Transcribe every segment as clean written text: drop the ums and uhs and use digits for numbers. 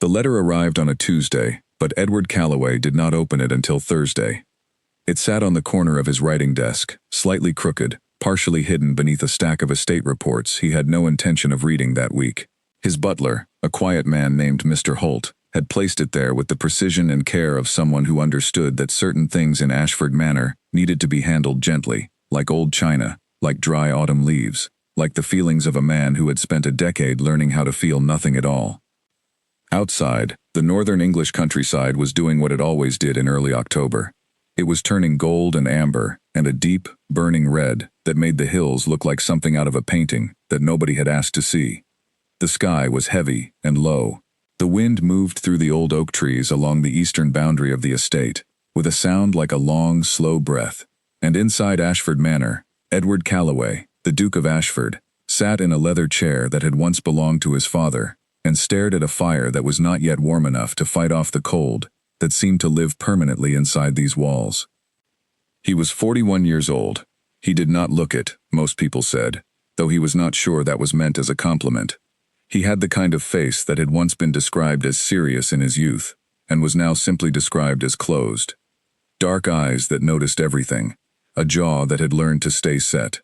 The letter arrived on a Tuesday, but Edward Calloway did not open it until Thursday. It sat on the corner of his writing desk, slightly crooked, partially hidden beneath a stack of estate reports he had no intention of reading that week. His butler, a quiet man named Mr. Holt, had placed it there with the precision and care of someone who understood that certain things in Ashford Manor needed to be handled gently, like old china, like dry autumn leaves, like the feelings of a man who had spent a decade learning how to feel nothing at all. Outside, the northern English countryside was doing what it always did in early October. It was turning gold and amber, and a deep, burning red that made the hills look like something out of a painting that nobody had asked to see. The sky was heavy and low. The wind moved through the old oak trees along the eastern boundary of the estate, with a sound like a long, slow breath. And inside Ashford Manor, Edward Calloway, the Duke of Ashford, sat in a leather chair that had once belonged to his father, and stared at a fire that was not yet warm enough to fight off the cold that seemed to live permanently inside these walls. He was 41 years old. He did not look it, most people said, though he was not sure that was meant as a compliment. He had the kind of face that had once been described as serious in his youth, and was now simply described as closed. Dark eyes that noticed everything, a jaw that had learned to stay set,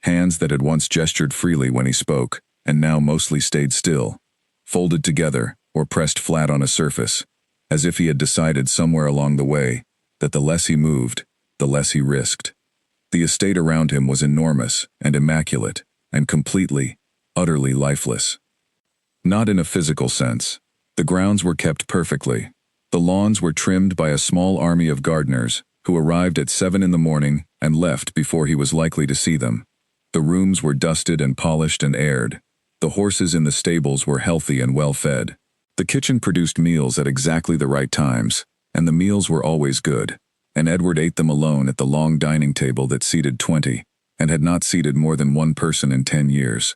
hands that had once gestured freely when he spoke, and now mostly stayed still, folded together or pressed flat on a surface, as if he had decided somewhere along the way that the less he moved, the less he risked. The estate around him was enormous and immaculate, and completely, utterly lifeless. Not in a physical sense. The grounds were kept perfectly. The lawns were trimmed by a small army of gardeners, who arrived at 7 in the morning and left before he was likely to see them. The rooms were dusted and polished and aired. The horses in the stables were healthy and well fed. The kitchen produced meals at exactly the right times, and the meals were always good, and Edward ate them alone at the long dining table that seated 20, and had not seated more than one person in 10 years.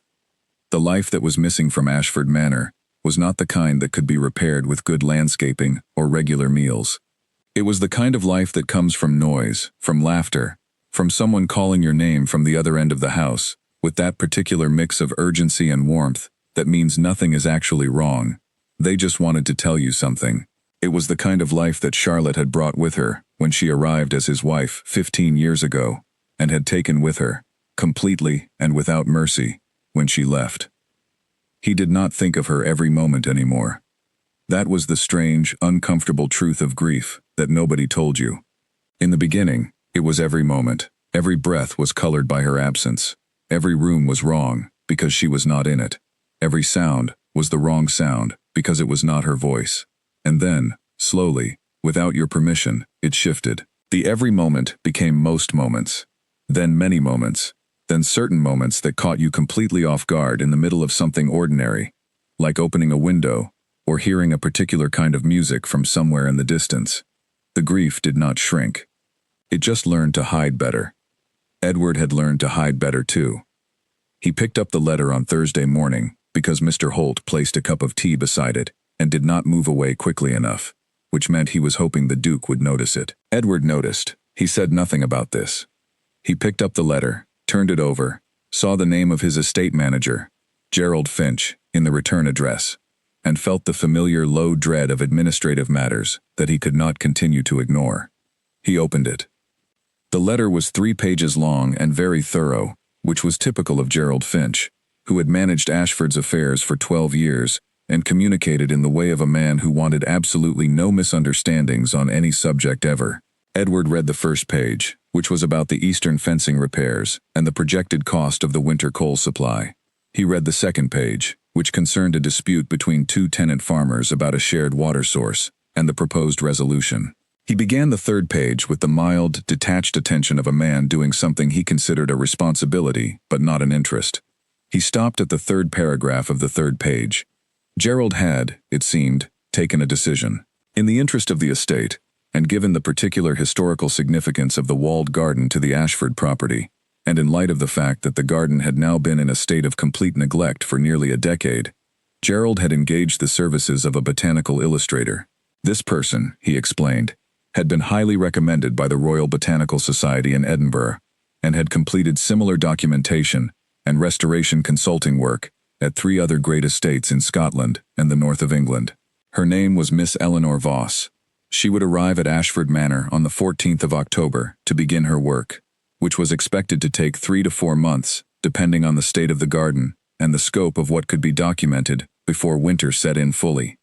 The life that was missing from Ashford Manor was not the kind that could be repaired with good landscaping or regular meals. It was the kind of life that comes from noise, from laughter, from someone calling your name from the other end of the house, with that particular mix of urgency and warmth that means nothing is actually wrong. They just wanted to tell you something. It was the kind of life that Charlotte had brought with her when she arrived as his wife 15 years ago, and had taken with her, completely and without mercy, when she left. He did not think of her every moment anymore. That was the strange, uncomfortable truth of grief that nobody told you. In the beginning, it was every moment. Every breath was colored by her absence. Every room was wrong because she was not in it. Every sound was the wrong sound because it was not her voice. And then, slowly, without your permission, it shifted. The every moment became most moments, then many moments, then certain moments that caught you completely off guard in the middle of something ordinary, like opening a window or hearing a particular kind of music from somewhere in the distance. The grief did not shrink. It just learned to hide better. Edward had learned to hide better too. He picked up the letter on Thursday morning because Mr. Holt placed a cup of tea beside it and did not move away quickly enough, which meant he was hoping the Duke would notice it. Edward noticed. He said nothing about this. He picked up the letter, turned it over, saw the name of his estate manager, Gerald Finch, in the return address, and felt the familiar low dread of administrative matters that he could not continue to ignore. He opened it. The letter was 3 pages long and very thorough, which was typical of Gerald Finch, who had managed Ashford's affairs for 12 years and communicated in the way of a man who wanted absolutely no misunderstandings on any subject ever. Edward read the first page, which was about the eastern fencing repairs and the projected cost of the winter coal supply. He read the second page, which concerned a dispute between 2 tenant farmers about a shared water source and the proposed resolution. He began the third page with the mild, detached attention of a man doing something he considered a responsibility but not an interest. He stopped at the third paragraph of the third page. Gerald had, it seemed, taken a decision. In the interest of the estate, and given the particular historical significance of the walled garden to the Ashford property, and in light of the fact that the garden had now been in a state of complete neglect for nearly a decade, Gerald had engaged the services of a botanical illustrator. This person, he explained, had been highly recommended by the Royal Botanical Society in Edinburgh, and had completed similar documentation and restoration consulting work at 3 other great estates in Scotland and the north of England. Her name was Miss Eleanor Voss. She would arrive at Ashford Manor on the 14th of October to begin her work, which was expected to take 3 to 4 months, depending on the state of the garden and the scope of what could be documented before winter set in fully.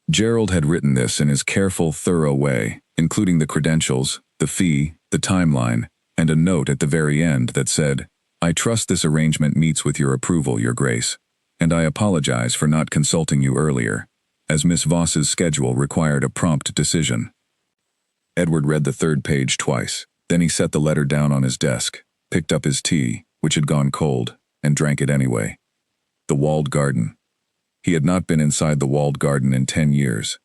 Gerald had written this in his careful, thorough way, including the credentials, the fee, the timeline, and a note at the very end that said, "I trust this arrangement meets with your approval, Your Grace, and I apologize for not consulting you earlier, as Miss Voss's schedule required a prompt decision." Edward read the 3rd page twice. Then he set the letter down on his desk, picked up his tea, which had gone cold, and drank it anyway. The walled garden. He had not been inside the walled garden in 10 years.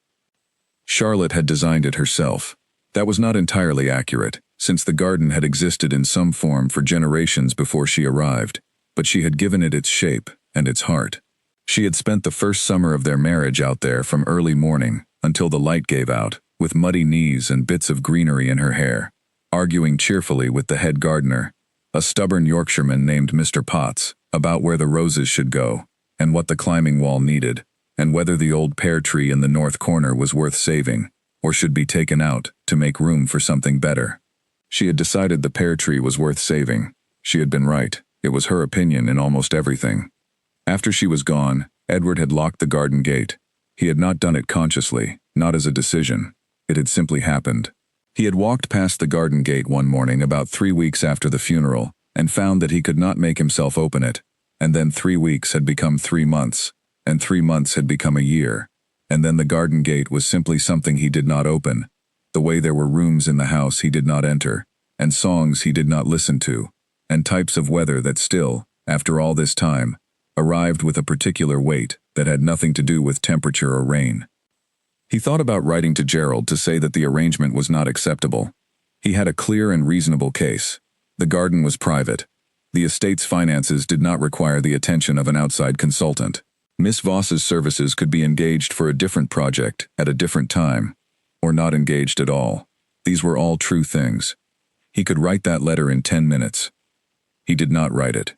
Charlotte had designed it herself. That was not entirely accurate, since the garden had existed in some form for generations before she arrived, but she had given it its shape and its heart. She had spent the first summer of their marriage out there from early morning until the light gave out, with muddy knees and bits of greenery in her hair, arguing cheerfully with the head gardener, a stubborn Yorkshireman named Mr. Potts, about where the roses should go, and what the climbing wall needed, and whether the old pear tree in the north corner was worth saving, or should be taken out to make room for something better. She had decided the pear tree was worth saving. She had been right. It was her opinion in almost everything. After she was gone, Edward had locked the garden gate. He had not done it consciously, not as a decision. It had simply happened. He had walked past the garden gate one morning about 3 weeks after the funeral and found that he could not make himself open it, and then 3 weeks had become 3 months, and 3 months had become a year, and then the garden gate was simply something he did not open, the way there were rooms in the house he did not enter, and songs he did not listen to, and types of weather that still, after all this time, arrived with a particular weight that had nothing to do with temperature or rain. He thought about writing to Gerald to say that the arrangement was not acceptable. He had a clear and reasonable case. The garden was private. The estate's finances did not require the attention of an outside consultant. Miss Voss's services could be engaged for a different project at a different time, or not engaged at all. These were all true things. He could write that letter in 10 minutes. He did not write it.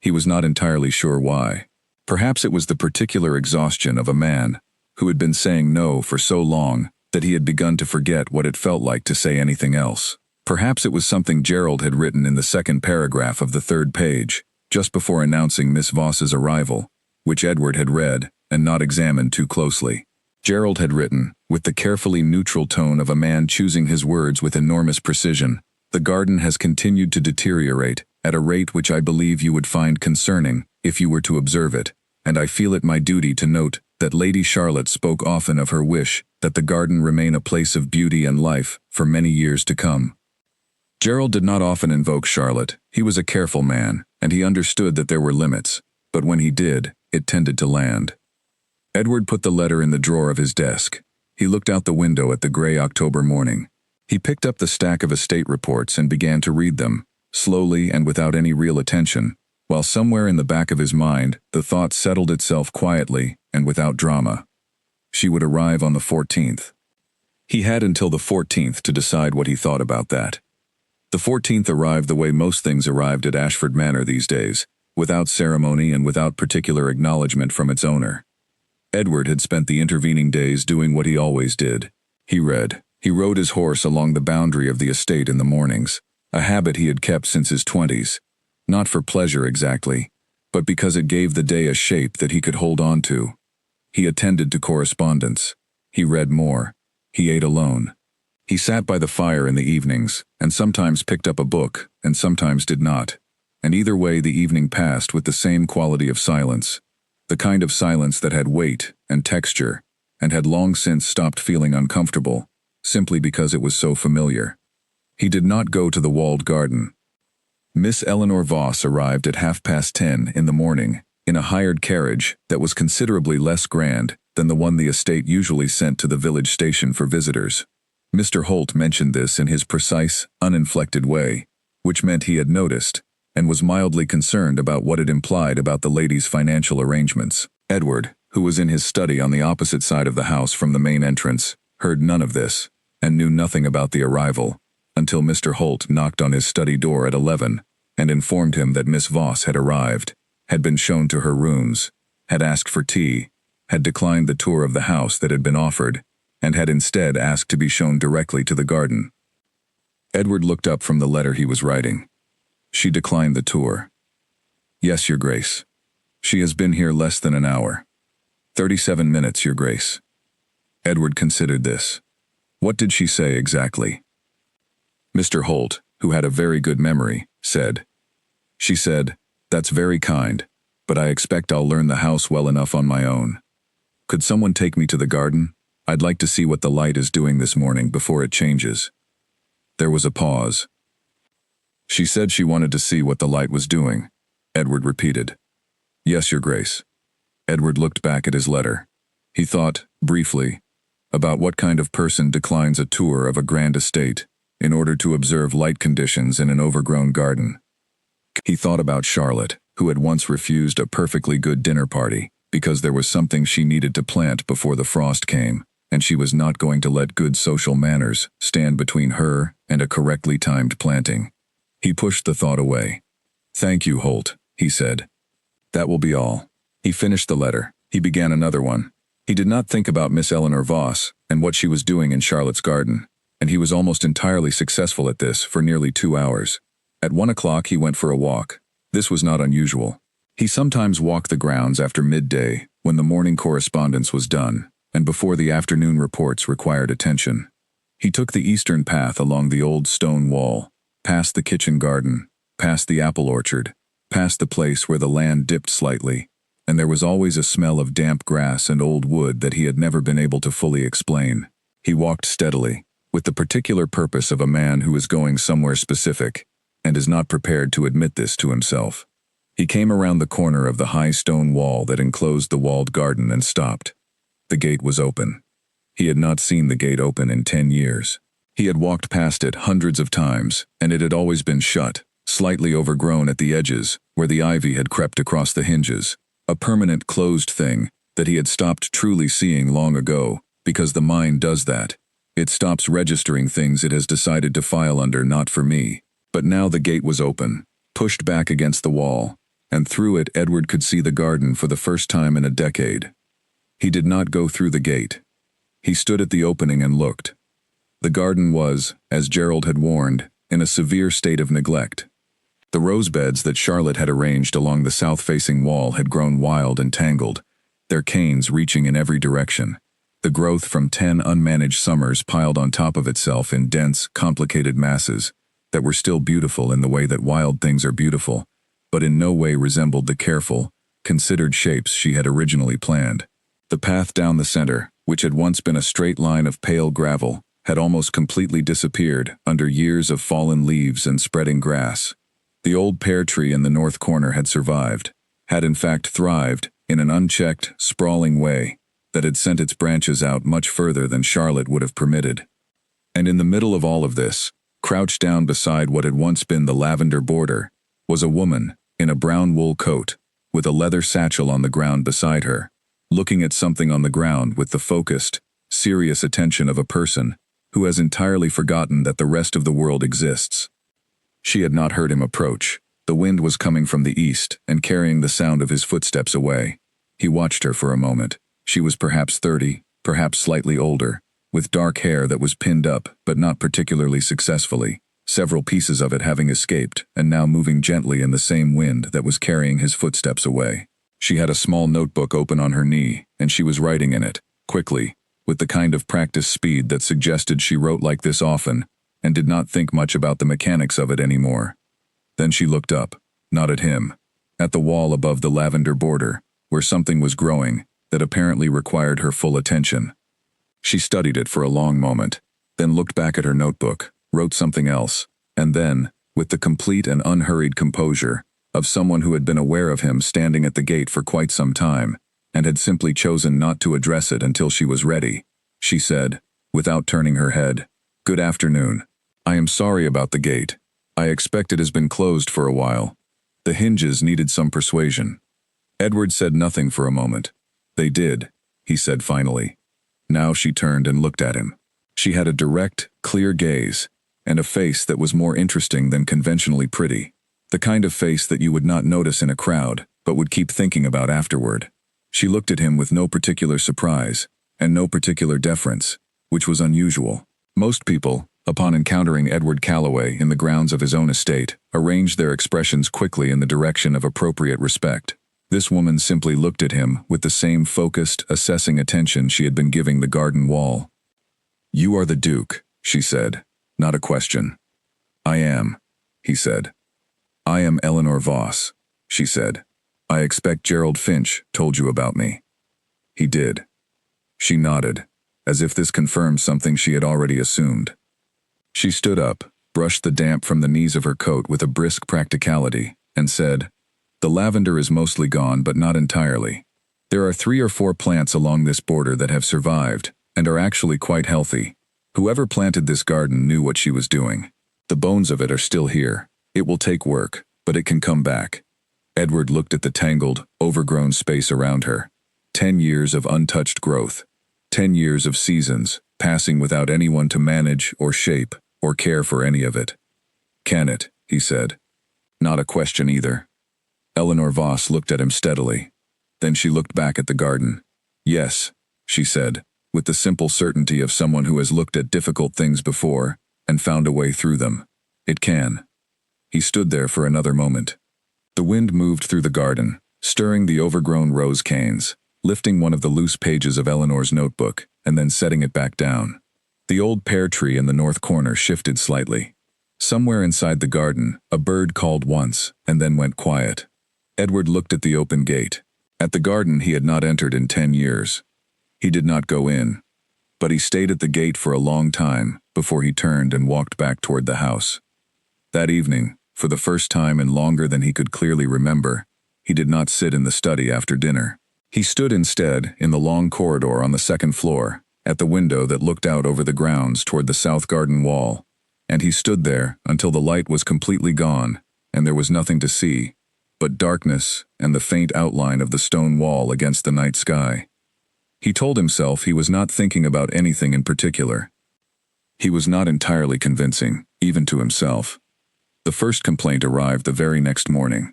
He was not entirely sure why. Perhaps it was the particular exhaustion of a man who had been saying no for so long that he had begun to forget what it felt like to say anything else. Perhaps it was something Gerald had written in the 2nd paragraph of the 3rd page, just before announcing Miss Voss's arrival, which Edward had read and not examined too closely. Gerald had written, with the carefully neutral tone of a man choosing his words with enormous precision, "The garden has continued to deteriorate at a rate which I believe you would find concerning if you were to observe it, and I feel it my duty to note that Lady Charlotte spoke often of her wish that the garden remain a place of beauty and life for many years to come." Gerald did not often invoke Charlotte. He was a careful man, and he understood that there were limits, but when he did, it tended to land. Edward put the letter in the drawer of his desk. He looked out the window at the gray October morning. He picked up the stack of estate reports and began to read them, slowly and without any real attention, while somewhere in the back of his mind the thought settled itself quietly and without drama. She would arrive on the 14th. He had until the 14th to decide what he thought about that. The 14th arrived the way most things arrived at Ashford Manor these days, without ceremony and without particular acknowledgement from its owner. Edward had spent the intervening days doing what he always did. He read. He rode his horse along the boundary of the estate in the mornings, a habit he had kept since his 20s, not for pleasure exactly, but because it gave the day a shape that he could hold on to. He attended to correspondence. He read more. He ate alone. He sat by the fire in the evenings, and sometimes picked up a book, and sometimes did not. And either way the evening passed with the same quality of silence, the kind of silence that had weight and texture, and had long since stopped feeling uncomfortable, simply because it was so familiar. He did not go to the walled garden. Miss Eleanor Voss arrived at 10:30 in the morning, in a hired carriage that was considerably less grand than the one the estate usually sent to the village station for visitors. Mr. Holt mentioned this in his precise, uninflected way, which meant he had noticed, and was mildly concerned about what it implied about the lady's financial arrangements. Edward, who was in his study on the opposite side of the house from the main entrance, heard none of this, and knew nothing about the arrival, until Mr. Holt knocked on his study door at 11, and informed him that Miss Voss had arrived, had been shown to her rooms, had asked for tea, had declined the tour of the house that had been offered, and had instead asked to be shown directly to the garden. Edward looked up from the letter he was writing. She declined the tour. Yes, Your Grace. She has been here less than an hour. 37 minutes, Your Grace. Edward considered this. What did she say exactly? Mr. Holt, who had a very good memory, said, She said, That's very kind, but I expect I'll learn the house well enough on my own. Could someone take me to the garden? I'd like to see what the light is doing this morning before it changes. There was a pause. She said she wanted to see what the light was doing, Edward repeated. Yes, Your Grace. Edward looked back at his letter. He thought, briefly, about what kind of person declines a tour of a grand estate in order to observe light conditions in an overgrown garden. He thought about Charlotte, who had once refused a perfectly good dinner party because there was something she needed to plant before the frost came, and she was not going to let good social manners stand between her and a correctly timed planting. He pushed the thought away. Thank you, Holt, he said. That will be all. He finished the letter. He began another one. He did not think about Miss Eleanor Voss and what she was doing in Charlotte's garden, and he was almost entirely successful at this for nearly 2 hours. At 1 o'clock he went for a walk. This was not unusual. He sometimes walked the grounds after midday when the morning correspondence was done and before the afternoon reports required attention. He took the eastern path along the old stone wall, past the kitchen garden, past the apple orchard, past the place where the land dipped slightly, and there was always a smell of damp grass and old wood that he had never been able to fully explain. He walked steadily, with the particular purpose of a man who is going somewhere specific and is not prepared to admit this to himself. He came around the corner of the high stone wall that enclosed the walled garden and stopped. The gate was open. He had not seen the gate open in 10 years. He had walked past it hundreds of times, and it had always been shut, slightly overgrown at the edges, where the ivy had crept across the hinges, a permanent closed thing that he had stopped truly seeing long ago, because the mind does that. It stops registering things it has decided to file under not for me. But now the gate was open, pushed back against the wall, and through it Edward could see the garden for the first time in a decade. He did not go through the gate. He stood at the opening and looked. The garden was, as Gerald had warned, in a severe state of neglect. The rose beds that Charlotte had arranged along the south-facing wall had grown wild and tangled, their canes reaching in every direction, the growth from 10 unmanaged summers piled on top of itself in dense, complicated masses that were still beautiful in the way that wild things are beautiful, but in no way resembled the careful, considered shapes she had originally planned. The path down the center, which had once been a straight line of pale gravel, had almost completely disappeared under years of fallen leaves and spreading grass. The old pear tree in the north corner had survived, had in fact thrived, in an unchecked, sprawling way that had sent its branches out much further than Charlotte would have permitted. And in the middle of all of this, crouched down beside what had once been the lavender border, was a woman, in a brown wool coat, with a leather satchel on the ground beside her, looking at something on the ground with the focused, serious attention of a person who has entirely forgotten that the rest of the world exists. She had not heard him approach. The wind was coming from the east and carrying the sound of his footsteps away. He watched her for a moment. She was perhaps 30, perhaps slightly older, with dark hair that was pinned up but not particularly successfully, several pieces of it having escaped and now moving gently in the same wind that was carrying his footsteps away. She had a small notebook open on her knee, and she was writing in it, quickly, with the kind of practiced speed that suggested she wrote like this often, and did not think much about the mechanics of it anymore. Then she looked up, not at him, at the wall above the lavender border, where something was growing that apparently required her full attention. She studied it for a long moment, then looked back at her notebook, wrote something else, and then, with the complete and unhurried composure of someone who had been aware of him standing at the gate for quite some time, and had simply chosen not to address it until she was ready, she said, without turning her head, "Good afternoon. I am sorry about the gate. I expect it has been closed for a while. The hinges needed some persuasion." Edward said nothing for a moment. "They did," he said finally. Now she turned and looked at him. She had a direct, clear gaze, and a face that was more interesting than conventionally pretty. The kind of face that you would not notice in a crowd, but would keep thinking about afterward. She looked at him with no particular surprise, and no particular deference, which was unusual. Most people, upon encountering Edward Callaway in the grounds of his own estate, arranged their expressions quickly in the direction of appropriate respect. This woman simply looked at him with the same focused, assessing attention she had been giving the garden wall. "You are the Duke," she said, not a question. "I am," he said. "I am Eleanor Voss," she said. "I expect Gerald Finch told you about me." He did. She nodded, as if this confirmed something she had already assumed. She stood up, brushed the damp from the knees of her coat with a brisk practicality, and said, "The lavender is mostly gone, but not entirely. There are 3 or 4 plants along this border that have survived, and are actually quite healthy. Whoever planted this garden knew what she was doing. The bones of it are still here. It will take work, but it can come back." Edward looked at the tangled, overgrown space around her. 10 years of untouched growth. 10 years of seasons, passing without anyone to manage or shape or care for any of it. "Can it?" he said. Not a question either. Eleanor Voss looked at him steadily. Then she looked back at the garden. "Yes," she said, with the simple certainty of someone who has looked at difficult things before and found a way through them. "It can." He stood there for another moment. The wind moved through the garden, stirring the overgrown rose canes, lifting one of the loose pages of Eleanor's notebook, and then setting it back down. The old pear tree in the north corner shifted slightly. Somewhere inside the garden, a bird called once, and then went quiet. Edward looked at the open gate. At the garden he had not entered in 10 years. He did not go in, but he stayed at the gate for a long time before he turned and walked back toward the house. That evening, for the first time and longer than he could clearly remember, he did not sit in the study after dinner. He stood instead in the long corridor on the second floor, at the window that looked out over the grounds toward the south garden wall, and he stood there until the light was completely gone and there was nothing to see but darkness and the faint outline of the stone wall against the night sky. He told himself he was not thinking about anything in particular. He was not entirely convincing, even to himself. The first complaint arrived the very next morning.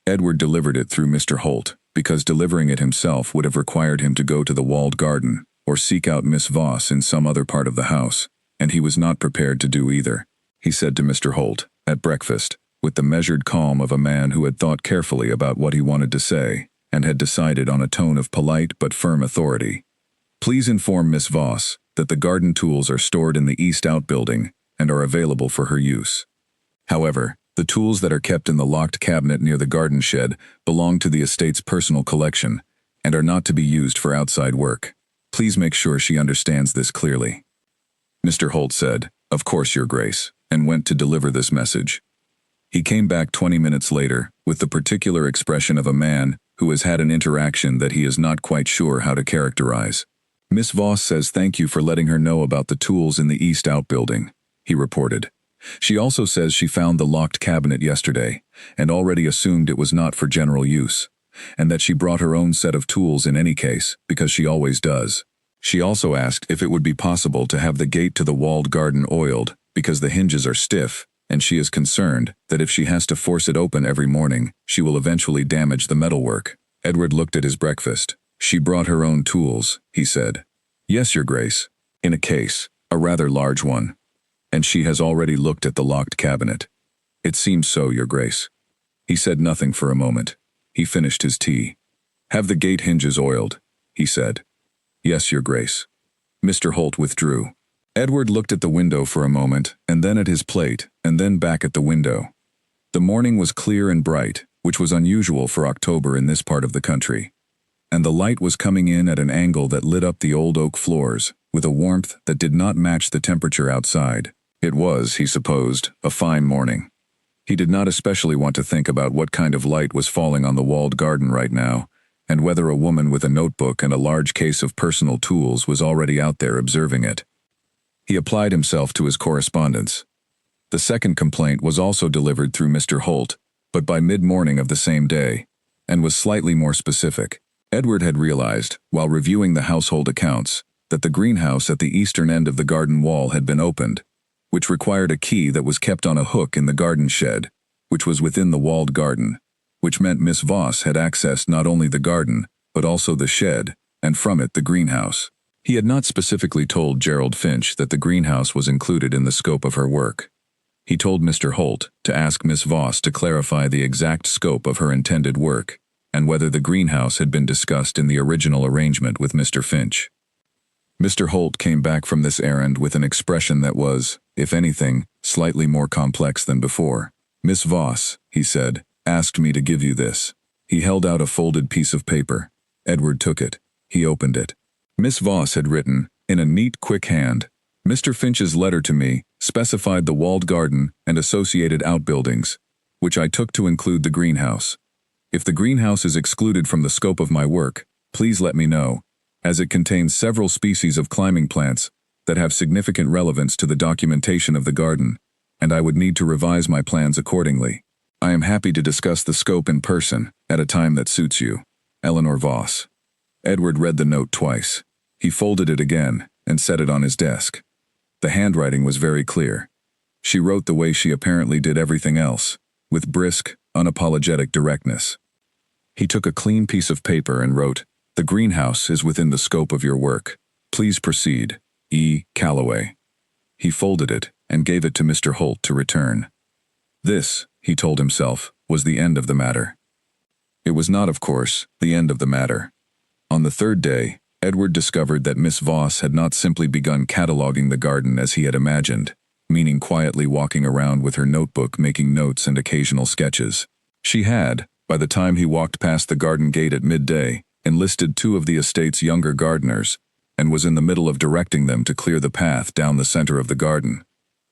Edward delivered it through Mr. Holt, because delivering it himself would have required him to go to the walled garden or seek out Miss Voss in some other part of the house, and he was not prepared to do either. He said to Mr. Holt, at breakfast, with the measured calm of a man who had thought carefully about what he wanted to say, and had decided on a tone of polite but firm authority, "Please inform Miss Voss that the garden tools are stored in the east outbuilding and are available for her use. However, the tools that are kept in the locked cabinet near the garden shed belong to the estate's personal collection and are not to be used for outside work. Please make sure she understands this clearly." Mr. Holt said, "Of course, Your Grace," and went to deliver this message. He came back 20 minutes later with the particular expression of a man who has had an interaction that he is not quite sure how to characterize. "Miss Voss says thank you for letting her know about the tools in the east outbuilding," he reported. "She also says she found the locked cabinet yesterday and already assumed it was not for general use, and that she brought her own set of tools in any case, because she always does. She also asked if it would be possible to have the gate to the walled garden oiled, because the hinges are stiff, and she is concerned that if she has to force it open every morning, she will eventually damage the metalwork." Edward looked at his breakfast. "She brought her own tools," he said. "Yes, Your Grace. In a case, a rather large one. And she has already looked at the locked cabinet." "It seems so, Your Grace." He said nothing for a moment. He finished his tea. "Have the gate hinges oiled," he said. "Yes, Your Grace." Mr. Holt withdrew. Edward looked at the window for a moment, and then at his plate, and then back at the window. The morning was clear and bright, which was unusual for October in this part of the country, and the light was coming in at an angle that lit up the old oak floors, with a warmth that did not match the temperature outside. It was, he supposed, a fine morning. He did not especially want to think about what kind of light was falling on the walled garden right now, and whether a woman with a notebook and a large case of personal tools was already out there observing it. He applied himself to his correspondence. The second complaint was also delivered through Mr. Holt, but by mid-morning of the same day, and was slightly more specific. Edward had realized, while reviewing the household accounts, that the greenhouse at the eastern end of the garden wall had been opened, which required a key that was kept on a hook in the garden shed, which was within the walled garden, which meant Miss Voss had accessed not only the garden, but also the shed, and from it the greenhouse. He had not specifically told Gerald Finch that the greenhouse was included in the scope of her work. He told Mr. Holt to ask Miss Voss to clarify the exact scope of her intended work, and whether the greenhouse had been discussed in the original arrangement with Mr. Finch. Mr. Holt came back from this errand with an expression that was, if anything, slightly more complex than before. "Miss Voss," he said, "asked me to give you this." He held out a folded piece of paper. Edward took it. He opened it. Miss Voss had written, in a neat, quick hand, "Mr. Finch's letter to me specified the walled garden and associated outbuildings, which I took to include the greenhouse. If the greenhouse is excluded from the scope of my work, please let me know, as it contains several species of climbing plants that have significant relevance to the documentation of the garden, and I would need to revise my plans accordingly. I am happy to discuss the scope in person at a time that suits you. Eleanor Voss." Edward read the note twice. He folded it again and set it on his desk. The handwriting was very clear. She wrote the way she apparently did everything else, with brisk, unapologetic directness. He took a clean piece of paper and wrote, "The greenhouse is within the scope of your work. Please proceed. E. Calloway." He folded it and gave it to Mr. Holt to return. This, he told himself, was the end of the matter. It was not, of course, the end of the matter. On the third day, Edward discovered that Miss Voss had not simply begun cataloging the garden as he had imagined, meaning quietly walking around with her notebook making notes and occasional sketches. She had, by the time he walked past the garden gate at midday, enlisted 2 of the estate's younger gardeners, and was in the middle of directing them to clear the path down the center of the garden.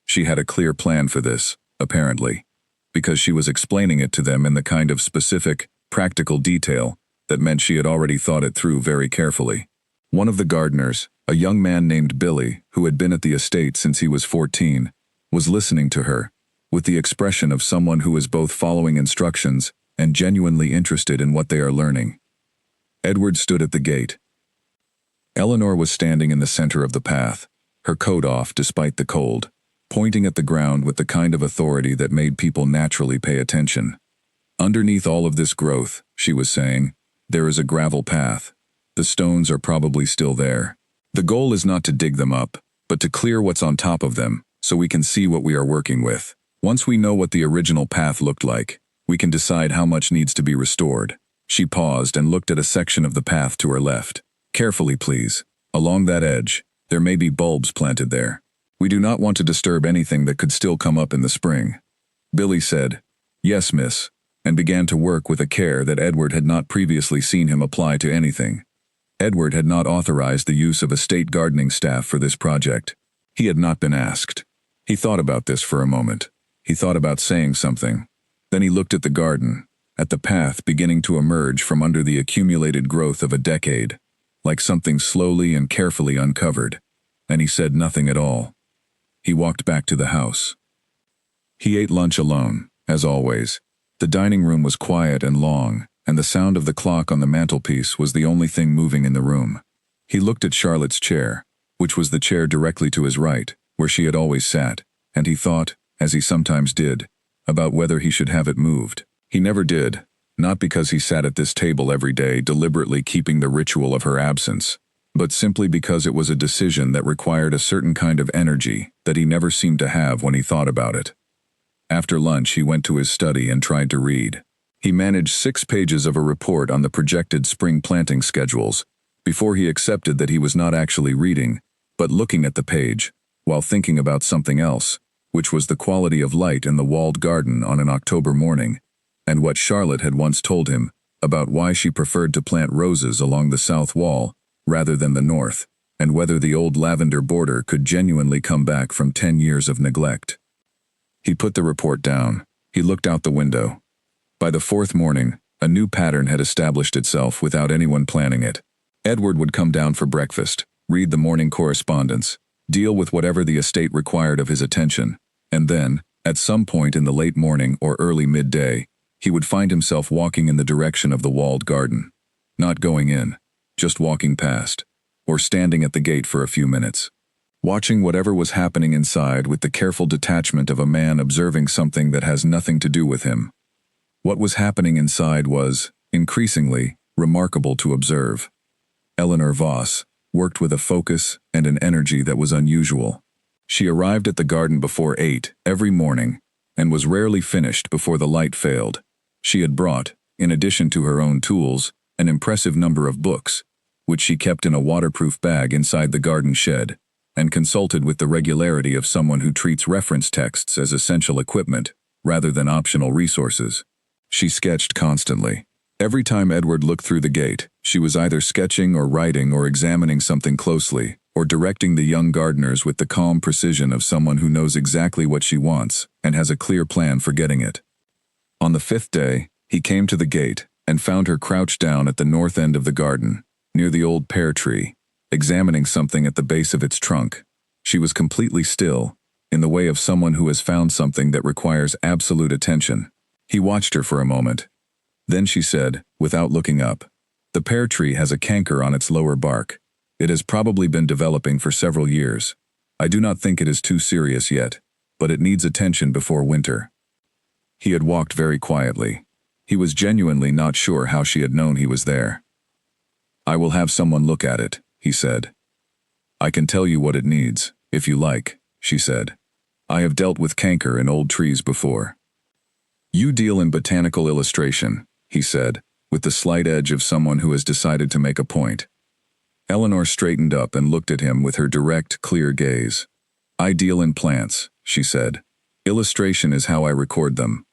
She had a clear plan for this, apparently, because she was explaining it to them in the kind of specific, practical detail that meant she had already thought it through very carefully. One of the gardeners, a young man named Billy, who had been at the estate since he was 14, was listening to her, with the expression of someone who is both following instructions and genuinely interested in what they are learning. Edward stood at the gate. Eleanor was standing in the center of the path, her coat off despite the cold, pointing at the ground with the kind of authority that made people naturally pay attention. "Underneath all of this growth," she was saying, "there is a gravel path. The stones are probably still there. The goal is not to dig them up, but to clear what's on top of them, so we can see what we are working with. Once we know what the original path looked like, we can decide how much needs to be restored." She paused and looked at a section of the path to her left. "Carefully, please. Along that edge, there may be bulbs planted there. We do not want to disturb anything that could still come up in the spring." Billy said, "Yes, miss," and began to work with a care that Edward had not previously seen him apply to anything. Edward had not authorized the use of a state gardening staff for this project. He had not been asked. He thought about this for a moment. He thought about saying something. Then he looked at the garden, at the path beginning to emerge from under the accumulated growth of a decade, like something slowly and carefully uncovered, and he said nothing at all. He walked back to the house. He ate lunch alone, as always. The dining room was quiet and long, and the sound of the clock on the mantelpiece was the only thing moving in the room. He looked at Charlotte's chair, which was the chair directly to his right, where she had always sat, and he thought, as he sometimes did, about whether he should have it moved. He never did, not because he sat at this table every day deliberately keeping the ritual of her absence, but simply because it was a decision that required a certain kind of energy that he never seemed to have when he thought about it. After lunch he went to his study and tried to read. He managed 6 pages of a report on the projected spring planting schedules before he accepted that he was not actually reading, but looking at the page, while thinking about something else, which was the quality of light in the walled garden on an October morning, and what Charlotte had once told him about why she preferred to plant roses along the south wall rather than the north, and whether the old lavender border could genuinely come back from 10 years of neglect. He put the report down. He looked out the window. By the 4th morning, a new pattern had established itself without anyone planning it. Edward would come down for breakfast, read the morning correspondence, deal with whatever the estate required of his attention, and then, at some point in the late morning or early midday, he would find himself walking in the direction of the walled garden. Not going in, just walking past, or standing at the gate for a few minutes, watching whatever was happening inside with the careful detachment of a man observing something that has nothing to do with him. What was happening inside was, increasingly, remarkable to observe. Eleanor Voss worked with a focus and an energy that was unusual. She arrived at the garden before 8 every morning and was rarely finished before the light failed. She had brought, in addition to her own tools, an impressive number of books, which she kept in a waterproof bag inside the garden shed, and consulted with the regularity of someone who treats reference texts as essential equipment, rather than optional resources. She sketched constantly. Every time Edward looked through the gate, she was either sketching or writing or examining something closely, or directing the young gardeners with the calm precision of someone who knows exactly what she wants and has a clear plan for getting it. On the 5th day, he came to the gate and found her crouched down at the north end of the garden, near the old pear tree, examining something at the base of its trunk. She was completely still, in the way of someone who has found something that requires absolute attention. He watched her for a moment. Then she said, without looking up, "The pear tree has a canker on its lower bark. It has probably been developing for several years. I do not think it is too serious yet, but it needs attention before winter." He had walked very quietly. He was genuinely not sure how she had known he was there. "I will have someone look at it," he said. "I can tell you what it needs, if you like," she said. "I have dealt with canker in old trees before." "You deal in botanical illustration," he said, with the slight edge of someone who has decided to make a point. Eleanor straightened up and looked at him with her direct, clear gaze. "I deal in plants," she said. "Illustration is how I record them.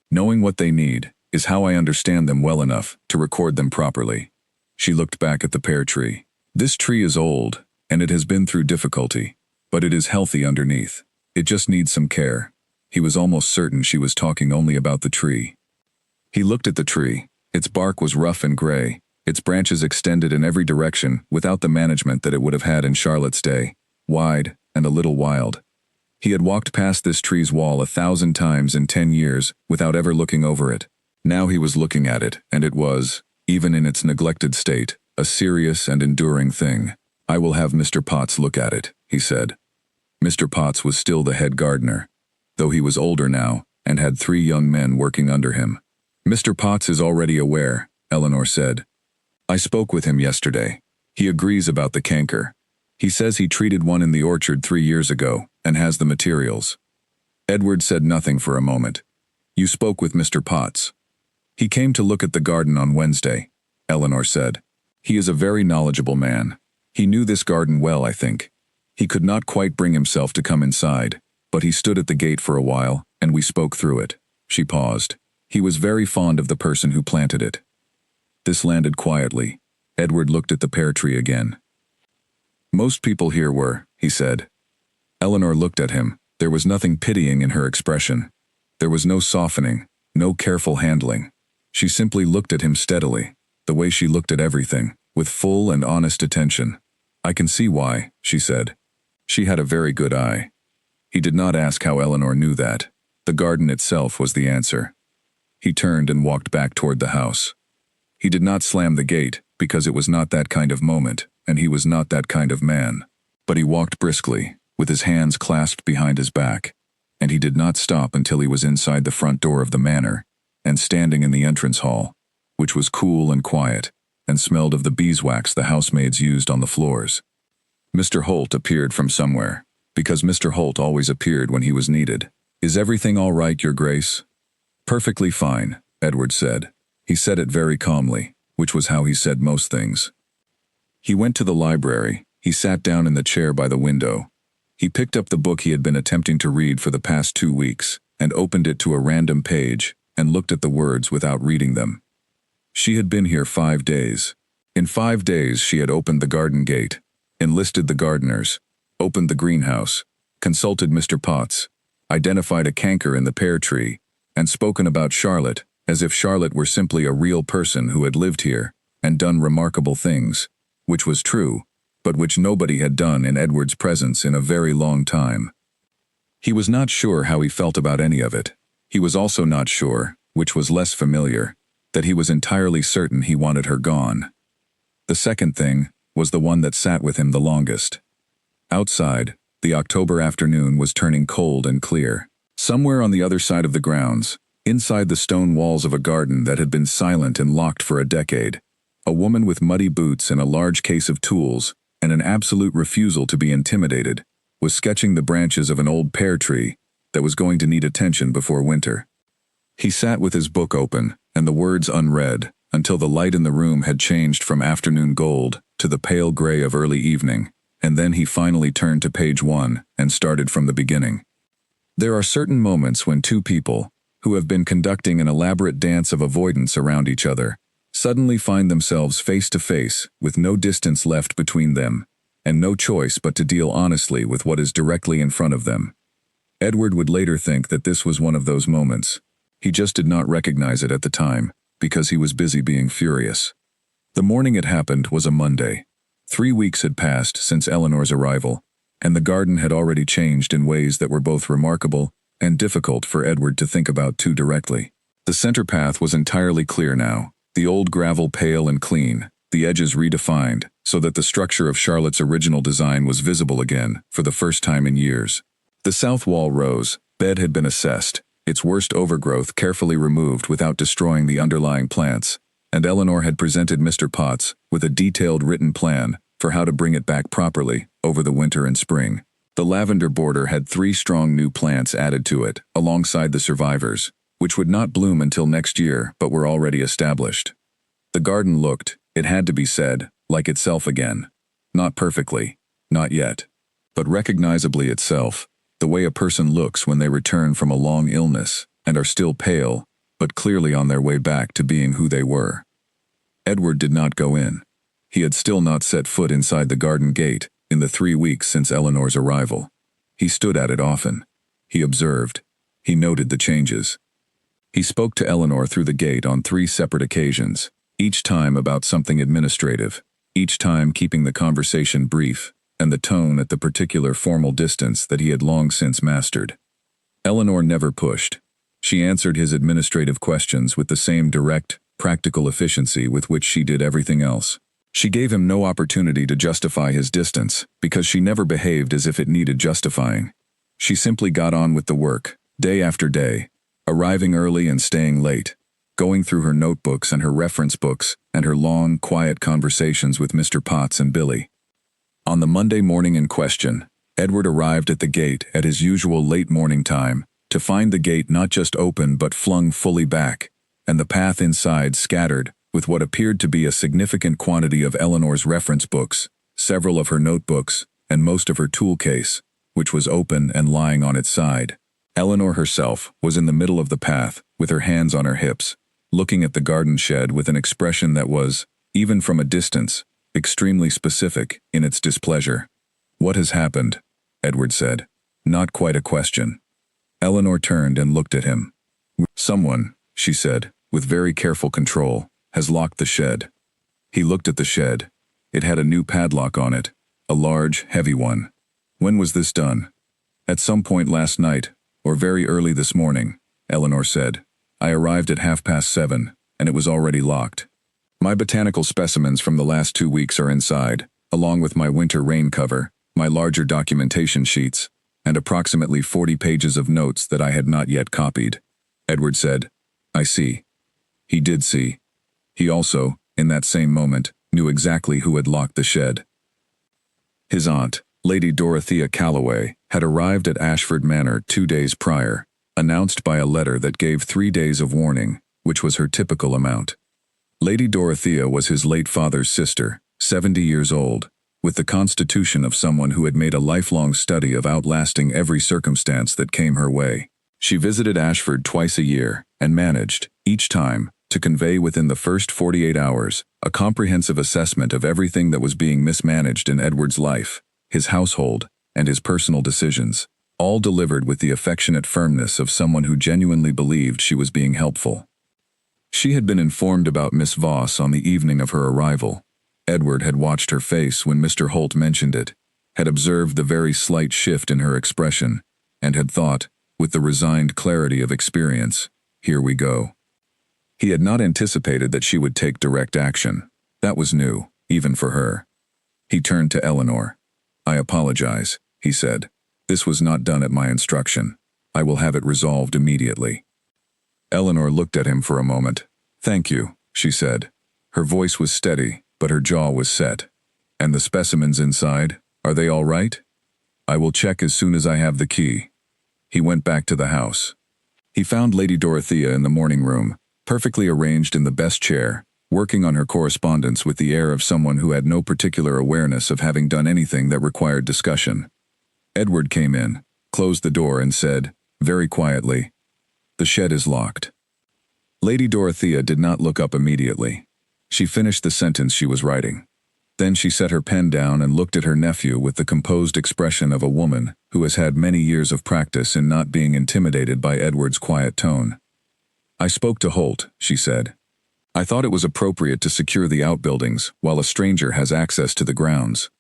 Knowing what they need is how I understand them well enough to record them properly." She looked back at the pear tree. "This tree is old, and it has been through difficulty, but it is healthy underneath. It just needs some care." He was almost certain she was talking only about the tree. He looked at the tree. Its bark was rough and gray, its branches extended in every direction without the management that it would have had in Charlotte's day, wide and a little wild. He had walked past this tree's wall 1,000 times in 10 years without ever looking over it. Now he was looking at it, and it was, even in its neglected state, a serious and enduring thing. "I will have Mr. Potts look at it," he said. Mr. Potts was still the head gardener, though he was older now and had 3 young men working under him. "Mr. Potts is already aware," Eleanor said. "I spoke with him yesterday. He agrees about the canker. He says he treated one in the orchard 3 years ago and has the materials." Edward said nothing for a moment. "You spoke with Mr. Potts?" "He came to look at the garden on Wednesday," Eleanor said. "He is a very knowledgeable man. He knew this garden well, I think. He could not quite bring himself to come inside, but he stood at the gate for a while, and we spoke through it." She paused. "He was very fond of the person who planted it." This landed quietly. Edward looked at the pear tree again. "Most people here were," he said. Eleanor looked at him. There was nothing pitying in her expression. There was no softening, no careful handling. She simply looked at him steadily, the way she looked at everything, with full and honest attention. "I can see why," she said. She had a very good eye. He did not ask how Eleanor knew that. The garden itself was the answer. He turned and walked back toward the house. He did not slam the gate, because it was not that kind of moment, and he was not that kind of man. But he walked briskly, with his hands clasped behind his back, and he did not stop until he was inside the front door of the manor, and standing in the entrance hall, which was cool and quiet, and smelled of the beeswax the housemaids used on the floors. Mr. Holt appeared from somewhere, because Mr. Holt always appeared when he was needed. "Is everything all right, Your Grace?" "Perfectly fine," Edward said. He said it very calmly, which was how he said most things. He went to the library. He sat down in the chair by the window. He picked up the book he had been attempting to read for the past 2 weeks, and opened it to a random page, and looked at the words without reading them. She had been here 5 days. In 5 days she had opened the garden gate, enlisted the gardeners, opened the greenhouse, consulted Mr. Potts, identified a canker in the pear tree, and spoken about Charlotte, as if Charlotte were simply a real person who had lived here, and done remarkable things, which was true, but which nobody had done in Edward's presence in a very long time. He was not sure how he felt about any of it. He was also not sure, which was less familiar, that he was entirely certain he wanted her gone. The second thing was the one that sat with him the longest. Outside, the October afternoon was turning cold and clear. Somewhere on the other side of the grounds, inside the stone walls of a garden that had been silent and locked for a decade, A woman with muddy boots and a large case of tools, and an absolute refusal to be intimidated, was sketching the branches of an old pear tree that was going to need attention before winter. He sat with his book open and the words unread until the light in the room had changed from afternoon gold to the pale gray of early evening, and then he finally turned to page 1 and started from the beginning. There are certain moments when two people, who have been conducting an elaborate dance of avoidance around each other, suddenly find themselves face to face with no distance left between them, and no choice but to deal honestly with what is directly in front of them. Edward would later think that this was one of those moments. He just did not recognize it at the time, because he was busy being furious. The morning it happened was a Monday. 3 weeks had passed since Eleanor's arrival, and the garden had already changed in ways that were both remarkable and difficult for Edward to think about too directly. The center path was entirely clear now, the old gravel pale and clean, the edges redefined, so that the structure of Charlotte's original design was visible again, for the first time in years. The south wall rose, bed had been assessed, its worst overgrowth carefully removed without destroying the underlying plants, and Eleanor had presented Mr. Potts with a detailed written plan for how to bring it back properly over the winter and spring. The lavender border had 3 strong new plants added to it, alongside the survivors, which would not bloom until next year but were already established. The garden looked, it had to be said, like itself again. Not perfectly, not yet, but recognizably itself, the way a person looks when they return from a long illness and are still pale, but clearly on their way back to being who they were. Edward did not go in. He had still not set foot inside the garden gate in the 3 weeks since Eleanor's arrival. He stood at it often. He observed. He noted the changes. He spoke to Eleanor through the gate on 3 separate occasions, each time about something administrative, each time keeping the conversation brief and the tone at the particular formal distance that he had long since mastered. Eleanor never pushed. She answered his administrative questions with the same direct, practical efficiency with which she did everything else. She gave him no opportunity to justify his distance, because she never behaved as if it needed justifying. She simply got on with the work, day after day, arriving early and staying late, going through her notebooks and her reference books and her long, quiet conversations with Mr. Potts and Billy. On the Monday morning in question, Edward arrived at the gate at his usual late morning time, to find the gate not just open but flung fully back, and the path inside scattered with what appeared to be a significant quantity of Eleanor's reference books, several of her notebooks, and most of her tool case, which was open and lying on its side. Eleanor herself was in the middle of the path, with her hands on her hips, looking at the garden shed with an expression that was, even from a distance, extremely specific in its displeasure. "What has happened?" Edward said. Not quite a question. Eleanor turned and looked at him. "Someone," she said, with very careful control, "has locked the shed." He looked at the shed. It had a new padlock on it, a large, heavy one. "When was this done?" "At some point last night, or very early this morning," Eleanor said. "I arrived at 7:30, and it was already locked. My botanical specimens from the last 2 weeks are inside, along with my winter rain cover, my larger documentation sheets, and approximately 40 pages of notes that I had not yet copied." Edward said, "I see." He did see. He also, in that same moment, knew exactly who had locked the shed. His aunt, Lady Dorothea Calloway, had arrived at Ashford Manor 2 days prior, announced by a letter that gave 3 days of warning, which was her typical amount. Lady Dorothea was his late father's sister, 70 years old, with the constitution of someone who had made a lifelong study of outlasting every circumstance that came her way. She visited Ashford twice a year, and managed, each time, to convey within the first 48 hours a comprehensive assessment of everything that was being mismanaged in Edward's life, his household, and his personal decisions, all delivered with the affectionate firmness of someone who genuinely believed she was being helpful. She had been informed about Miss Voss on the evening of her arrival. Edward had watched her face when Mr. Holt mentioned it, had observed the very slight shift in her expression, and had thought, with the resigned clarity of experience, "Here we go." He had not anticipated that she would take direct action. That was new, even for her. He turned to Eleanor. "I apologize," he said. "This was not done at my instruction. I will have it resolved immediately." Eleanor looked at him for a moment. "Thank you," she said. Her voice was steady, but her jaw was set. "And the specimens inside, are they all right?" "I will check as soon as I have the key." He went back to the house. He found Lady Dorothea in the morning room, perfectly arranged in the best chair, working on her correspondence with the air of someone who had no particular awareness of having done anything that required discussion. Edward came in, closed the door and said, very quietly, "The shed is locked." Lady Dorothea did not look up immediately. She finished the sentence she was writing. Then she set her pen down and looked at her nephew with the composed expression of a woman who has had many years of practice in not being intimidated by Edward's quiet tone. "I spoke to Holt," she said. "I thought it was appropriate to secure the outbuildings while a stranger has access to the grounds."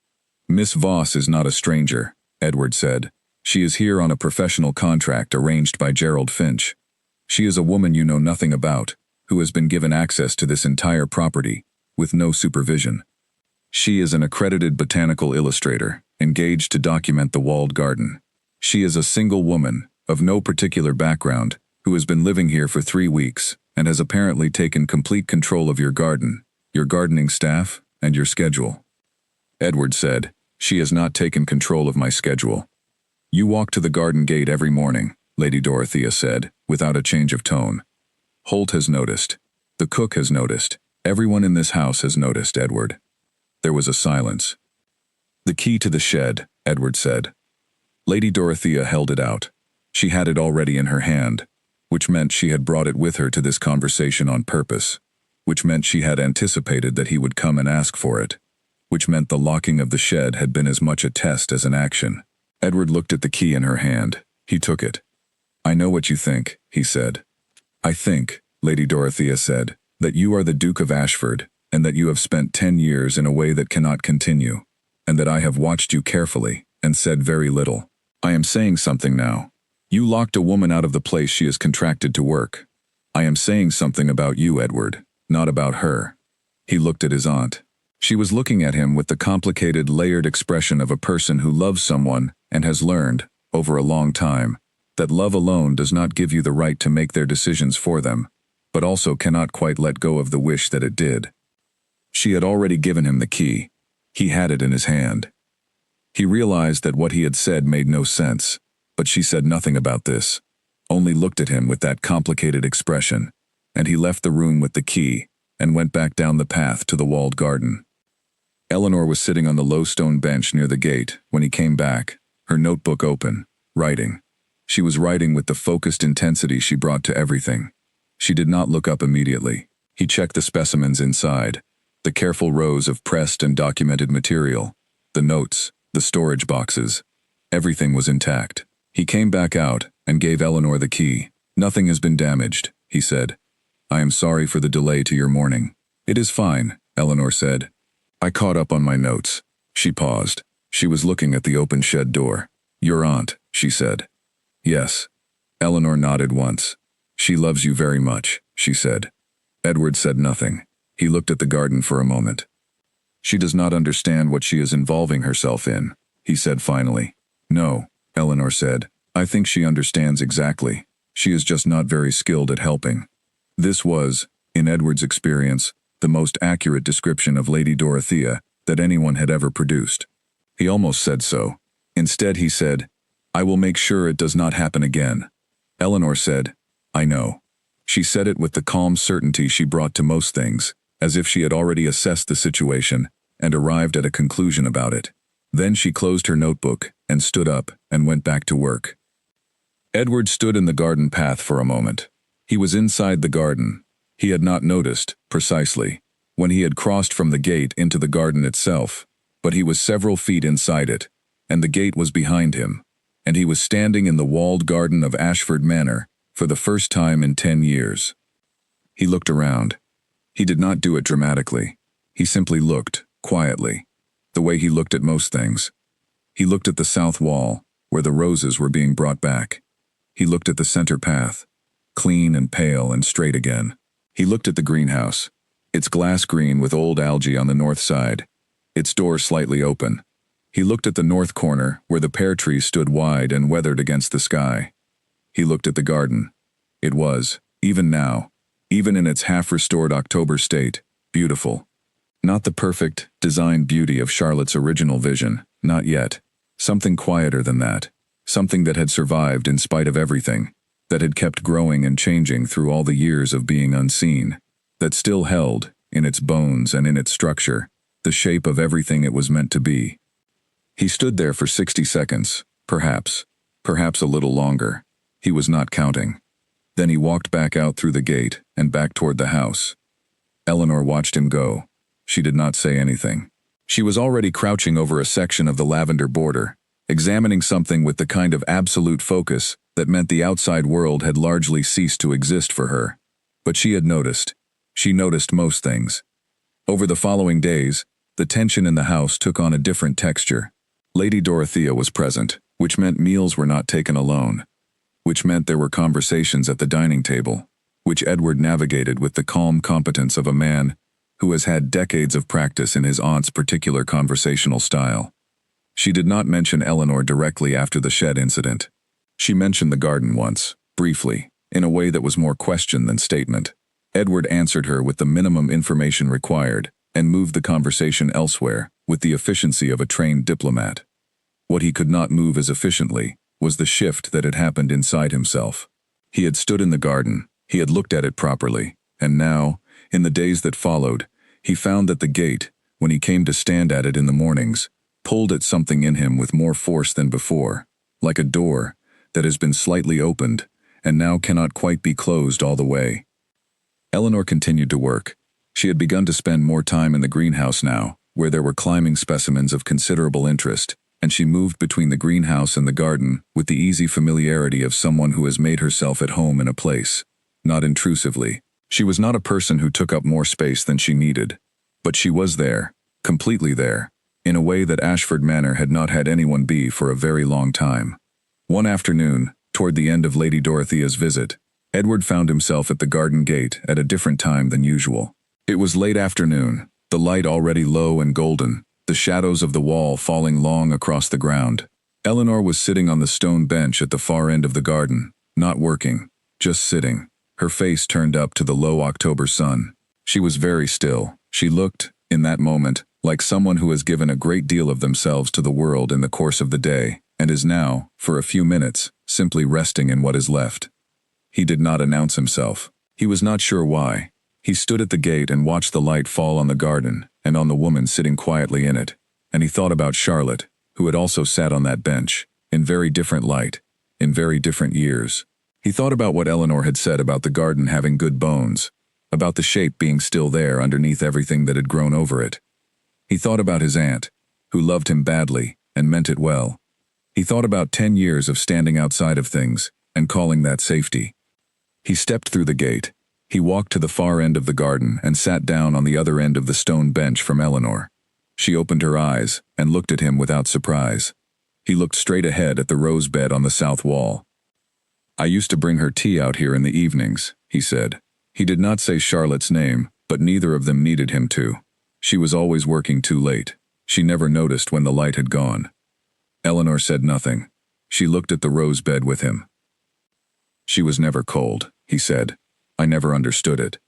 "Miss Voss is not a stranger," Edward said. "She is here on a professional contract arranged by Gerald Finch. She is a woman you know nothing about, who has been given access to this entire property, with no supervision. She is an accredited botanical illustrator, engaged to document the walled garden. She is a single woman, of no particular background, who has been living here for 3 weeks, and has apparently taken complete control of your garden, your gardening staff, and your schedule." Edward said, "She has not taken control of my schedule." "You walk to the garden gate every morning," Lady Dorothea said, without a change of tone. "Holt has noticed. The cook has noticed. Everyone in this house has noticed, Edward." There was a silence. "The key to the shed," Edward said. Lady Dorothea held it out. She had it already in her hand, which meant she had brought it with her to this conversation on purpose, which meant she had anticipated that he would come and ask for it, which meant the locking of the shed had been as much a test as an action. Edward looked at the key in her hand. He took it. "I know what you think," he said. "I think," Lady Dorothea said, "that you are the Duke of Ashford, and that you have spent 10 years in a way that cannot continue, and that I have watched you carefully, and said very little. I am saying something now. You locked a woman out of the place she is contracted to work. I am saying something about you, Edward, not about her." He looked at his aunt. She was looking at him with the complicated, layered expression of a person who loves someone and has learned, over a long time, that love alone does not give you the right to make their decisions for them, but also cannot quite let go of the wish that it did. She had already given him the key. He had it in his hand. He realized that what he had said made no sense, but she said nothing about this, only looked at him with that complicated expression, and he left the room with the key and went back down the path to the walled garden. Eleanor was sitting on the low stone bench near the gate when he came back, her notebook open, writing. She was writing with the focused intensity she brought to everything. She did not look up immediately. He checked the specimens inside, the careful rows of pressed and documented material, the notes, the storage boxes. Everything was intact. He came back out and gave Eleanor the key. "Nothing has been damaged," he said. "I am sorry for the delay to your morning." "It is fine," Eleanor said. "I caught up on my notes." She paused. She was looking at the open shed door. "Your aunt," she said. "Yes." Eleanor nodded once. "She loves you very much," she said. Edward said nothing. He looked at the garden for a moment. "She does not understand what she is involving herself in," he said finally. "No," Eleanor said. "I think she understands exactly. She is just not very skilled at helping." This was, in Edward's experience, the most accurate description of Lady Dorothea that anyone had ever produced. He almost said so. Instead he said, "I will make sure it does not happen again." Eleanor said, "I know." She said it with the calm certainty she brought to most things, as if she had already assessed the situation and arrived at a conclusion about it. Then she closed her notebook and stood up and went back to work. Edward stood in the garden path for a moment. He was inside the garden. He had not noticed, precisely, when he had crossed from the gate into the garden itself, but he was several feet inside it, and the gate was behind him, and he was standing in the walled garden of Ashford Manor for the first time in 10 years. He looked around. He did not do it dramatically. He simply looked, quietly, the way he looked at most things. He looked at the south wall, where the roses were being brought back. He looked at the center path, clean and pale and straight again. He looked at the greenhouse, its glass green with old algae on the north side, its door slightly open. He looked at the north corner, where the pear tree stood wide and weathered against the sky. He looked at the garden. It was, even now, even in its half-restored October state, beautiful. Not the perfect, designed beauty of Charlotte's original vision, not yet. Something quieter than that. Something that had survived in spite of everything, that had kept growing and changing through all the years of being unseen, that still held, in its bones and in its structure, the shape of everything it was meant to be. He stood there for 60 seconds, perhaps a little longer. He was not counting. Then he walked back out through the gate and back toward the house. Eleanor watched him go. She did not say anything. She was already crouching over a section of the lavender border, examining something with the kind of absolute focus that meant the outside world had largely ceased to exist for her. But she had noticed. She noticed most things. Over the following days, the tension in the house took on a different texture. Lady Dorothea was present, which meant meals were not taken alone, which meant there were conversations at the dining table, which Edward navigated with the calm competence of a man who has had decades of practice in his aunt's particular conversational style. She did not mention Eleanor directly after the shed incident. She mentioned the garden once, briefly, in a way that was more question than statement. Edward answered her with the minimum information required and moved the conversation elsewhere with the efficiency of a trained diplomat. What he could not move as efficiently was the shift that had happened inside himself. He had stood in the garden, he had looked at it properly, and now, in the days that followed, he found that the gate, when he came to stand at it in the mornings, pulled at something in him with more force than before, like a door that has been slightly opened and now cannot quite be closed all the way. Eleanor continued to work. She had begun to spend more time in the greenhouse now, where there were climbing specimens of considerable interest, and she moved between the greenhouse and the garden with the easy familiarity of someone who has made herself at home in a place, not intrusively. She was not a person who took up more space than she needed, but she was there, completely there, in a way that Ashford Manor had not had anyone be for a very long time. One afternoon, toward the end of Lady Dorothea's visit, Edward found himself at the garden gate at a different time than usual. It was late afternoon, the light already low and golden, the shadows of the wall falling long across the ground. Eleanor was sitting on the stone bench at the far end of the garden, not working, just sitting, her face turned up to the low October sun. She was very still. She looked, in that moment, like someone who has given a great deal of themselves to the world in the course of the day, and is now, for a few minutes, simply resting in what is left. He did not announce himself. He was not sure why. He stood at the gate and watched the light fall on the garden and on the woman sitting quietly in it, and he thought about Charlotte, who had also sat on that bench, in very different light, in very different years. He thought about what Eleanor had said about the garden having good bones, about the shape being still there underneath everything that had grown over it. He thought about his aunt, who loved him badly and meant it well. He thought about 10 years of standing outside of things and calling that safety. He stepped through the gate. He walked to the far end of the garden and sat down on the other end of the stone bench from Eleanor. She opened her eyes and looked at him without surprise. He looked straight ahead at the rose bed on the south wall. "I used to bring her tea out here in the evenings," he said. He did not say Charlotte's name, but neither of them needed him to. She was always working too late. She never noticed when the light had gone. Eleanor said nothing. She looked at the rose bed with him. "She was never cold," he said. "I never understood it.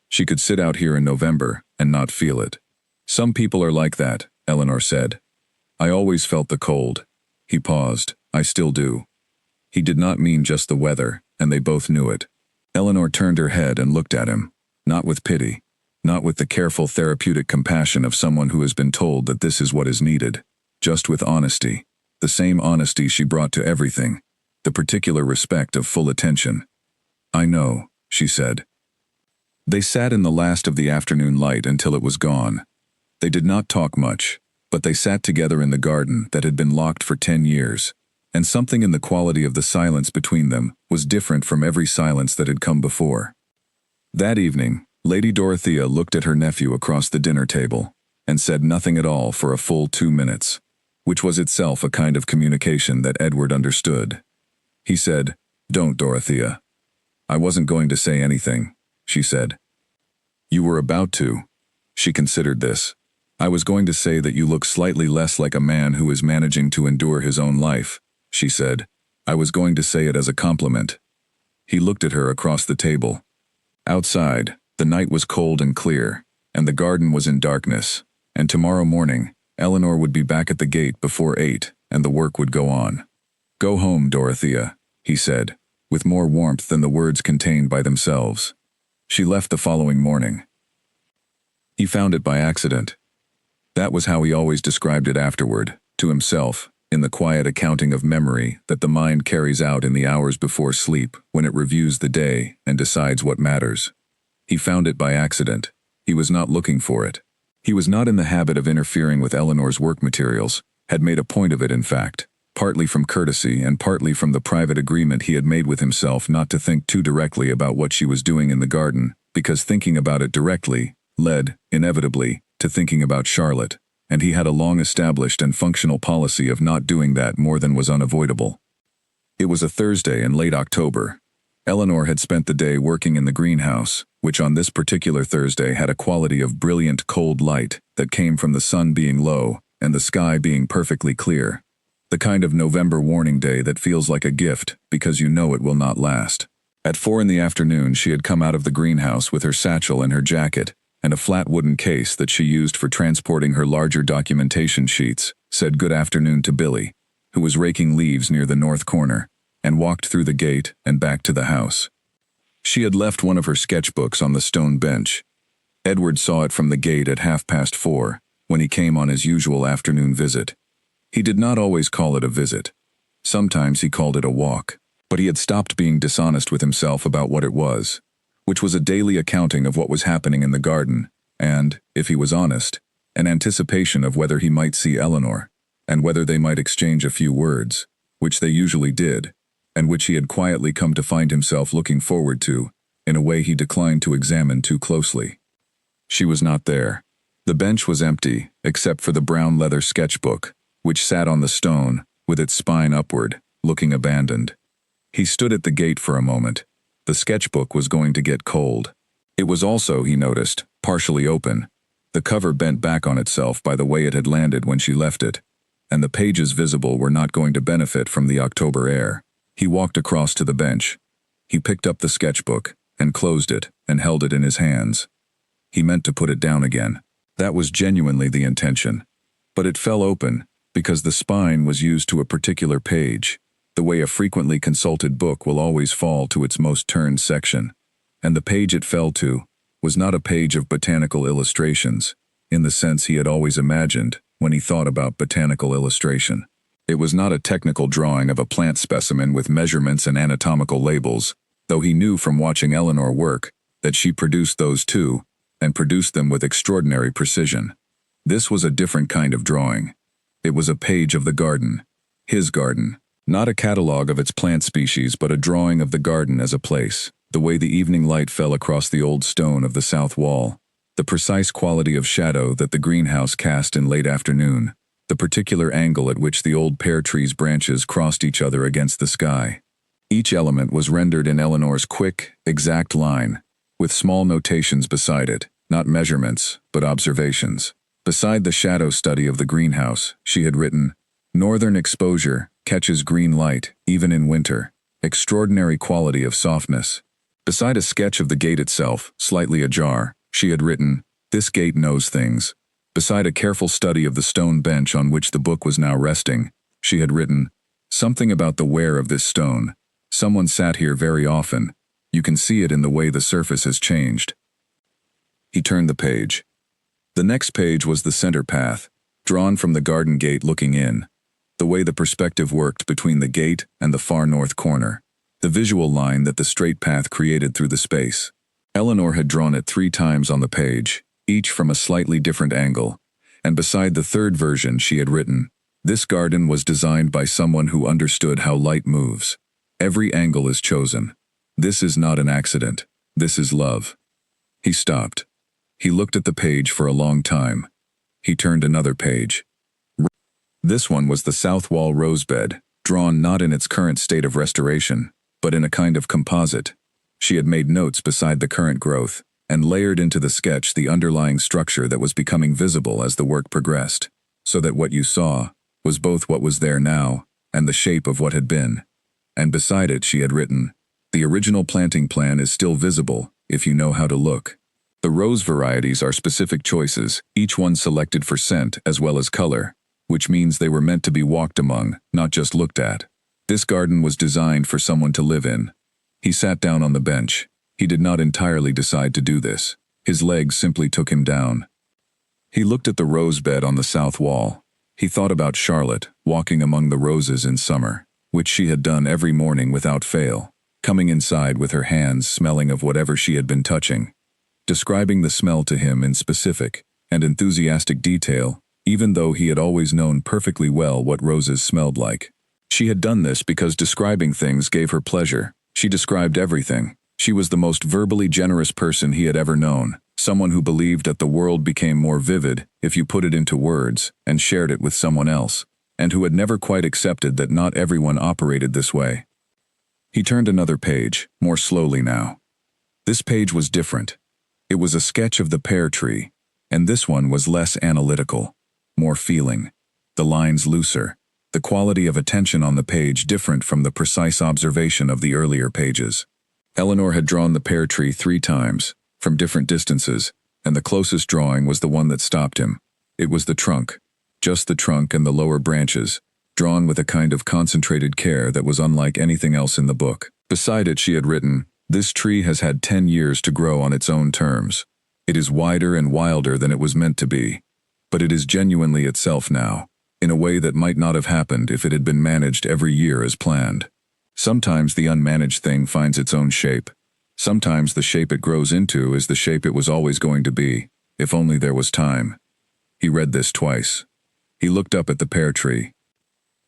She could sit out here in November and not feel it." "Some people are like that," Eleanor said. "I always felt the cold." He paused. "I still do." He did not mean just the weather, and they both knew it. Eleanor turned her head and looked at him, not with pity, not with the careful therapeutic compassion of someone who has been told that this is what is needed, just with honesty, the same honesty she brought to everything, the particular respect of full attention. "I know," she said. They sat in the last of the afternoon light until it was gone. They did not talk much, but they sat together in the garden that had been locked for 10 years, and something in the quality of the silence between them was different from every silence that had come before. That evening, Lady Dorothea looked at her nephew across the dinner table, and said nothing at all for a full 2 minutes, which was itself a kind of communication that Edward understood. He said, "Don't, Dorothea." "I wasn't going to say anything," she said. "You were about to." She considered this. "I was going to say that you look slightly less like a man who is managing to endure his own life," she said. "I was going to say it as a compliment." He looked at her across the table. Outside, the night was cold and clear, and the garden was in darkness, and tomorrow morning, Eleanor would be back at the gate before 8, and the work would go on. "Go home, Dorothea," he said, with more warmth than the words contained by themselves. She left the following morning. He found it by accident. That was how he always described it afterward, to himself, in the quiet accounting of memory that the mind carries out in the hours before sleep when it reviews the day and decides what matters. He found it by accident. He was not looking for it. He was not in the habit of interfering with Eleanor's work materials, had made a point of it in fact, partly from courtesy and partly from the private agreement he had made with himself not to think too directly about what she was doing in the garden, because thinking about it directly led, inevitably, to thinking about Charlotte, and he had a long-established and functional policy of not doing that more than was unavoidable. It was a Thursday in late October. Eleanor had spent the day working in the greenhouse, which on this particular Thursday had a quality of brilliant cold light that came from the sun being low and the sky being perfectly clear. The kind of November warning day that feels like a gift because you know it will not last. At 4 in the afternoon she had come out of the greenhouse with her satchel and her jacket, and a flat wooden case that she used for transporting her larger documentation sheets, said good afternoon to Billy, who was raking leaves near the north corner, and walked through the gate and back to the house. She had left one of her sketchbooks on the stone bench. Edward saw it from the gate at 4:30, when he came on his usual afternoon visit. He did not always call it a visit. Sometimes he called it a walk, but he had stopped being dishonest with himself about what it was, which was a daily accounting of what was happening in the garden, and, if he was honest, an anticipation of whether he might see Eleanor, and whether they might exchange a few words, which they usually did, and which he had quietly come to find himself looking forward to, in a way he declined to examine too closely. She was not there. The bench was empty, except for the brown leather sketchbook, which sat on the stone, with its spine upward, looking abandoned. He stood at the gate for a moment. The sketchbook was going to get cold. It was also, he noticed, partially open, the cover bent back on itself by the way it had landed when she left it, and the pages visible were not going to benefit from the October air. He walked across to the bench. He picked up the sketchbook, and closed it, and held it in his hands. He meant to put it down again. That was genuinely the intention. But it fell open, because the spine was used to a particular page, the way a frequently consulted book will always fall to its most turned section, and the page it fell to was not a page of botanical illustrations, in the sense he had always imagined when he thought about botanical illustration. It was not a technical drawing of a plant specimen with measurements and anatomical labels, though he knew from watching Eleanor work that she produced those too, and produced them with extraordinary precision. This was a different kind of drawing. It was a page of the garden, his garden. Not a catalogue of its plant species, but a drawing of the garden as a place, the way the evening light fell across the old stone of the south wall, the precise quality of shadow that the greenhouse cast in late afternoon, the particular angle at which the old pear tree's branches crossed each other against the sky. Each element was rendered in Eleanor's quick, exact line, with small notations beside it, not measurements, but observations. Beside the shadow study of the greenhouse, she had written, "Northern exposure catches green light, even in winter. Extraordinary quality of softness." Beside a sketch of the gate itself, slightly ajar, she had written, "This gate knows things." Beside a careful study of the stone bench on which the book was now resting, she had written, "Something about the wear of this stone. Someone sat here very often. You can see it in the way the surface has changed." He turned the page. The next page was the center path, drawn from the garden gate looking in, the way the perspective worked between the gate and the far north corner, the visual line that the straight path created through the space. Eleanor had drawn it 3 times on the page, each from a slightly different angle, and beside the third version she had written, "This garden was designed by someone who understood how light moves. Every angle is chosen. This is not an accident. This is love." He stopped. He looked at the page for a long time. He turned another page. This one was the south wall rosebed, drawn not in its current state of restoration, but in a kind of composite. She had made notes beside the current growth, and layered into the sketch the underlying structure that was becoming visible as the work progressed, so that what you saw was both what was there now and the shape of what had been. And beside it she had written, "The original planting plan is still visible, if you know how to look." The rose varieties are specific choices, each one selected for scent as well as color, which means they were meant to be walked among, not just looked at. This garden was designed for someone to live in. He sat down on the bench. He did not entirely decide to do this. His legs simply took him down. He looked at the rose bed on the south wall. He thought about Charlotte, walking among the roses in summer, which she had done every morning without fail, coming inside with her hands smelling of whatever she had been touching, describing the smell to him in specific and enthusiastic detail, even though he had always known perfectly well what roses smelled like. She had done this because describing things gave her pleasure. She described everything. She was the most verbally generous person he had ever known, someone who believed that the world became more vivid if you put it into words and shared it with someone else, and who had never quite accepted that not everyone operated this way. He turned another page, more slowly now. This page was different. It was a sketch of the pear tree, and this one was less analytical, more feeling, the lines looser, the quality of attention on the page different from the precise observation of the earlier pages. Eleanor had drawn the pear tree 3 times, from different distances, and the closest drawing was the one that stopped him. It was the trunk, just the trunk and the lower branches, drawn with a kind of concentrated care that was unlike anything else in the book. Beside it she had written, "This tree has had 10 years to grow on its own terms. It is wider and wilder than it was meant to be, but it is genuinely itself now, in a way that might not have happened if it had been managed every year as planned. Sometimes the unmanaged thing finds its own shape. Sometimes the shape it grows into is the shape it was always going to be, if only there was time." He read this twice. He looked up at the pear tree.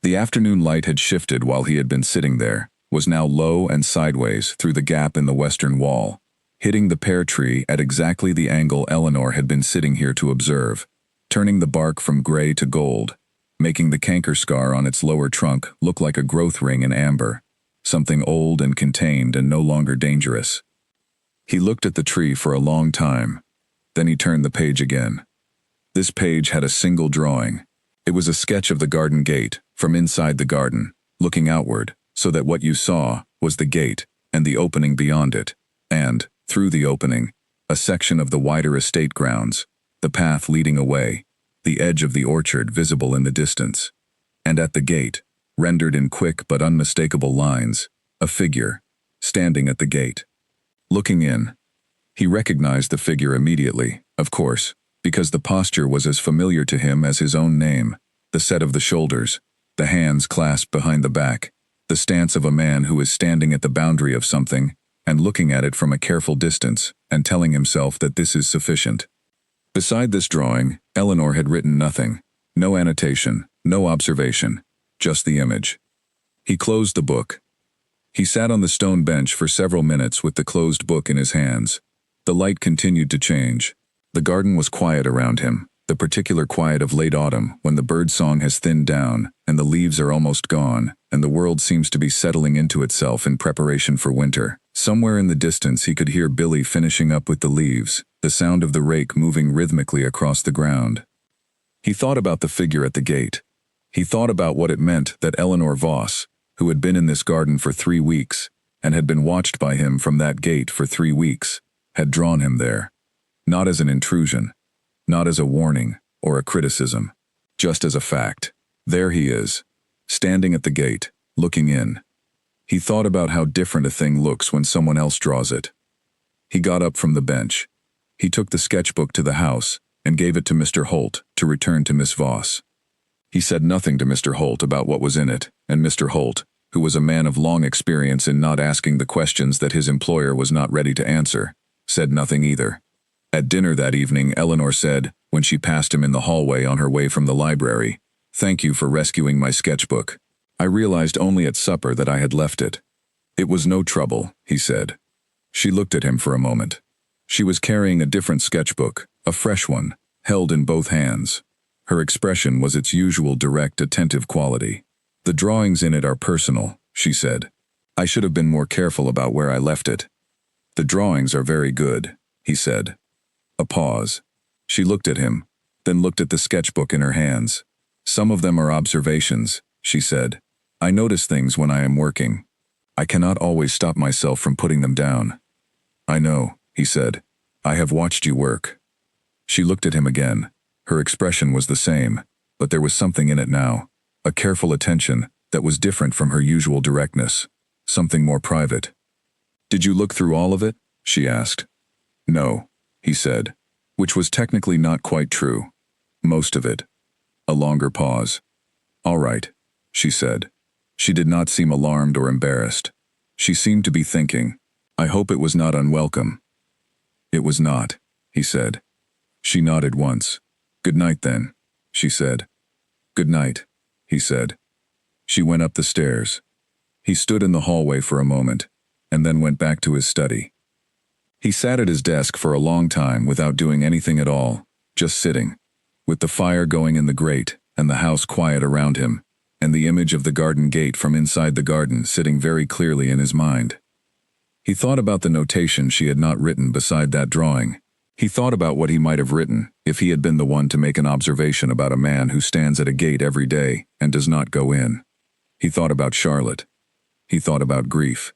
The afternoon light had shifted while he had been sitting there, was now low and sideways through the gap in the western wall, hitting the pear tree at exactly the angle Eleanor had been sitting here to observe, turning the bark from gray to gold, making the canker scar on its lower trunk look like a growth ring in amber, something old and contained and no longer dangerous. He looked at the tree for a long time. Then he turned the page again. This page had a single drawing. It was a sketch of the garden gate, from inside the garden, looking outward, so that what you saw was the gate and the opening beyond it, and, through the opening, a section of the wider estate grounds, the path leading away, the edge of the orchard visible in the distance. And at the gate, rendered in quick but unmistakable lines, a figure, standing at the gate. Looking in, he recognized the figure immediately, of course, because the posture was as familiar to him as his own name, the set of the shoulders, the hands clasped behind the back, the stance of a man who is standing at the boundary of something and looking at it from a careful distance and telling himself that this is sufficient. Beside this drawing, Eleanor had written nothing, no annotation, no observation, just the image. He closed the book. He sat on the stone bench for several minutes with the closed book in his hands. The light continued to change. The garden was quiet around him, the particular quiet of late autumn when the bird song has thinned down and the leaves are almost gone and the world seems to be settling into itself in preparation for winter. Somewhere in the distance he could hear Billy finishing up with the leaves, the sound of the rake moving rhythmically across the ground. He thought about the figure at the gate. He thought about what it meant that Eleanor Voss, who had been in this garden for 3 weeks and had been watched by him from that gate for 3 weeks, had drawn him there. Not as an intrusion, not as a warning or a criticism, just as a fact. There he is, standing at the gate, looking in. He thought about how different a thing looks when someone else draws it. He got up from the bench. He took the sketchbook to the house and gave it to Mr. Holt to return to Miss Voss. He said nothing to Mr. Holt about what was in it, and Mr. Holt, who was a man of long experience in not asking the questions that his employer was not ready to answer, said nothing either. At dinner that evening, Eleanor said, when she passed him in the hallway on her way from the library, "Thank you for rescuing my sketchbook. I realized only at supper that I had left it." "It was no trouble," he said. She looked at him for a moment. She was carrying a different sketchbook, a fresh one, held in both hands. Her expression was its usual direct, attentive quality. "The drawings in it are personal," she said. "I should have been more careful about where I left it." "The drawings are very good," he said. A pause. She looked at him, then looked at the sketchbook in her hands. "Some of them are observations," she said. "I notice things when I am working. I cannot always stop myself from putting them down." "I know," he said. I have watched you work. She looked at him again. Her expression was the same, but there was something in it now, a careful attention that was different from her usual directness, something more private. Did you look through all of it? She asked. No, he said, which was technically not quite true. Most of it. A longer pause. All right, she said. She did not seem alarmed or embarrassed. She seemed to be thinking, I hope it was not unwelcome. It was not, he said. She nodded once. Good night then, she said. Good night, he said. She went up the stairs. He stood in the hallway for a moment, and then went back to his study. He sat at his desk for a long time without doing anything at all, just sitting, with the fire going in the grate and the house quiet around him, and the image of the garden gate from inside the garden sitting very clearly in his mind. He thought about the notation she had not written beside that drawing. He thought about what he might have written if he had been the one to make an observation about a man who stands at a gate every day and does not go in. He thought about Charlotte. He thought about grief.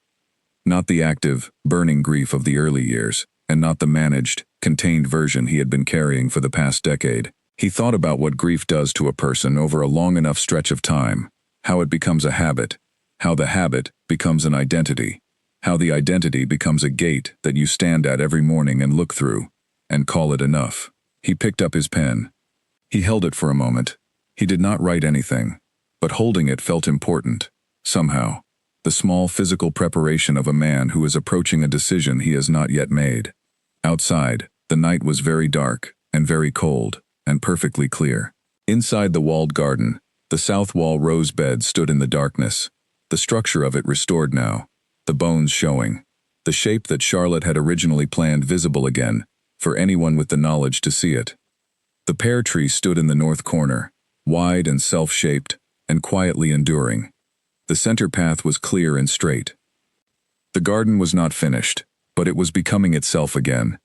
Not the active, burning grief of the early years, and not the managed, contained version he had been carrying for the past decade. He thought about what grief does to a person over a long enough stretch of time, how it becomes a habit, how the habit becomes an identity, how the identity becomes a gate that you stand at every morning and look through, and call it enough. He picked up his pen. He held it for a moment. He did not write anything, but holding it felt important, somehow. The small physical preparation of a man who is approaching a decision he has not yet made. Outside, the night was very dark, and very cold, and perfectly clear. Inside the walled garden, the south wall rose bed stood in the darkness, the structure of it restored now, the bones showing, the shape that Charlotte had originally planned visible again, for anyone with the knowledge to see it. The pear tree stood in the north corner, wide and self-shaped, and quietly enduring. The center path was clear and straight. The garden was not finished, but it was becoming itself again,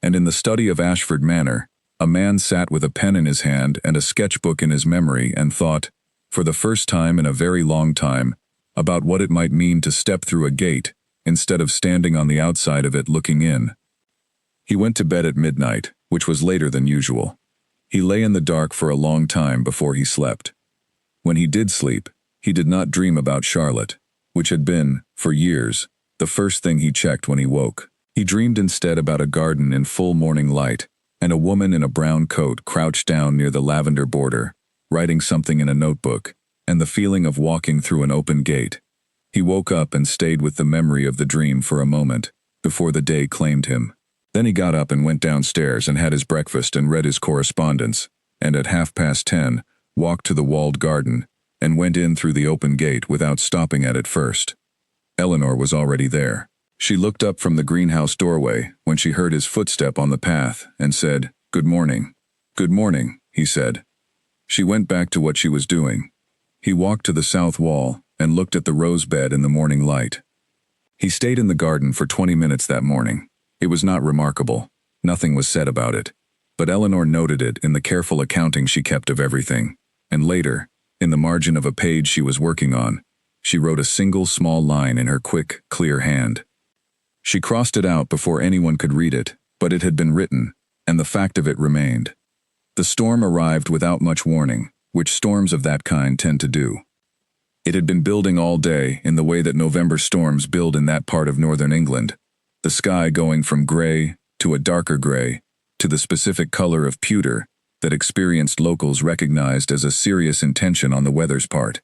and in the study of Ashford Manor, a man sat with a pen in his hand and a sketchbook in his memory and thought, for the first time in a very long time, about what it might mean to step through a gate instead of standing on the outside of it looking in. He went to bed at midnight, which was later than usual. He lay in the dark for a long time before he slept. When he did sleep, he did not dream about Charlotte, which had been, for years, the first thing he checked when he woke. He dreamed instead about a garden in full morning light, and a woman in a brown coat crouched down near the lavender border, writing something in a notebook, and the feeling of walking through an open gate. He woke up and stayed with the memory of the dream for a moment, before the day claimed him. Then he got up and went downstairs and had his breakfast and read his correspondence, and at 10:30, walked to the walled garden, and went in through the open gate without stopping at it first. Eleanor was already there. She looked up from the greenhouse doorway when she heard his footstep on the path and said, "Good morning." "Good morning," he said. She went back to what she was doing. He walked to the south wall and looked at the rose bed in the morning light. He stayed in the garden for 20 minutes that morning. It was not remarkable. Nothing was said about it. But Eleanor noted it in the careful accounting she kept of everything, and later, in the margin of a page she was working on, she wrote a single small line in her quick, clear hand. She crossed it out before anyone could read it, but it had been written, and the fact of it remained. The storm arrived without much warning, which storms of that kind tend to do. It had been building all day in the way that November storms build in that part of northern England, the sky going from gray to a darker gray to the specific color of pewter that experienced locals recognized as a serious intention on the weather's part.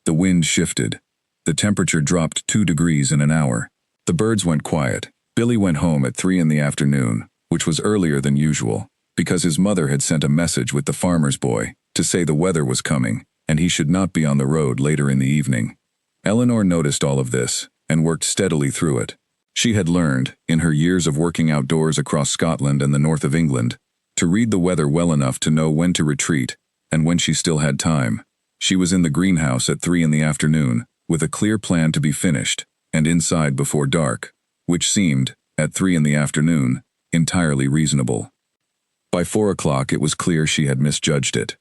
The wind shifted. The temperature dropped 2 degrees in an hour. The birds went quiet. Billy went home at 3 in the afternoon, which was earlier than usual, because his mother had sent a message with the farmer's boy to say the weather was coming, and he should not be on the road later in the evening. Eleanor noticed all of this, and worked steadily through it. She had learned, in her years of working outdoors across Scotland and the north of England, to read the weather well enough to know when to retreat, and when she still had time. She was in the greenhouse at 3 in the afternoon, with a clear plan to be finished, and inside before dark, which seemed, at 3 in the afternoon, entirely reasonable. By 4 o'clock it was clear she had misjudged it.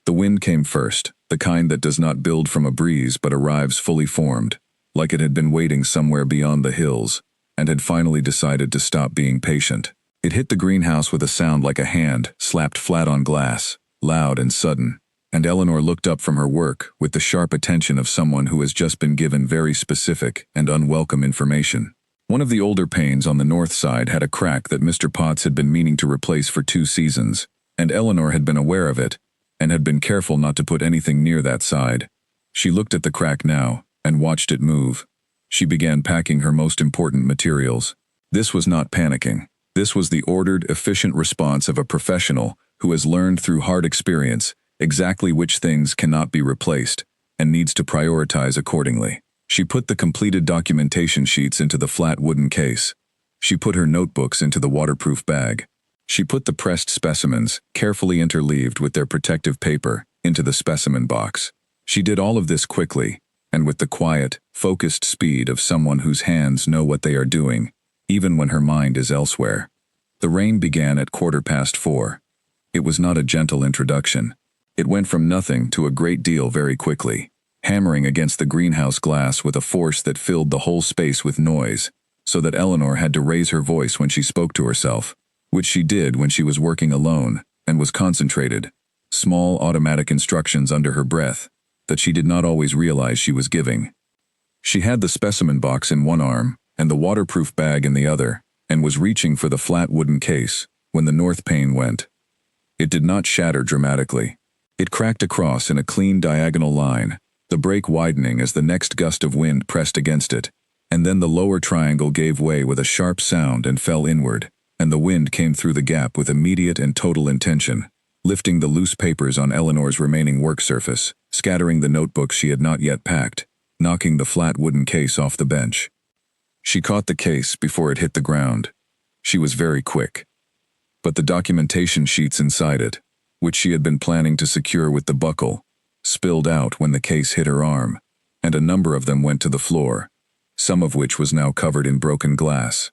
The wind came first, the kind that does not build from a breeze but arrives fully formed, like it had been waiting somewhere beyond the hills, and had finally decided to stop being patient. It hit the greenhouse with a sound like a hand slapped flat on glass, loud and sudden, and Eleanor looked up from her work with the sharp attention of someone who has just been given very specific and unwelcome information. One of the older panes on the north side had a crack that Mr. Potts had been meaning to replace for 2 seasons, and Eleanor had been aware of it, and had been careful not to put anything near that side. She looked at the crack now, and watched it move. She began packing her most important materials. This was not panicking. This was the ordered, efficient response of a professional who has learned through hard experience exactly which things cannot be replaced, and needs to prioritize accordingly. She put the completed documentation sheets into the flat wooden case. She put her notebooks into the waterproof bag. She put the pressed specimens, carefully interleaved with their protective paper, into the specimen box. She did all of this quickly, and with the quiet, focused speed of someone whose hands know what they are doing, even when her mind is elsewhere. The rain began at 4:15. It was not a gentle introduction. It went from nothing to a great deal very quickly, hammering against the greenhouse glass with a force that filled the whole space with noise, so that Eleanor had to raise her voice when she spoke to herself, which she did when she was working alone, and was concentrated. Small automatic instructions under her breath, that she did not always realize she was giving. She had the specimen box in one arm, and the waterproof bag in the other, and was reaching for the flat wooden case, when the north pane went. It did not shatter dramatically. It cracked across in a clean diagonal line, the break widening as the next gust of wind pressed against it, and then the lower triangle gave way with a sharp sound and fell inward, and the wind came through the gap with immediate and total intention, lifting the loose papers on Eleanor's remaining work surface, scattering the notebooks she had not yet packed, knocking the flat wooden case off the bench. She caught the case before it hit the ground. She was very quick. But the documentation sheets inside it, which she had been planning to secure with the buckle, spilled out when the case hit her arm, and a number of them went to the floor, some of which was now covered in broken glass.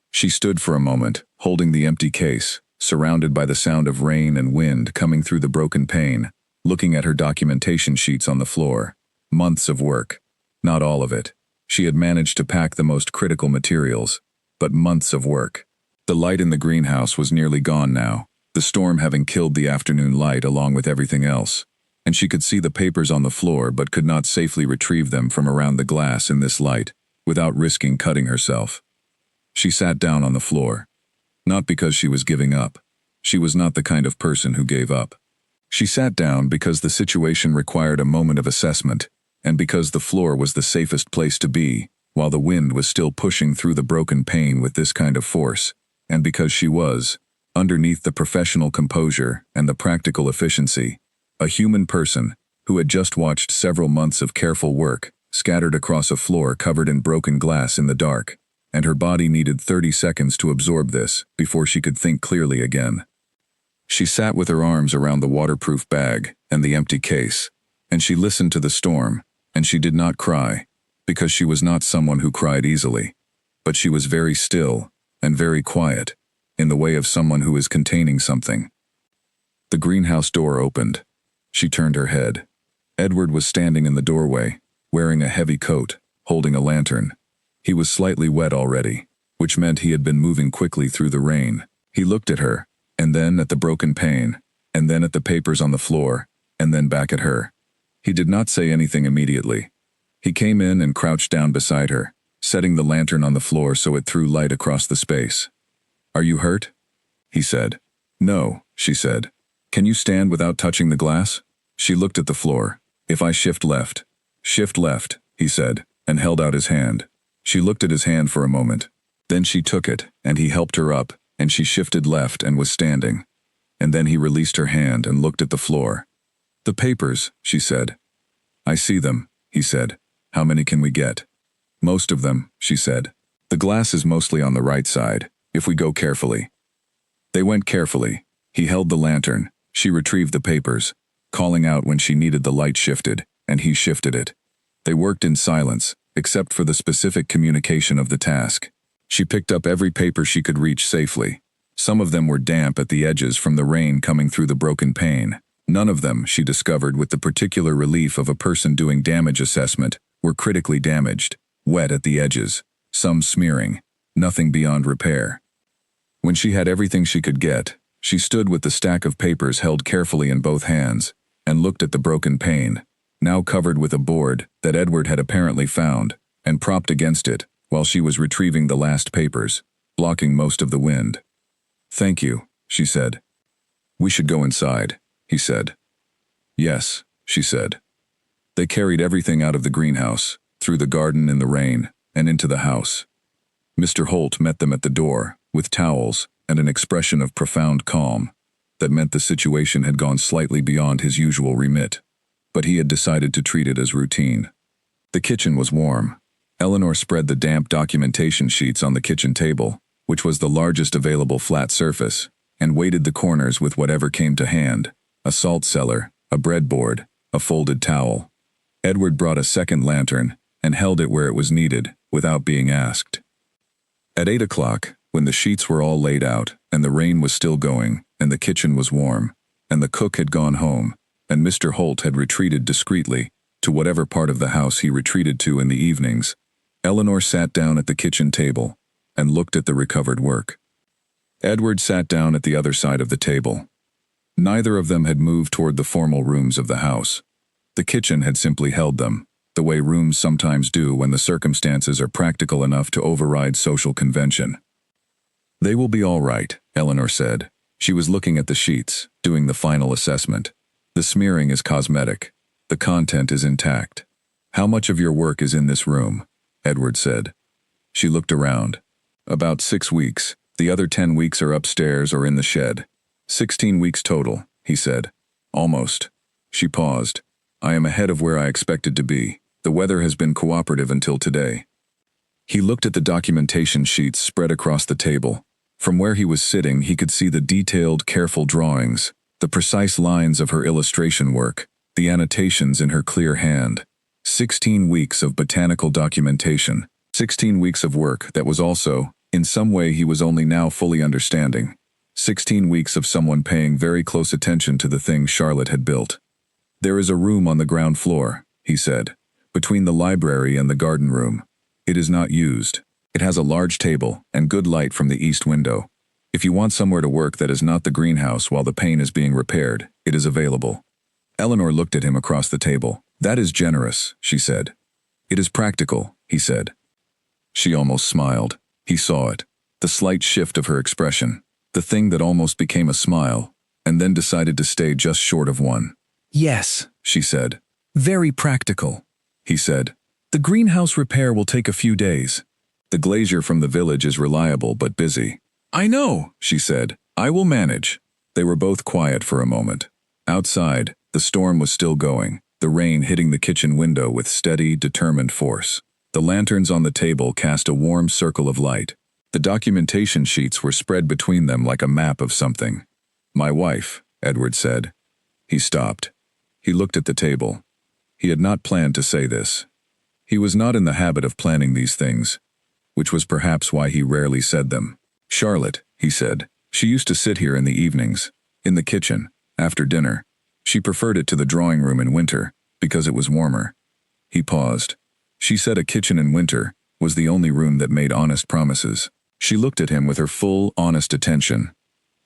She stood for a moment, holding the empty case, surrounded by the sound of rain and wind coming through the broken pane, looking at her documentation sheets on the floor. Months of work. Not all of it. She had managed to pack the most critical materials, but months of work. The light in the greenhouse was nearly gone now, the storm having killed the afternoon light along with everything else, and she could see the papers on the floor but could not safely retrieve them from around the glass in this light, without risking cutting herself. She sat down on the floor. Not because she was giving up. She was not the kind of person who gave up. She sat down because the situation required a moment of assessment, and because the floor was the safest place to be, while the wind was still pushing through the broken pane with this kind of force, and because she was, underneath the professional composure and the practical efficiency, a human person who had just watched several months of careful work scattered across a floor covered in broken glass in the dark, and her body needed 30 seconds to absorb this before she could think clearly again. She sat with her arms around the waterproof bag and the empty case, and she listened to the storm, and she did not cry, because she was not someone who cried easily, but she was very still and very quiet, in the way of someone who is containing something. The greenhouse door opened. She turned her head. Edward was standing in the doorway, wearing a heavy coat, holding a lantern. He was slightly wet already, which meant he had been moving quickly through the rain. He looked at her, and then at the broken pane, and then at the papers on the floor, and then back at her. He did not say anything immediately. He came in and crouched down beside her, setting the lantern on the floor so it threw light across the space. "Are you hurt?" he said. "No," she said. "Can you stand without touching the glass?" She looked at the floor. "If I shift left." "Shift left," he said, and held out his hand. She looked at his hand for a moment. Then she took it, and he helped her up, and she shifted left and was standing. And then he released her hand and looked at the floor. "The papers," she said. "I see them," he said. "How many can we get?" "Most of them," she said. "The glass is mostly on the right side, if we go carefully." They went carefully. He held the lantern. She retrieved the papers, calling out when she needed the light shifted, and he shifted it. They worked in silence, except for the specific communication of the task. She picked up every paper she could reach safely. Some of them were damp at the edges from the rain coming through the broken pane. None of them, she discovered with the particular relief of a person doing damage assessment, were critically damaged, wet at the edges, some smearing, nothing beyond repair. When she had everything she could get, she stood with the stack of papers held carefully in both hands, and looked at the broken pane, now covered with a board that Edward had apparently found, and propped against it while she was retrieving the last papers, blocking most of the wind. "Thank you," she said. "We should go inside," he said. "Yes," she said. They carried everything out of the greenhouse, through the garden in the rain, and into the house. Mr. Holt met them at the door, with towels and an expression of profound calm that meant the situation had gone slightly beyond his usual remit, but he had decided to treat it as routine. The kitchen was warm. Eleanor spread the damp documentation sheets on the kitchen table, which was the largest available flat surface, and weighted the corners with whatever came to hand: a salt cellar, a breadboard, a folded towel. Edward brought a second lantern and held it where it was needed, without being asked. At 8 o'clock, when the sheets were all laid out, and the rain was still going, and the kitchen was warm, and the cook had gone home, and Mr. Holt had retreated discreetly to whatever part of the house he retreated to in the evenings, Eleanor sat down at the kitchen table and looked at the recovered work. Edward sat down at the other side of the table. Neither of them had moved toward the formal rooms of the house. The kitchen had simply held them, the way rooms sometimes do when the circumstances are practical enough to override social convention. "They will be all right," Eleanor said. She was looking at the sheets, doing the final assessment. "The smearing is cosmetic. The content is intact." "How much of your work is in this room?" Edward said. She looked around. "About 6 weeks. The other 10 weeks are upstairs or in the shed." 16 weeks total," he said. "Almost." She paused. "I am ahead of where I expected to be. The weather has been cooperative until today." He looked at the documentation sheets spread across the table. From where he was sitting, he could see the detailed, careful drawings, the precise lines of her illustration work, the annotations in her clear hand. 16 weeks of botanical documentation. 16 weeks of work that was also, in some way he was only now fully understanding. 16 weeks of someone paying very close attention to the things Charlotte had built. "There is a room on the ground floor," he said, "between the library and the garden room. It is not used. It has a large table and good light from the east window. If you want somewhere to work that is not the greenhouse while the pane is being repaired, it is available." Eleanor looked at him across the table. "That is generous," she said. "It is practical," he said. She almost smiled. He saw it. The slight shift of her expression. The thing that almost became a smile, and then decided to stay just short of one. "Yes," she said. "Very practical," he said. "The greenhouse repair will take a few days. The glazier from the village is reliable but busy." "I know," she said. "I will manage." They were both quiet for a moment. Outside, the storm was still going, the rain hitting the kitchen window with steady, determined force. The lanterns on the table cast a warm circle of light. The documentation sheets were spread between them like a map of something. "My wife," Edward said. He stopped. He looked at the table. He had not planned to say this. He was not in the habit of planning these things, which was perhaps why he rarely said them. "Charlotte," he said. "She used to sit here in the evenings, in the kitchen, after dinner. She preferred it to the drawing room in winter, because it was warmer." He paused. She said a kitchen in winter was the only room that made honest promises. She looked at him with her full, honest attention.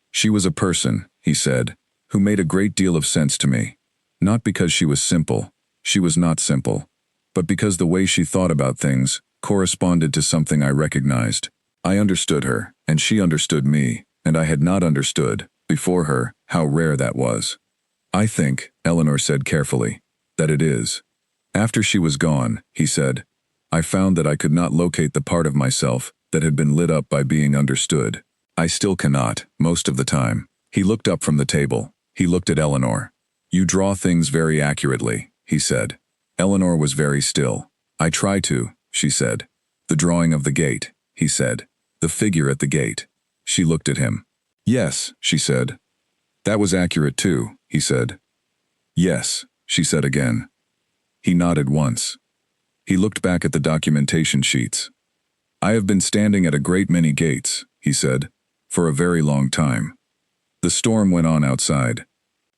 "She was a person," he said, "who made a great deal of sense to me. Not because she was simple. She was not simple. But because the way she thought about things corresponded to something I recognized. I understood her, and she understood me, and I had not understood, before her, how rare that was." "I think," Eleanor said carefully, "that it is." "After she was gone," he said, "I found that I could not locate the part of myself that had been lit up by being understood. I still cannot, most of the time." He looked up from the table. He looked at Eleanor. "You draw things very accurately," he said. Eleanor was very still. "I try to," she said. "The drawing of the gate," he said. "The figure at the gate." She looked at him. "Yes," she said. "That was accurate too," he said. "Yes," she said again. He nodded once. He looked back at the documentation sheets. "I have been standing at a great many gates," he said, "for a very long time." The storm went on outside.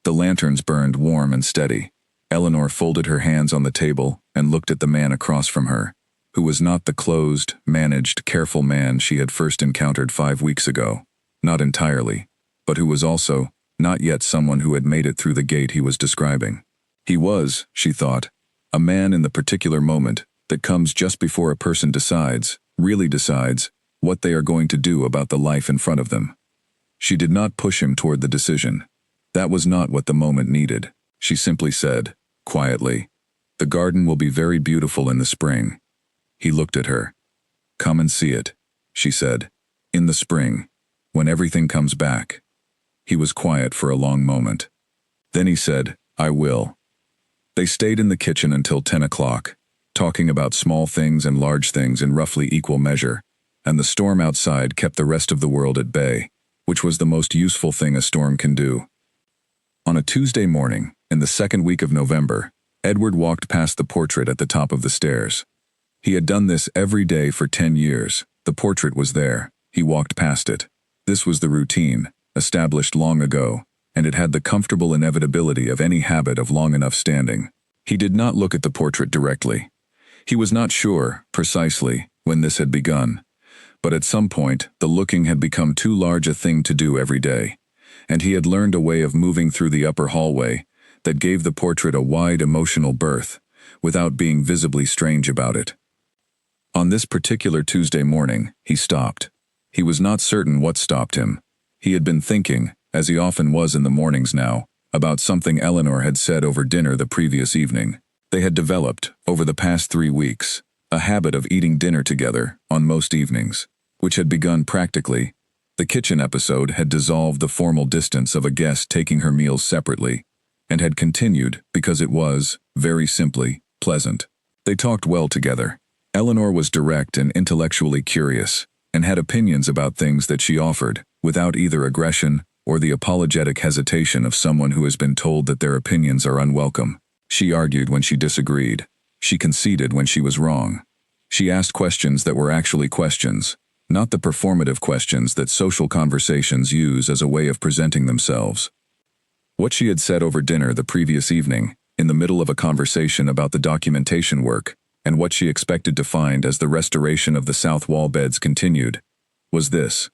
The lanterns burned warm and steady. Eleanor folded her hands on the table and looked at the man across from her, who was not the closed, managed, careful man she had first encountered 5 weeks ago. not entirely, but who was also not yet someone who had made it through the gate he was describing. He was, she thought, a man in the particular moment that comes just before a person decides, really decides, what they are going to do about the life in front of them. She did not push him toward the decision. That was not what the moment needed. She simply said, quietly, "The garden will be very beautiful in the spring." He looked at her. "Come and see it," she said. "In the spring, when everything comes back." He was quiet for a long moment. Then he said, "I will." They stayed in the kitchen until 10 o'clock, talking about small things and large things in roughly equal measure, and the storm outside kept the rest of the world at bay, which was the most useful thing a storm can do. On a Tuesday morning, in the second week of November, Edward walked past the portrait at the top of the stairs. He had done this every day for 10 years. The portrait was there. He walked past it. This was the routine, established long ago, and it had the comfortable inevitability of any habit of long enough standing. He did not look at the portrait directly. He was not sure, precisely, when this had begun, but at some point the looking had become too large a thing to do every day, and he had learned a way of moving through the upper hallway that gave the portrait a wide emotional berth, without being visibly strange about it. On this particular Tuesday morning, he stopped. He was not certain what stopped him. He had been thinking, as he often was in the mornings now, about something Eleanor had said over dinner the previous evening. They had developed, over the past 3 weeks, a habit of eating dinner together on most evenings, which had begun practically. The kitchen episode had dissolved the formal distance of a guest taking her meals separately, and had continued because it was, very simply, pleasant. They talked well together. Eleanor was direct and intellectually curious, and had opinions about things that she offered, without either aggression or the apologetic hesitation of someone who has been told that their opinions are unwelcome. She argued when she disagreed. She conceded when she was wrong. She asked questions that were actually questions, not the performative questions that social conversations use as a way of presenting themselves. What she had said over dinner the previous evening, in the middle of a conversation about the documentation work, and what she expected to find as the restoration of the south wall beds continued, was this: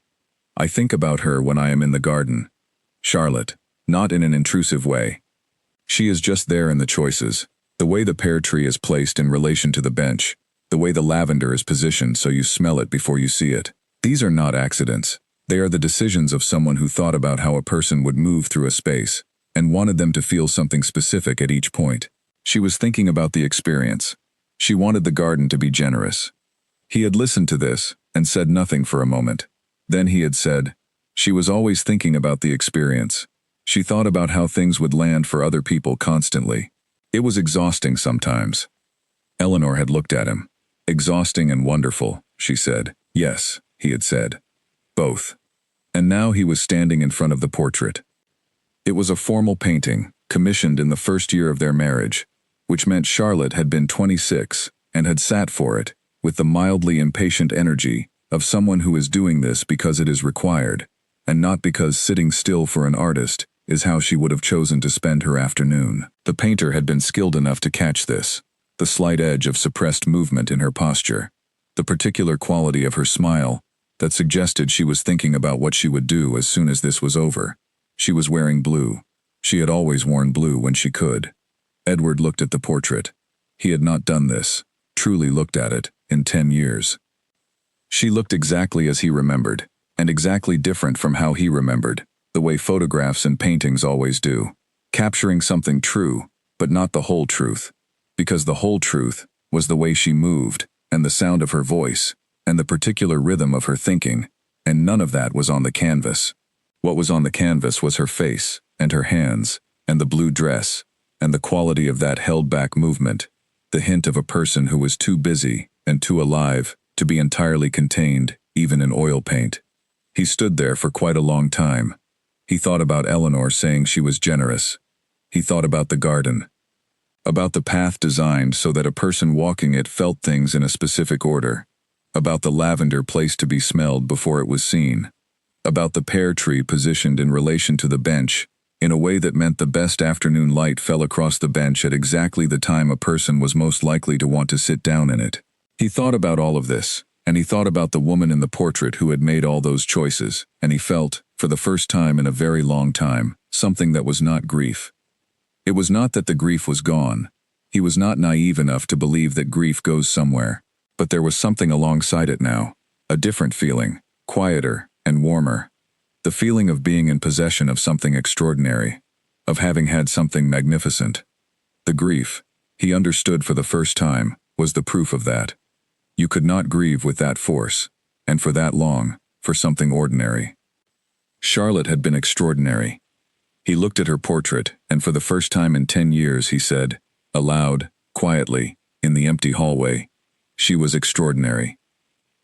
"I think about her when I am in the garden. Charlotte, not in an intrusive way. She is just there in the choices, the way the pear tree is placed in relation to the bench, the way the lavender is positioned so you smell it before you see it. These are not accidents. They are the decisions of someone who thought about how a person would move through a space, and wanted them to feel something specific at each point. She was thinking about the experience. She wanted the garden to be generous." He had listened to this, and said nothing for a moment. Then he had said, "She was always thinking about the experience. She thought about how things would land for other people constantly. It was exhausting sometimes." Eleanor had looked at him. "Exhausting and wonderful," she said. "Yes," he had said. "Both." And now he was standing in front of the portrait. It was a formal painting, commissioned in the first year of their marriage, which meant Charlotte had been 26 and had sat for it, with the mildly impatient energy of someone who is doing this because it is required, and not because sitting still for an artist is how she would have chosen to spend her afternoon. The painter had been skilled enough to catch this, the slight edge of suppressed movement in her posture, the particular quality of her smile that suggested she was thinking about what she would do as soon as this was over. She was wearing blue. She had always worn blue when she could. Edward looked at the portrait. He had not done this, truly looked at it, in 10 years. She looked exactly as he remembered, and exactly different from how he remembered, the way photographs and paintings always do, capturing something true, but not the whole truth, because the whole truth was the way she moved, and the sound of her voice, and the particular rhythm of her thinking, and none of that was on the canvas. What was on the canvas was her face, and her hands, and the blue dress, and the quality of that held-back movement, the hint of a person who was too busy and too alive to be entirely contained, even in oil paint. He stood there for quite a long time. He thought about Eleanor saying she was generous. He thought about the garden, about the path designed so that a person walking it felt things in a specific order, about the lavender placed to be smelled before it was seen, about the pear tree positioned in relation to the bench, in a way that meant the best afternoon light fell across the bench at exactly the time a person was most likely to want to sit down in it. He thought about all of this, And he thought about the woman in the portrait who had made all those choices, and he felt, for the first time in a very long time, something that was not grief. It was not that the grief was gone. He was not naive enough to believe that grief goes somewhere, but there was something alongside it now, a different feeling, quieter and warmer. The feeling of being in possession of something extraordinary, of having had something magnificent. The grief, he understood for the first time, was the proof of that. You could not grieve with that force, and for that long, for something ordinary. Charlotte had been extraordinary. He looked at her portrait, and for the first time in 10 years he said, aloud, quietly, in the empty hallway, she was extraordinary.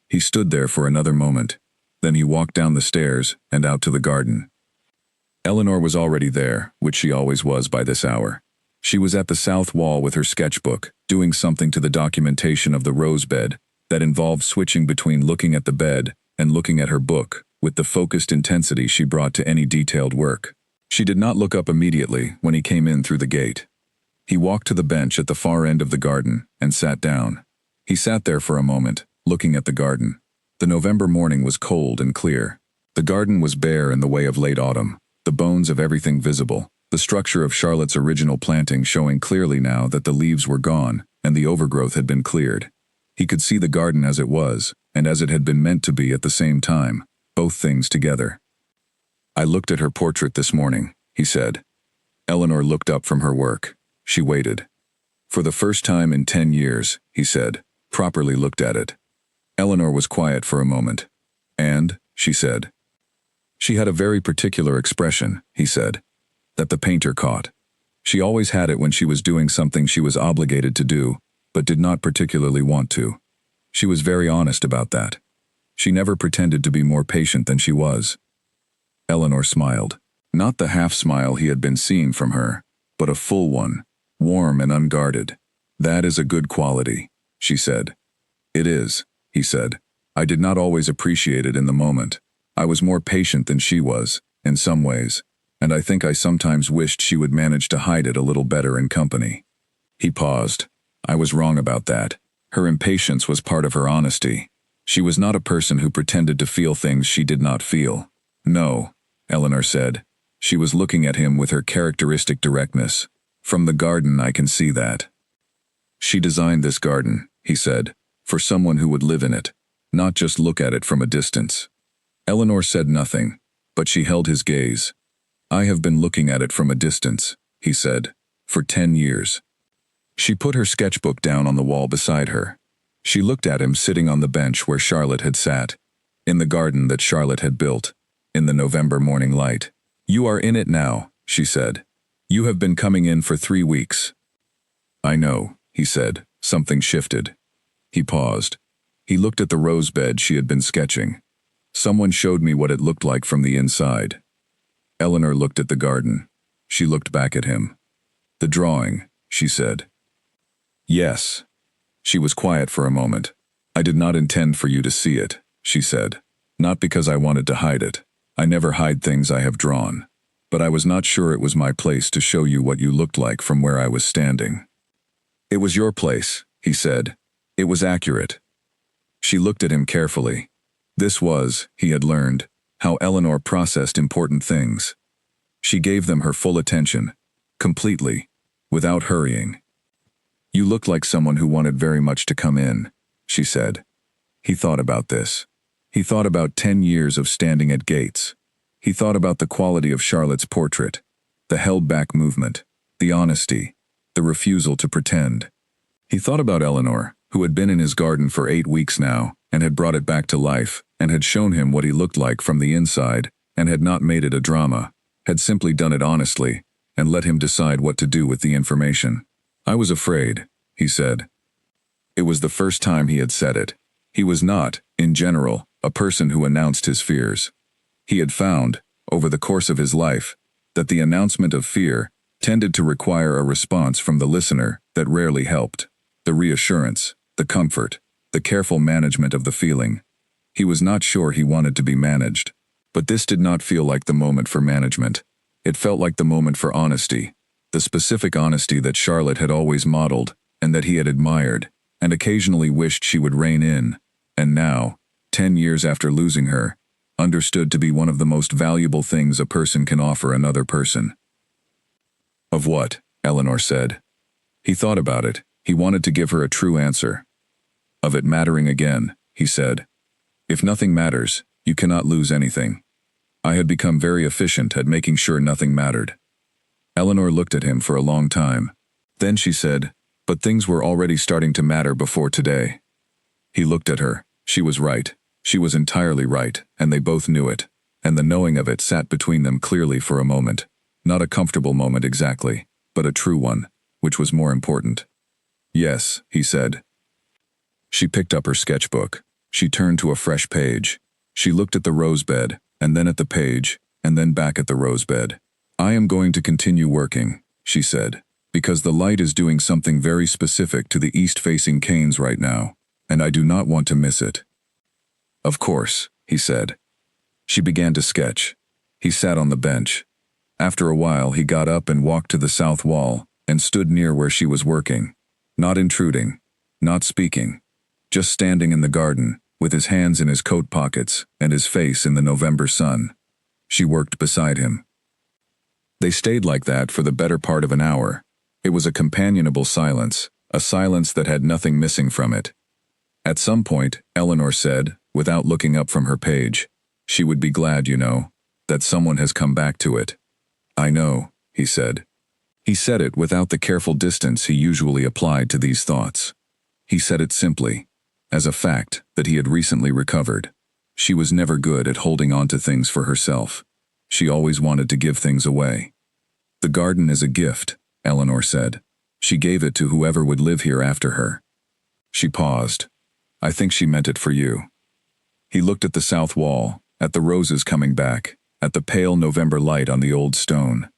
He stood there for another moment. Then he walked down the stairs and out to the garden. Eleanor was already there, which she always was by this hour. She was at the south wall with her sketchbook, doing something to the documentation of the rose bed that involved switching between looking at the bed and looking at her book with the focused intensity she brought to any detailed work. She did not look up immediately when he came in through the gate. He walked to the bench at the far end of the garden and sat down. He sat there for a moment, looking at the garden. The November morning was cold and clear. The garden was bare in the way of late autumn, the bones of everything visible, the structure of Charlotte's original planting showing clearly now that the leaves were gone and the overgrowth had been cleared. He could see the garden as it was, and as it had been meant to be at the same time, both things together. I looked at her portrait this morning, he said. Eleanor looked up from her work. She waited. For the first time in 10 years, he said, properly looked at it. Eleanor was quiet for a moment. And, she said. She had a very particular expression, he said, that the painter caught. She always had it when she was doing something she was obligated to do, but did not particularly want to. She was very honest about that. She never pretended to be more patient than she was. Eleanor smiled. Not the half-smile he had been seeing from her, but a full one, warm and unguarded. That is a good quality, she said. It is, he said. I did not always appreciate it in the moment. I was more patient than she was, in some ways, and I think I sometimes wished she would manage to hide it a little better in company. He paused. I was wrong about that. Her impatience was part of her honesty. She was not a person who pretended to feel things she did not feel. No, Eleanor said. She was looking at him with her characteristic directness. From the garden I can see that. She designed this garden, he said, for someone who would live in it, not just look at it from a distance. Eleanor said nothing, but she held his gaze. I have been looking at it from a distance, he said, for 10 years. She put her sketchbook down on the wall beside her. She looked at him sitting on the bench where Charlotte had sat, in the garden that Charlotte had built, in the November morning light. You are in it now, she said. You have been coming in for 3 weeks. I know, he said. Something shifted. He paused. He looked at the rose bed she had been sketching. Someone showed me what it looked like from the inside. Eleanor looked at the garden. She looked back at him. The drawing, she said. Yes. She was quiet for a moment. I did not intend for you to see it, she said. Not because I wanted to hide it. I never hide things I have drawn. But I was not sure it was my place to show you what you looked like from where I was standing. It was your place, he said. It was accurate. She looked at him carefully. This was, he had learned, how Eleanor processed important things. She gave them her full attention, completely, without hurrying. You look like someone who wanted very much to come in, she said. He thought about this. He thought about 10 years of standing at gates. He thought about the quality of Charlotte's portrait, the held-back movement, the honesty, the refusal to pretend. He thought about Eleanor, who had been in his garden for 8 weeks now, and had brought it back to life, and had shown him what he looked like from the inside, and had not made it a drama, had simply done it honestly, and let him decide what to do with the information. I was afraid, he said. It was the first time he had said it. He was not, in general, a person who announced his fears. He had found, over the course of his life, that the announcement of fear tended to require a response from the listener that rarely helped. The reassurance, the comfort, the careful management of the feeling. He was not sure he wanted to be managed. But this did not feel like the moment for management. It felt like the moment for honesty, the specific honesty that Charlotte had always modeled and that he had admired, and occasionally wished she would rein in. and now, 10 years after losing her, understood to be one of the most valuable things a person can offer another person. Of what? Eleanor said. He thought about it. He wanted to give her a true answer. Of it mattering again, he said. If nothing matters, you cannot lose anything. I had become very efficient at making sure nothing mattered. Eleanor looked at him for a long time. Then she said, but things were already starting to matter before today. He looked at her. She was right. She was entirely right, and they both knew it, and the knowing of it sat between them clearly for a moment. Not a comfortable moment exactly, but a true one, which was more important. Yes, he said. She picked up her sketchbook. She turned to a fresh page. She looked at the rosebed, and then at the page, and then back at the rosebed. I am going to continue working, she said, because the light is doing something very specific to the east-facing canes right now, and I do not want to miss it. Of course, he said. She began to sketch. He sat on the bench. After a while he got up and walked to the south wall, and stood near where she was working. Not intruding, not speaking, just standing in the garden, with his hands in his coat pockets and his face in the November sun. She worked beside him. They stayed like that for the better part of an hour. It was a companionable silence, a silence that had nothing missing from it. At some point, Eleanor said, without looking up from her page, she would be glad, you know, that someone has come back to it. I know, he said. He said it without the careful distance he usually applied to these thoughts. He said it simply, as a fact that he had recently recovered. She was never good at holding on to things for herself. She always wanted to give things away. The garden is a gift, Eleanor said. She gave it to whoever would live here after her. She paused. I think she meant it for you. He looked at the south wall, at the roses coming back, at the pale November light on the old stone.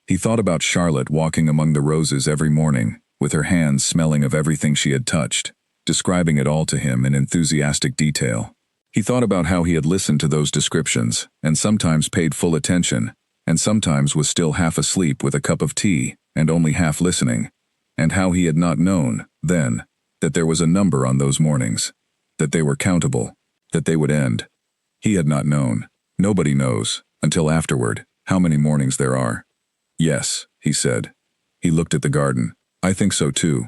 He thought about Charlotte walking among the roses every morning, with her hands smelling of everything she had touched, describing it all to him in enthusiastic detail. He thought about how he had listened to those descriptions, and sometimes paid full attention, and sometimes was still half asleep with a cup of tea, and only half listening, and how he had not known, then, that there was a number on those mornings, that they were countable, that they would end. He had not known. Nobody knows, until afterward, how many mornings there are. Yes, he said. He looked at the garden. I think so too.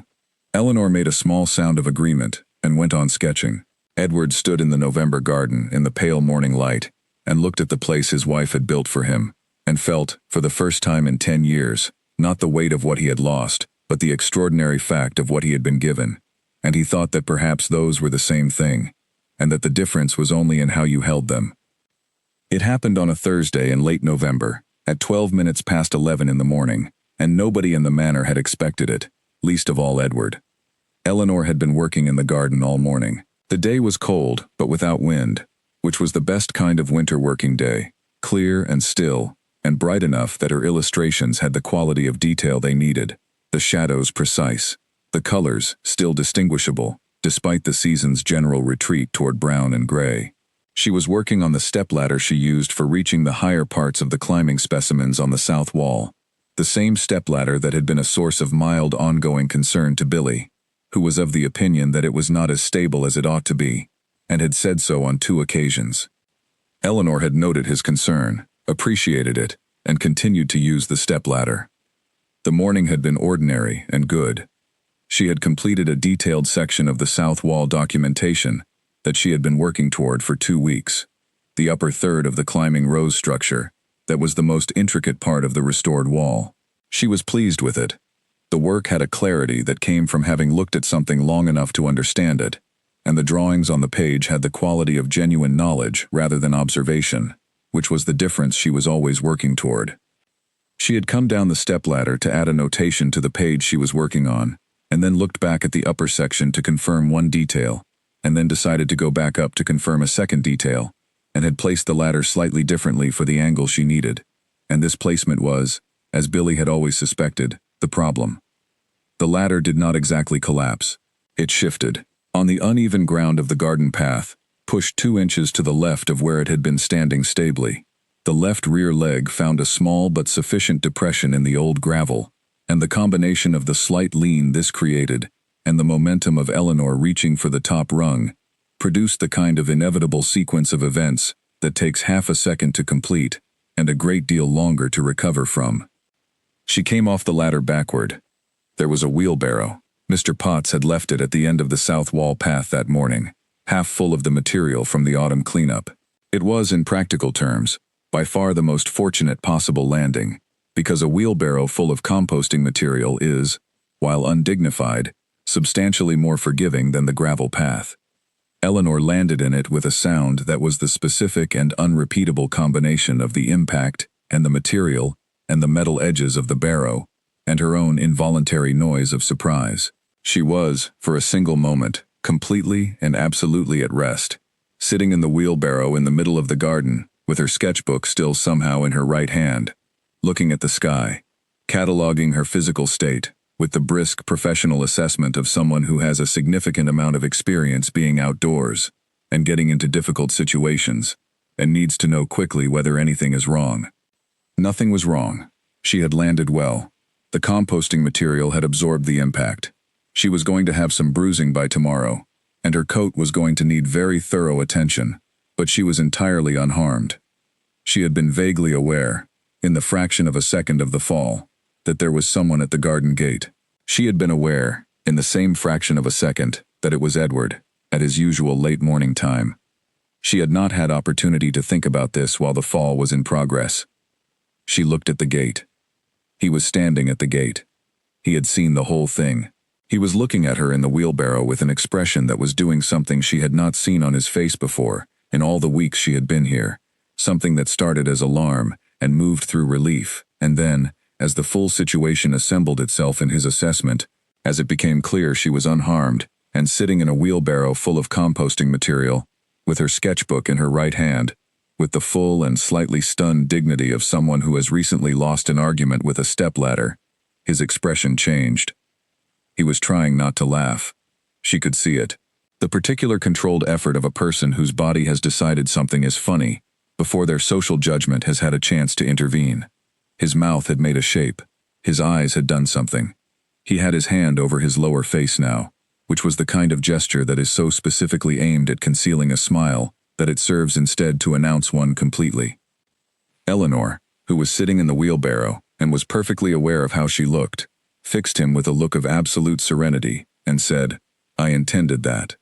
Eleanor made a small sound of agreement, and went on sketching. Edward stood in the November garden in the pale morning light, and looked at the place his wife had built for him, and felt, for the first time in 10 years, not the weight of what he had lost, but the extraordinary fact of what he had been given. And he thought that perhaps those were the same thing, and that the difference was only in how you held them. It happened on a Thursday in late November, at 12 minutes past 11 in the morning, and nobody in the manor had expected it, least of all Edward. Eleanor had been working in the garden all morning. The day was cold, but without wind, which was the best kind of winter working day, clear and still, and bright enough that her illustrations had the quality of detail they needed, the shadows precise, the colors still distinguishable, despite the season's general retreat toward brown and gray. She was working on the stepladder she used for reaching the higher parts of the climbing specimens on the south wall, the same stepladder that had been a source of mild ongoing concern to Billy, who was of the opinion that it was not as stable as it ought to be, and had said so on 2 occasions. Eleanor had noted his concern, appreciated it, and continued to use the stepladder. The morning had been ordinary and good. She had completed a detailed section of the south wall documentation that she had been working toward for 2 weeks, the upper third of the climbing rose structure, that was the most intricate part of the restored wall. She was pleased with it. The work had a clarity that came from having looked at something long enough to understand it, and the drawings on the page had the quality of genuine knowledge rather than observation, which was the difference she was always working toward. She had come down the stepladder to add a notation to the page she was working on, and then looked back at the upper section to confirm one detail, and then decided to go back up to confirm a second detail, and had placed the ladder slightly differently for the angle she needed, and this placement was, as Billy had always suspected, the problem. The ladder did not exactly collapse. It shifted, on the uneven ground of the garden path, pushed 2 inches to the left of where it had been standing stably. The left rear leg found a small but sufficient depression in the old gravel, and the combination of the slight lean this created, and the momentum of Eleanor reaching for the top rung, produced the kind of inevitable sequence of events that takes half a second to complete and a great deal longer to recover from. She came off the ladder backward. There was a wheelbarrow. Mr. Potts had left it at the end of the south wall path that morning, half full of the material from the autumn cleanup. It was, in practical terms, by far the most fortunate possible landing, because a wheelbarrow full of composting material is, while undignified, substantially more forgiving than the gravel path. Eleanor landed in it with a sound that was the specific and unrepeatable combination of the impact and the material and the metal edges of the barrow, and her own involuntary noise of surprise. She was, for a single moment, completely and absolutely at rest, sitting in the wheelbarrow in the middle of the garden, with her sketchbook still somehow in her right hand, looking at the sky, cataloging her physical state, with the brisk professional assessment of someone who has a significant amount of experience being outdoors and getting into difficult situations, and needs to know quickly whether anything is wrong. Nothing was wrong. She had landed well. The composting material had absorbed the impact. She was going to have some bruising by tomorrow, and her coat was going to need very thorough attention, but she was entirely unharmed. She had been vaguely aware, in the fraction of a second of the fall, that there was someone at the garden gate. She had been aware, in the same fraction of a second, that it was Edward, at his usual late morning time. She had not had opportunity to think about this while the fall was in progress. She looked at the gate. He was standing at the gate. He had seen the whole thing. He was looking at her in the wheelbarrow with an expression that was doing something she had not seen on his face before, in all the weeks she had been here, something that started as alarm and moved through relief, and then, as the full situation assembled itself in his assessment, as it became clear she was unharmed and sitting in a wheelbarrow full of composting material, with her sketchbook in her right hand, with the full and slightly stunned dignity of someone who has recently lost an argument with a stepladder, his expression changed. He was trying not to laugh. She could see it. The particular controlled effort of a person whose body has decided something is funny, before their social judgment has had a chance to intervene. His mouth had made a shape. His eyes had done something. He had his hand over his lower face now, which was the kind of gesture that is so specifically aimed at concealing a smile that it serves instead to announce one completely. Eleanor, who was sitting in the wheelbarrow and was perfectly aware of how she looked, fixed him with a look of absolute serenity and said, "I intended that."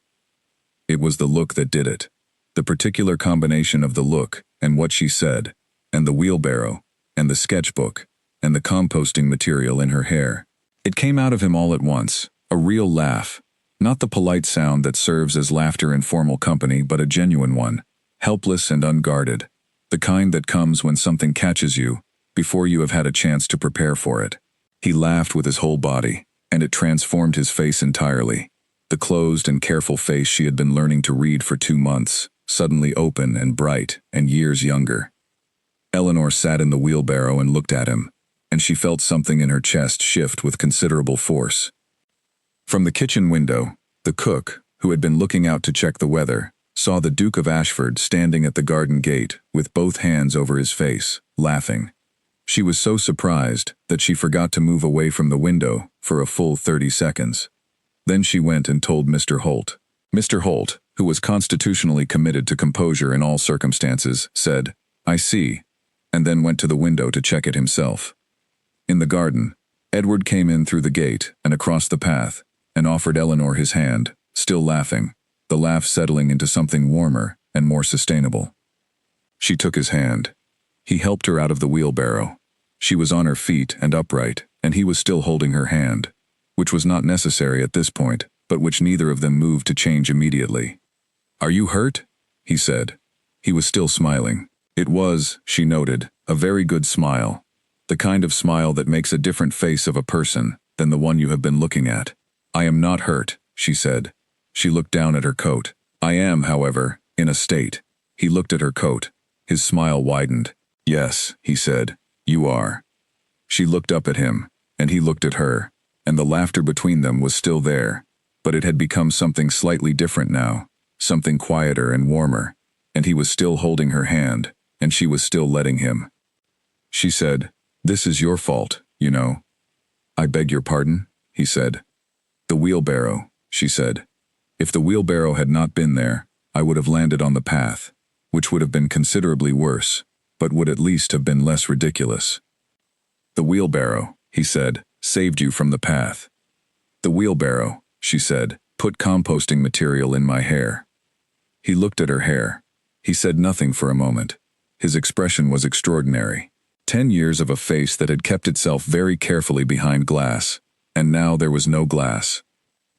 It was the look that did it. The particular combination of the look and what she said, and the wheelbarrow, and the sketchbook, and the composting material in her hair. It came out of him all at once, a real laugh, not the polite sound that serves as laughter in formal company, but a genuine one, helpless and unguarded, the kind that comes when something catches you, before you have had a chance to prepare for it. He laughed with his whole body, and it transformed his face entirely. The closed and careful face she had been learning to read for 2 months, suddenly open and bright and years younger. Eleanor sat in the wheelbarrow and looked at him, and she felt something in her chest shift with considerable force. From the kitchen window, the cook, who had been looking out to check the weather, saw the Duke of Ashford standing at the garden gate with both hands over his face, laughing. She was so surprised that she forgot to move away from the window for a full 30 seconds. Then she went and told Mr. Holt. Mr. Holt, who was constitutionally committed to composure in all circumstances, said, "I see," and then went to the window to check it himself. In the garden, Edward came in through the gate and across the path and offered Eleanor his hand, still laughing, the laugh settling into something warmer and more sustainable. She took his hand. He helped her out of the wheelbarrow. She was on her feet and upright, and he was still holding her hand, which was not necessary at this point, but which neither of them moved to change immediately. "Are you hurt?" he said. He was still smiling. It was, she noted, a very good smile, the kind of smile that makes a different face of a person than the one you have been looking at. "I am not hurt," she said. She looked down at her coat. "I am, however, in a state." He looked at her coat. His smile widened. "Yes," he said, "you are." She looked up at him, and he looked at her, and the laughter between them was still there, but it had become something slightly different now, something quieter and warmer, and he was still holding her hand, and she was still letting him. She said, "This is your fault, you know." "I beg your pardon," he said. "The wheelbarrow," she said. "If the wheelbarrow had not been there, I would have landed on the path, which would have been considerably worse, but would at least have been less ridiculous. The wheelbarrow, he said, saved you from the path. The wheelbarrow, she said, put composting material in my hair. He looked at her hair. He said nothing for a moment. His expression was extraordinary. 10 years of a face that had kept itself very carefully behind glass, and now there was no glass.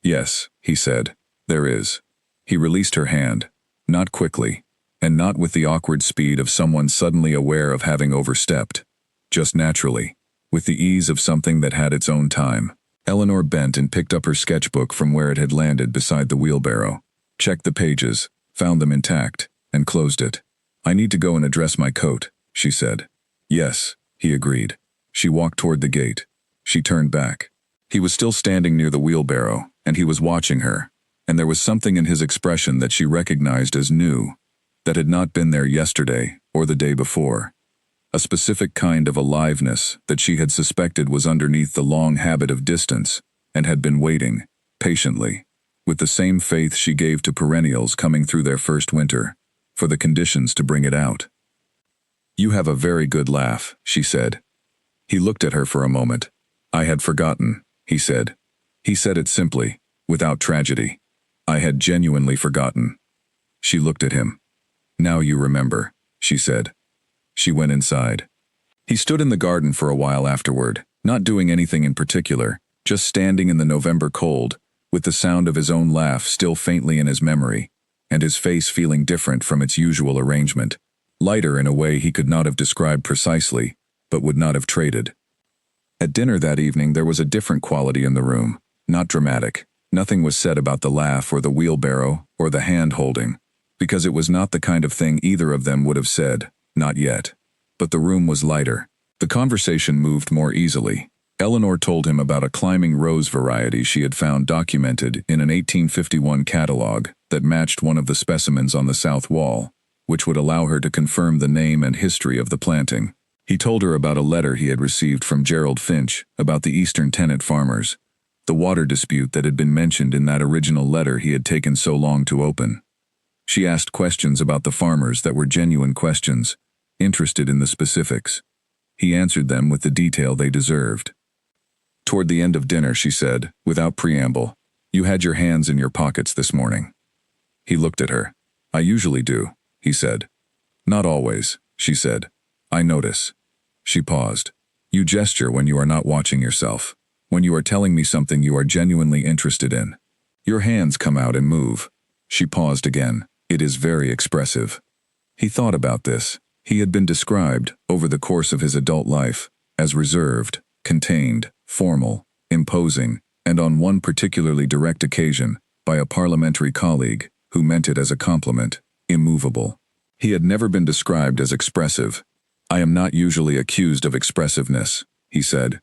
Yes, he said, there is. He released her hand, not quickly, and not with the awkward speed of someone suddenly aware of having overstepped, just naturally, with the ease of something that had its own time. Eleanor bent and picked up her sketchbook from where it had landed beside the wheelbarrow, checked the pages, found them intact, and closed it. I need to go and address my coat, she said. Yes, he agreed. She walked toward the gate. She turned back. He was still standing near the wheelbarrow, and he was watching her, and there was something in his expression that she recognized as new, that had not been there yesterday or the day before. A specific kind of aliveness that she had suspected was underneath the long habit of distance and had been waiting, patiently, with the same faith she gave to perennials coming through their first winter, for the conditions to bring it out. You have a very good laugh, she said. He looked at her for a moment. I had forgotten, he said. He said it simply, without tragedy. I had genuinely forgotten. She looked at him. Now you remember, she said. She went inside. He stood in the garden for a while afterward, not doing anything in particular, just standing in the November cold, with the sound of his own laugh still faintly in his memory, and his face feeling different from its usual arrangement, lighter in a way he could not have described precisely, but would not have traded. At dinner that evening there was a different quality in the room, not dramatic. Nothing was said about the laugh or the wheelbarrow or the hand-holding, because it was not the kind of thing either of them would have said, not yet. But the room was lighter. The conversation moved more easily. Eleanor told him about a climbing rose variety she had found documented in an 1851 catalog that matched one of the specimens on the south wall, which would allow her to confirm the name and history of the planting. He told her about a letter he had received from Gerald Finch about the Eastern Tenant farmers, the water dispute that had been mentioned in that original letter he had taken so long to open. She asked questions about the farmers that were genuine questions, interested in the specifics. He answered them with the detail they deserved. Toward the end of dinner, she said, without preamble, "You had your hands in your pockets this morning." He looked at her. "I usually do," he said. "Not always," she said. "I notice." She paused. "You gesture when you are not watching yourself, when you are telling me something you are genuinely interested in. Your hands come out and move." She paused again. "It is very expressive." He thought about this. He had been described, over the course of his adult life, as reserved, contained, formal, imposing, and on one particularly direct occasion, by a parliamentary colleague, who meant it as a compliment, immovable. He had never been described as expressive. "I am not usually accused of expressiveness," he said.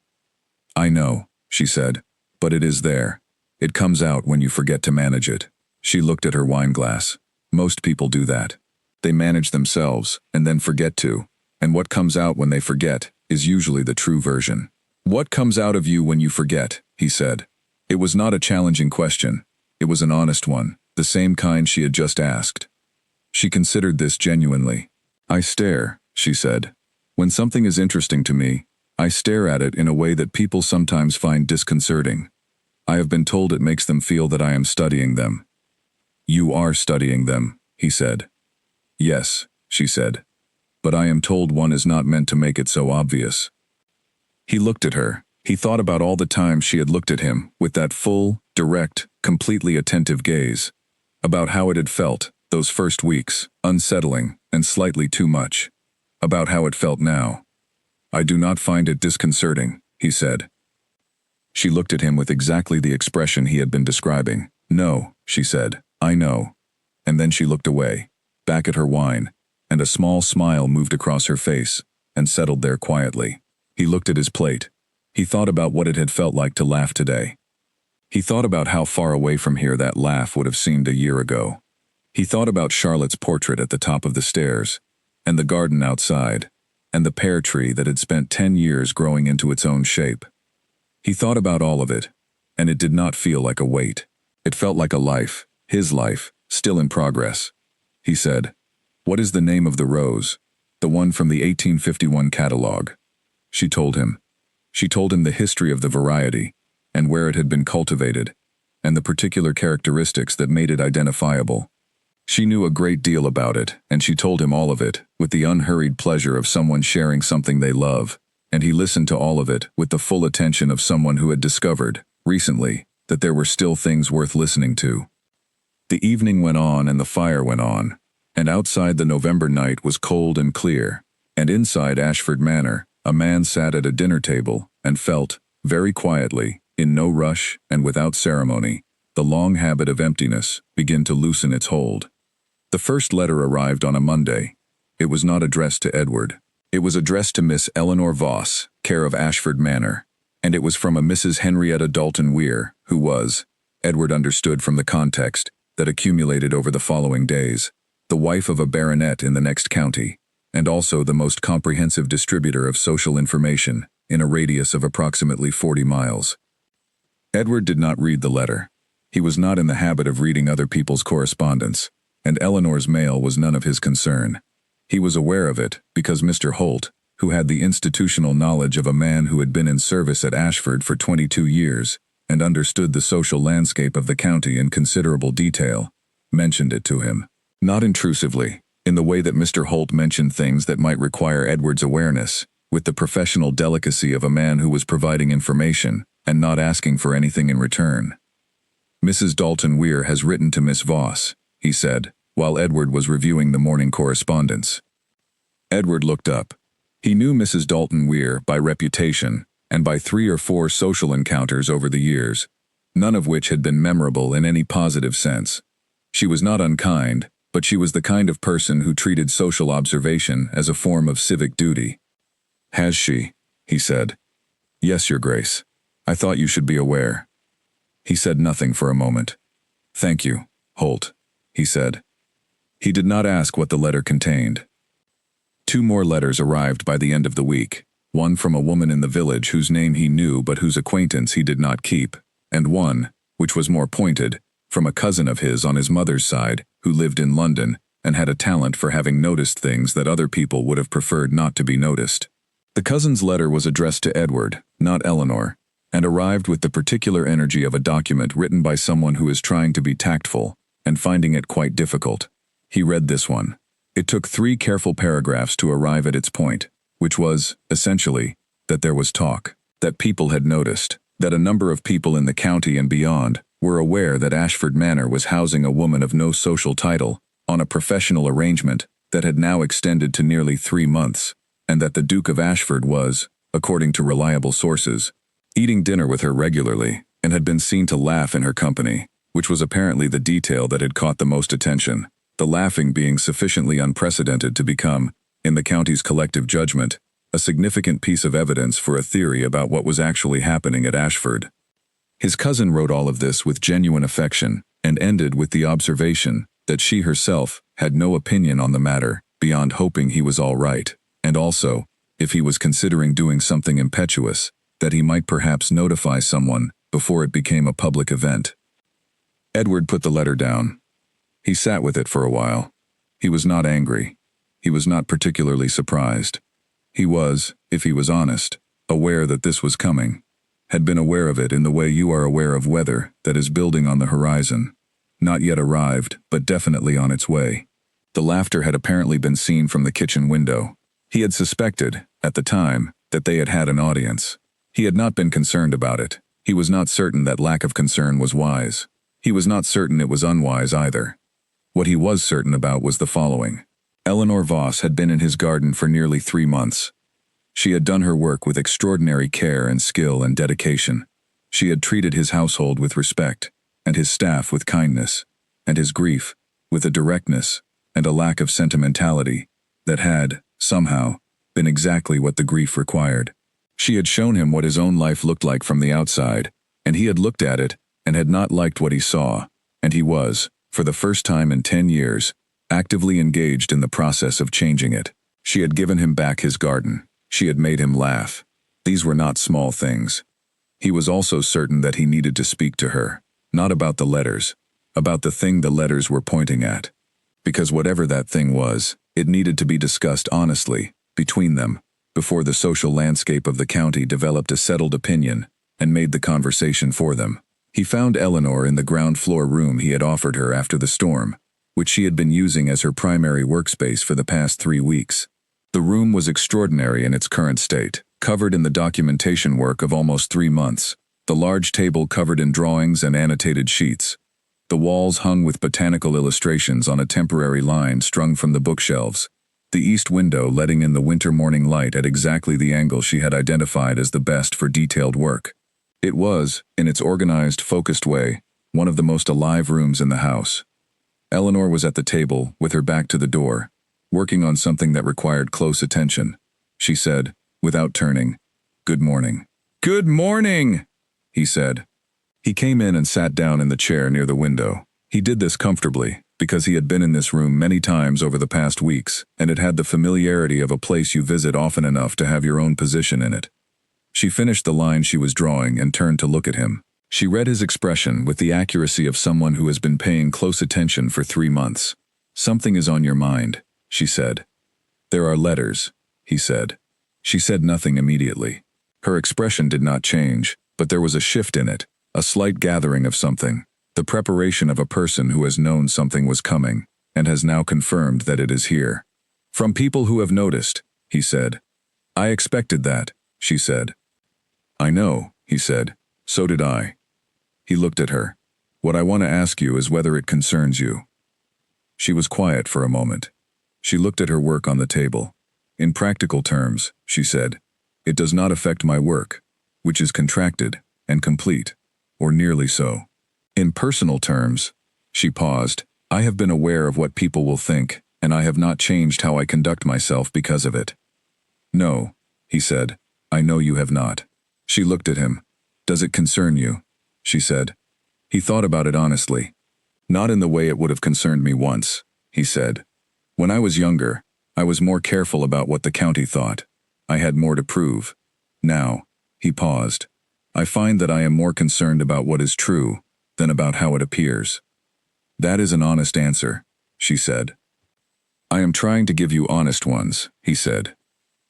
"I know," she said, "but it is there. It comes out when you forget to manage it." She looked at her wine glass. Most people do that. They manage themselves, and then forget to, and what comes out when they forget is usually the true version. "What comes out of you when you forget?" he said. It was not a challenging question. It was an honest one, the same kind she had just asked. She considered this genuinely. "I stare," she said. "When something is interesting to me, I stare at it in a way that people sometimes find disconcerting. I have been told it makes them feel that I am studying them." "You are studying them," he said. "Yes," she said. "But I am told one is not meant to make it so obvious." He looked at her. He thought about all the times she had looked at him with that full, direct, completely attentive gaze. About how it had felt, those first weeks, unsettling and slightly too much. About how it felt now. "I do not find it disconcerting," he said. She looked at him with exactly the expression he had been describing. "No," she said, "I know." And then she looked away, back at her wine, and a small smile moved across her face and settled there quietly. He looked at his plate. He thought about what it had felt like to laugh today. He thought about how far away from here that laugh would have seemed a year ago. He thought about Charlotte's portrait at the top of the stairs, and the garden outside, and the pear tree that had spent 10 years growing into its own shape. He thought about all of it, and it did not feel like a weight. It felt like a life, his life, still in progress, he said. "What is the name of the rose?" "The one from the 1851 catalogue." She told him. She told him the history of the variety, and where it had been cultivated, and the particular characteristics that made it identifiable. She knew a great deal about it, and she told him all of it, with the unhurried pleasure of someone sharing something they love, and he listened to all of it with the full attention of someone who had discovered, recently, that there were still things worth listening to. The evening went on and the fire went on, and outside the November night was cold and clear, and inside Ashford Manor, a man sat at a dinner table and felt, very quietly, in no rush and without ceremony, the long habit of emptiness begin to loosen its hold. The first letter arrived on a Monday. It was not addressed to Edward. It was addressed to Miss Eleanor Voss, care of Ashford Manor, and it was from a Mrs. Henrietta Dalton Weir, who was, Edward understood from the context that accumulated over the following days, the wife of a baronet in the next county, and also the most comprehensive distributor of social information in a radius of approximately 40 miles. Edward did not read the letter. He was not in the habit of reading other people's correspondence, and Eleanor's mail was none of his concern. He was aware of it because Mr. Holt, who had the institutional knowledge of a man who had been in service at Ashford for 22 years and understood the social landscape of the county in considerable detail, mentioned it to him. Not intrusively, in the way that Mr. Holt mentioned things that might require Edward's awareness, with the professional delicacy of a man who was providing information and not asking for anything in return. "Mrs. Dalton Weir has written to Miss Voss," he said, while Edward was reviewing the morning correspondence. Edward looked up. He knew Mrs. Dalton Weir by reputation and by 3 or 4 social encounters over the years, none of which had been memorable in any positive sense. She was not unkind, but she was the kind of person who treated social observation as a form of civic duty. "Has she?" he said. "Yes, Your Grace. I thought you should be aware." He said nothing for a moment. "Thank you, Holt," he said. He did not ask what the letter contained. 2 more letters arrived by the end of the week, one from a woman in the village whose name he knew but whose acquaintance he did not keep, and one, which was more pointed, from a cousin of his on his mother's side who lived in London and had a talent for having noticed things that other people would have preferred not to be noticed. The cousin's letter was addressed to Edward, not Eleanor, and arrived with the particular energy of a document written by someone who is trying to be tactful and finding it quite difficult. He read this one. It took 3 careful paragraphs to arrive at its point, which was, essentially, that there was talk, that people had noticed, that a number of people in the county and beyond were aware that Ashford Manor was housing a woman of no social title on a professional arrangement that had now extended to nearly 3 months, and that the Duke of Ashford was, according to reliable sources, eating dinner with her regularly and had been seen to laugh in her company, which was apparently the detail that had caught the most attention, the laughing being sufficiently unprecedented to become, in the county's collective judgment, a significant piece of evidence for a theory about what was actually happening at Ashford. His cousin wrote all of this with genuine affection and ended with the observation that she herself had no opinion on the matter beyond hoping he was all right, and also, if he was considering doing something impetuous, that he might perhaps notify someone before it became a public event. Edward put the letter down. He sat with it for a while. He was not angry. He was not particularly surprised. He was, if he was honest, aware that this was coming, had been aware of it in the way you are aware of weather that is building on the horizon, not yet arrived, but definitely on its way. The laughter had apparently been seen from the kitchen window. He had suspected, at the time, that they had had an audience. He had not been concerned about it. He was not certain that lack of concern was wise. He was not certain it was unwise either. What he was certain about was the following. Eleanor Voss had been in his garden for nearly 3 months. She had done her work with extraordinary care and skill and dedication. She had treated his household with respect, and his staff with kindness, and his grief with a directness and a lack of sentimentality that had, somehow, been exactly what the grief required. She had shown him what his own life looked like from the outside, and he had looked at it and had not liked what he saw, and he was, for the first time in 10 years, actively engaged in the process of changing it. She had given him back his garden. She had made him laugh. These were not small things. He was also certain that he needed to speak to her, not about the letters, about the thing the letters were pointing at. Because whatever that thing was, it needed to be discussed honestly, between them, before the social landscape of the county developed a settled opinion and made the conversation for them. He found Eleanor in the ground floor room he had offered her after the storm, which she had been using as her primary workspace for the past 3 weeks. The room was extraordinary in its current state, covered in the documentation work of almost 3 months, the large table covered in drawings and annotated sheets, the walls hung with botanical illustrations on a temporary line strung from the bookshelves, the east window letting in the winter morning light at exactly the angle she had identified as the best for detailed work. It was, in its organized, focused way, one of the most alive rooms in the house. Eleanor was at the table, with her back to the door, working on something that required close attention. She said, without turning, "Good morning." "Good morning," he said. He came in and sat down in the chair near the window. He did this comfortably, because he had been in this room many times over the past weeks, and it had the familiarity of a place you visit often enough to have your own position in it. She finished the line she was drawing and turned to look at him. She read his expression with the accuracy of someone who has been paying close attention for 3 months. "Something is on your mind," she said. "There are letters," he said. She said nothing immediately. Her expression did not change, but there was a shift in it, a slight gathering of something, the preparation of a person who has known something was coming, and has now confirmed that it is here. "From people who have noticed," he said. "I expected that," she said. "I know," he said. "So did I." He looked at her. "What I want to ask you is whether it concerns you." She was quiet for a moment. She looked at her work on the table. "In practical terms," she said, "it does not affect my work, which is contracted and complete, or nearly so. In personal terms," she paused, "I have been aware of what people will think, and I have not changed how I conduct myself because of it." "No," he said, "I know you have not." She looked at him. "Does it concern you?" she said. He thought about it honestly. "Not in the way it would have concerned me once," he said. "When I was younger, I was more careful about what the county thought. I had more to prove. Now," he paused, "I find that I am more concerned about what is true than about how it appears." "That is an honest answer," she said. "I am trying to give you honest ones," he said.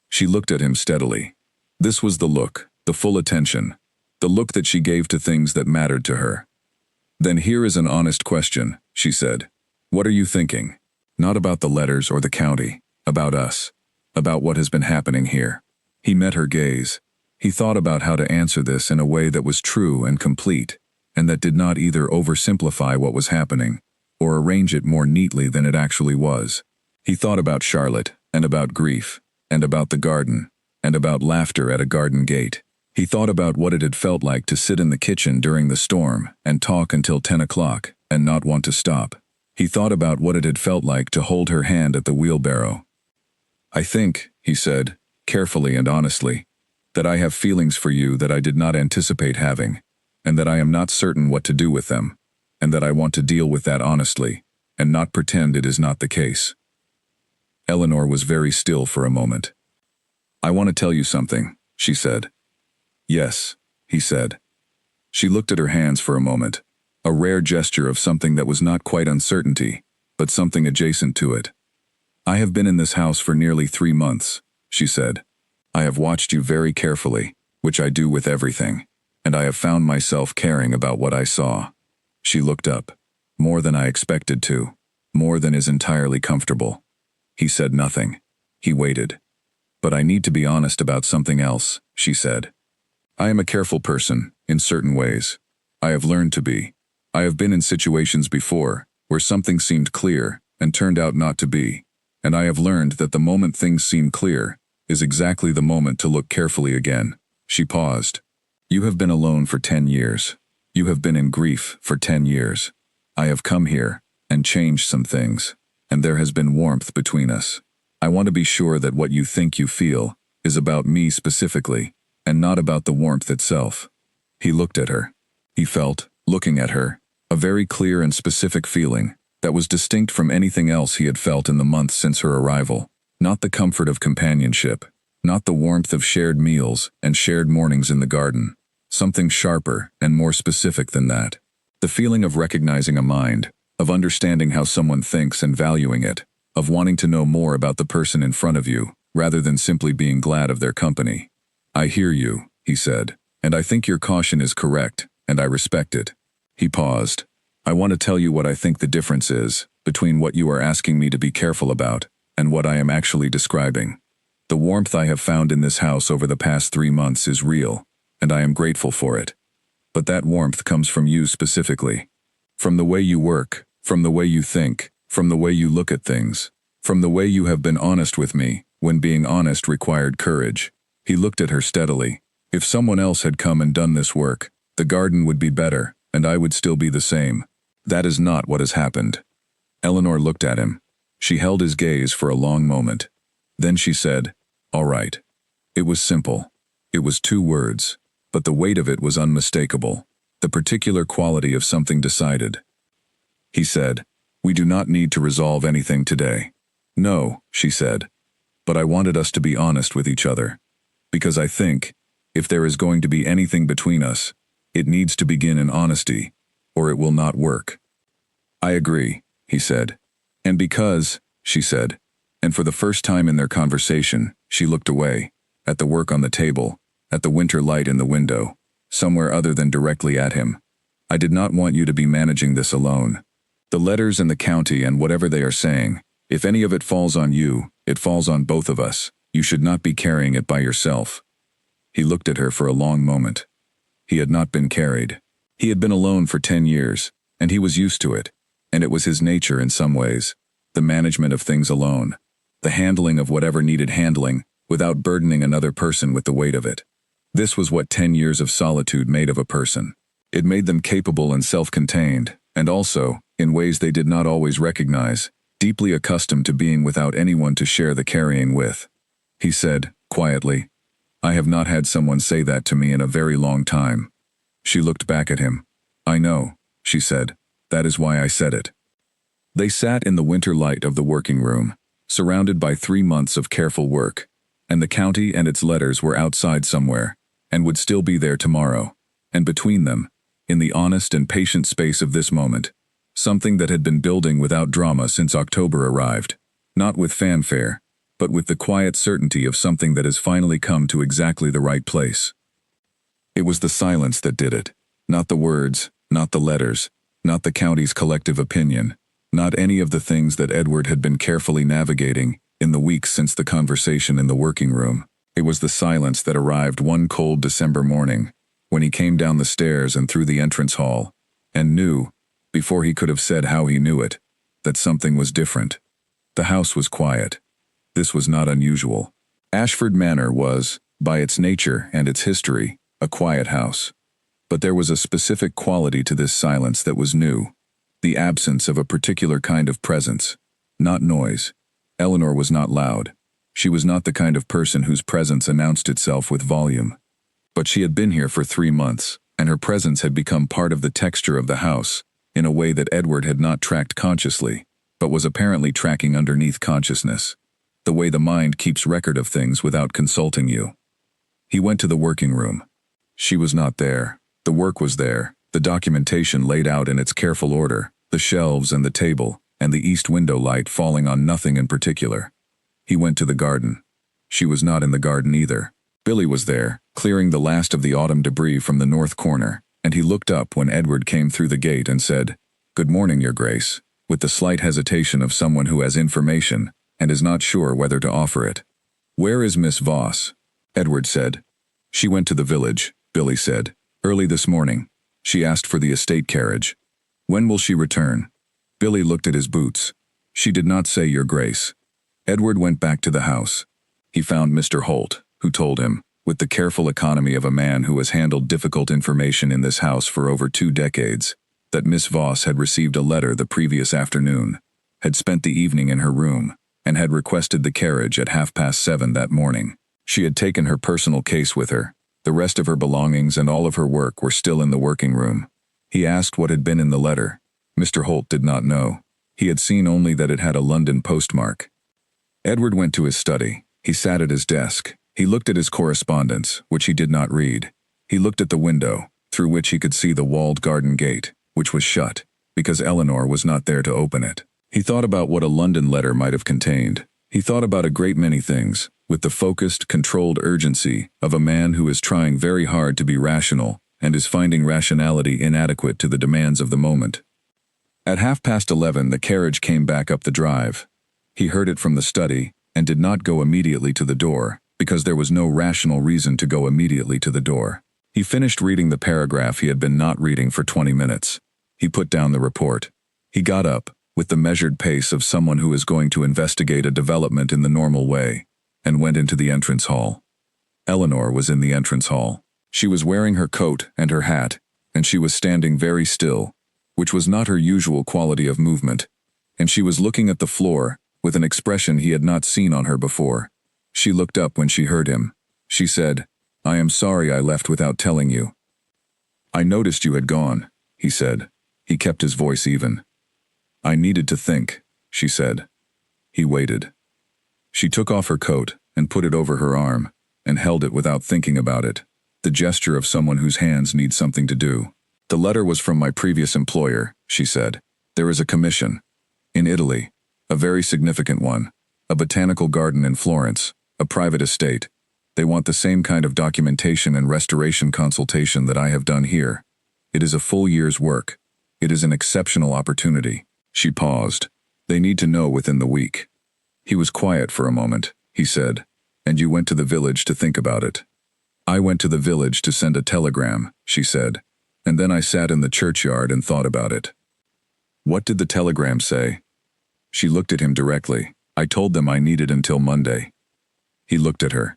She looked at him steadily. This was the look, the full attention, the look that she gave to things that mattered to her. "Then here is an honest question," she said. "What are you thinking? Not about the letters or the county, about us, about what has been happening here." He met her gaze. He thought about how to answer this in a way that was true and complete, and that did not either oversimplify what was happening, or arrange it more neatly than it actually was. He thought about Charlotte, and about grief, and about the garden, and about laughter at a garden gate. He thought about what it had felt like to sit in the kitchen during the storm and talk until 10 o'clock and not want to stop. He thought about what it had felt like to hold her hand at the wheelbarrow. "I think," he said, carefully and honestly, "that I have feelings for you that I did not anticipate having, and that I am not certain what to do with them, and that I want to deal with that honestly, and not pretend it is not the case." Eleanor was very still for a moment. "I want to tell you something," she said. "Yes," he said. She looked at her hands for a moment, a rare gesture of something that was not quite uncertainty, but something adjacent to it. "I have been in this house for nearly 3 months," she said. "I have watched you very carefully, which I do with everything, and I have found myself caring about what I saw." She looked up. "More than I expected to, more than is entirely comfortable." He said nothing. He waited. "But I need to be honest about something else," she said. "I am a careful person, in certain ways. I have learned to be. I have been in situations before, where something seemed clear, and turned out not to be, and I have learned that the moment things seem clear, is exactly the moment to look carefully again." She paused. "You have been alone for 10 years. You have been in grief for 10 years. I have come here, and changed some things, and there has been warmth between us. I want to be sure that what you think you feel is about me specifically, and not about the warmth itself." He looked at her. He felt, looking at her, a very clear and specific feeling that was distinct from anything else he had felt in the months since her arrival. Not the comfort of companionship, not the warmth of shared meals and shared mornings in the garden. Something sharper and more specific than that. The feeling of recognizing a mind, of understanding how someone thinks and valuing it, of wanting to know more about the person in front of you, rather than simply being glad of their company. "I hear you," he said, "and I think your caution is correct, and I respect it." He paused. "I want to tell you what I think the difference is between what you are asking me to be careful about and what I am actually describing. The warmth I have found in this house over the past 3 months is real, and I am grateful for it. But that warmth comes from you specifically. From the way you work, from the way you think, from the way you look at things, from the way you have been honest with me, when being honest required courage." He looked at her steadily. "If someone else had come and done this work, the garden would be better, and I would still be the same. That is not what has happened." Eleanor looked at him. She held his gaze for a long moment. Then she said, "All right." It was simple. It was 2 words, but the weight of it was unmistakable, the particular quality of something decided. He said, "We do not need to resolve anything today." "No," she said, "but I wanted us to be honest with each other. Because I think, if there is going to be anything between us, it needs to begin in honesty, or it will not work." "I agree," he said. "And because," she said, and for the first time in their conversation, she looked away, at the work on the table, at the winter light in the window, somewhere other than directly at him. "I did not want you to be managing this alone. The letters and the county and whatever they are saying, if any of it falls on you, it falls on both of us. You should not be carrying it by yourself." He looked at her for a long moment. He had not been carried. He had been alone for 10 years, and he was used to it, and it was his nature in some ways, the management of things alone, the handling of whatever needed handling, without burdening another person with the weight of it. This was what 10 years of solitude made of a person. It made them capable and self-contained, and also, in ways they did not always recognize, deeply accustomed to being without anyone to share the carrying with. He said, quietly, "I have not had someone say that to me in a very long time." She looked back at him. "I know," she said. "That is why I said it." They sat in the winter light of the working room, surrounded by 3 months of careful work, and the county and its letters were outside somewhere, and would still be there tomorrow. And between them, in the honest and patient space of this moment, something that had been building without drama since October arrived, not with fanfare, but with the quiet certainty of something that has finally come to exactly the right place. It was the silence that did it, not the words, not the letters, not the county's collective opinion, not any of the things that Edward had been carefully navigating in the weeks since the conversation in the working room. It was the silence that arrived one cold December morning, when he came down the stairs and through the entrance hall, and knew, before he could have said how he knew it, that something was different. The house was quiet. This was not unusual. Ashford Manor was, by its nature and its history, a quiet house. But there was a specific quality to this silence that was new, the absence of a particular kind of presence, not noise. Eleanor was not loud. She was not the kind of person whose presence announced itself with volume. But she had been here for 3 months, and her presence had become part of the texture of the house, in a way that Edward had not tracked consciously, but was apparently tracking underneath consciousness. The way the mind keeps record of things without consulting you. He went to the working room. She was not there. The work was there, the documentation laid out in its careful order, the shelves and the table, and the east window light falling on nothing in particular. He went to the garden. She was not in the garden either. Billy was there, clearing the last of the autumn debris from the north corner, and he looked up when Edward came through the gate and said, "Good morning, Your Grace," with the slight hesitation of someone who has information and is not sure whether to offer it. "Where is Miss Voss?" Edward said. "She went to the village," Billy said. "Early this morning. She asked for the estate carriage." "When will she return?" Billy looked at his boots. "She did not say, Your Grace." Edward went back to the house. He found Mr. Holt, who told him, with the careful economy of a man who has handled difficult information in this house for over 2 decades, that Miss Voss had received a letter the previous afternoon, had spent the evening in her room, and had requested the carriage at 7:30 that morning. She had taken her personal case with her. The rest of her belongings and all of her work were still in the working room. He asked what had been in the letter. Mr. Holt did not know. He had seen only that it had a London postmark. Edward went to his study. He sat at his desk. He looked at his correspondence, which he did not read. He looked at the window, through which he could see the walled garden gate, which was shut, because Eleanor was not there to open it. He thought about what a London letter might have contained. He thought about a great many things, with the focused, controlled urgency of a man who is trying very hard to be rational and is finding rationality inadequate to the demands of the moment. At 11:30, the carriage came back up the drive. He heard it from the study and did not go immediately to the door, because there was no rational reason to go immediately to the door. He finished reading the paragraph he had been not reading for 20 minutes. He put down the report. He got up, with the measured pace of someone who is going to investigate a development in the normal way, and went into the entrance hall. Eleanor was in the entrance hall. She was wearing her coat and her hat, and she was standing very still, which was not her usual quality of movement, and she was looking at the floor with an expression he had not seen on her before. She looked up when she heard him. She said, "I am sorry I left without telling you." "I noticed you had gone," he said. He kept his voice even. "I needed to think," she said. He waited. She took off her coat and put it over her arm, and held it without thinking about it, the gesture of someone whose hands need something to do. "The letter was from my previous employer," she said. "There is a commission. In Italy. A very significant one. A botanical garden in Florence. A private estate. They want the same kind of documentation and restoration consultation that I have done here. It is a full year's work. It is an exceptional opportunity." She paused. "They need to know within the week." He was quiet for a moment. He said, "And you went to the village to think about it?" "I went to the village to send a telegram," she said, "and then I sat in the churchyard and thought about it." "What did the telegram say?" She looked at him directly. "I told them I needed until Monday." He looked at her.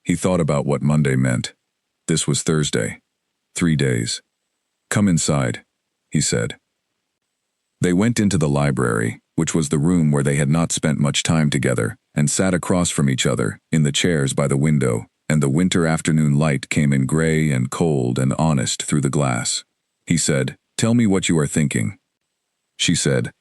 He thought about what Monday meant. This was Thursday. 3 days. "Come inside," he said. They went into the library, which was the room where they had not spent much time together, and sat across from each other, in the chairs by the window, and the winter afternoon light came in gray and cold and honest through the glass. He said, "Tell me what you are thinking." She said,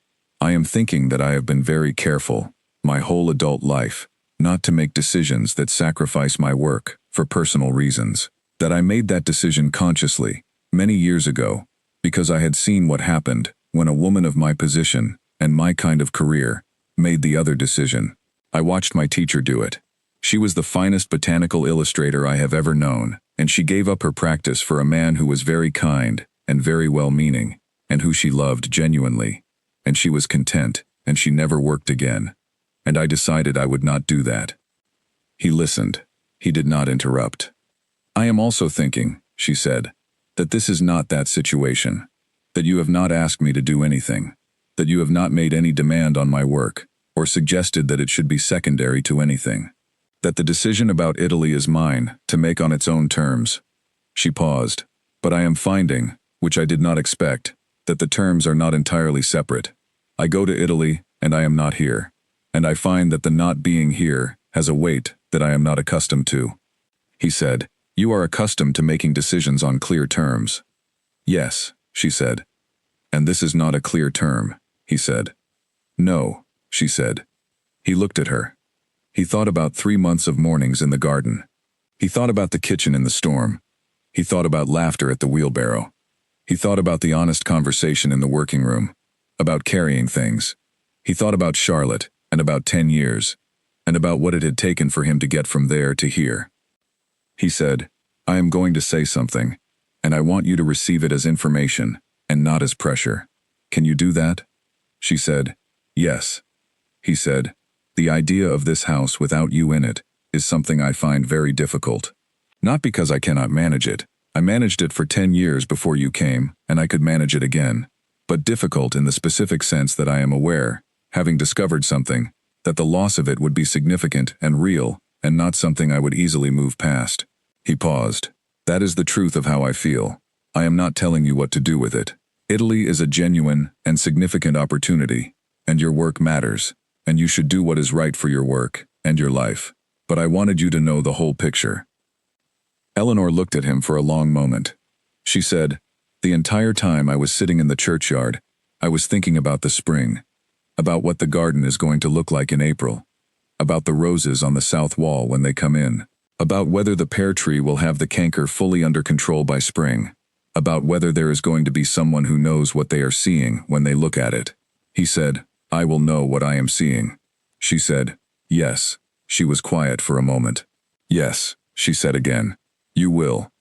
"I am thinking that I have been very careful, my whole adult life, not to make decisions that sacrifice my work, for personal reasons. That I made that decision consciously, many years ago, because I had seen what happened when a woman of my position, and my kind of career, made the other decision. I watched my teacher do it. She was the finest botanical illustrator I have ever known, and she gave up her practice for a man who was very kind, and very well-meaning, and who she loved genuinely. And she was content, and she never worked again. And I decided I would not do that." He listened. He did not interrupt. "I am also thinking," she said, "that this is not that situation. That you have not asked me to do anything. That you have not made any demand on my work, or suggested that it should be secondary to anything. That the decision about Italy is mine, to make on its own terms." She paused. "But I am finding, which I did not expect, that the terms are not entirely separate. I go to Italy, and I am not here. And I find that the not being here has a weight that I am not accustomed to." He said, "You are accustomed to making decisions on clear terms." "Yes," she said. "And this is not a clear term," he said. "No," she said. He looked at her. He thought about 3 months of mornings in the garden. He thought about the kitchen in the storm. He thought about laughter at the wheelbarrow. He thought about the honest conversation in the working room, about carrying things. He thought about Charlotte, and about 10 years, and about what it had taken for him to get from there to here. He said, "I am going to say something, and I want you to receive it as information, and not as pressure. Can you do that?" She said, "Yes." He said, "The idea of this house without you in it is something I find very difficult. Not because I cannot manage it. I managed it for 10 years before you came, and I could manage it again. But difficult in the specific sense that I am aware, having discovered something, that the loss of it would be significant and real, and not something I would easily move past." He paused. "That is the truth of how I feel. I am not telling you what to do with it. Italy is a genuine and significant opportunity, and your work matters, and you should do what is right for your work and your life. But I wanted you to know the whole picture." Eleanor looked at him for a long moment. She said, "The entire time I was sitting in the churchyard, I was thinking about the spring, about what the garden is going to look like in April, about the roses on the south wall when they come in, about whether the pear tree will have the canker fully under control by spring, about whether there is going to be someone who knows what they are seeing when they look at it. He said, "I will know what I am seeing." She said, "Yes." She was quiet for a moment. "Yes," she said again. "You will."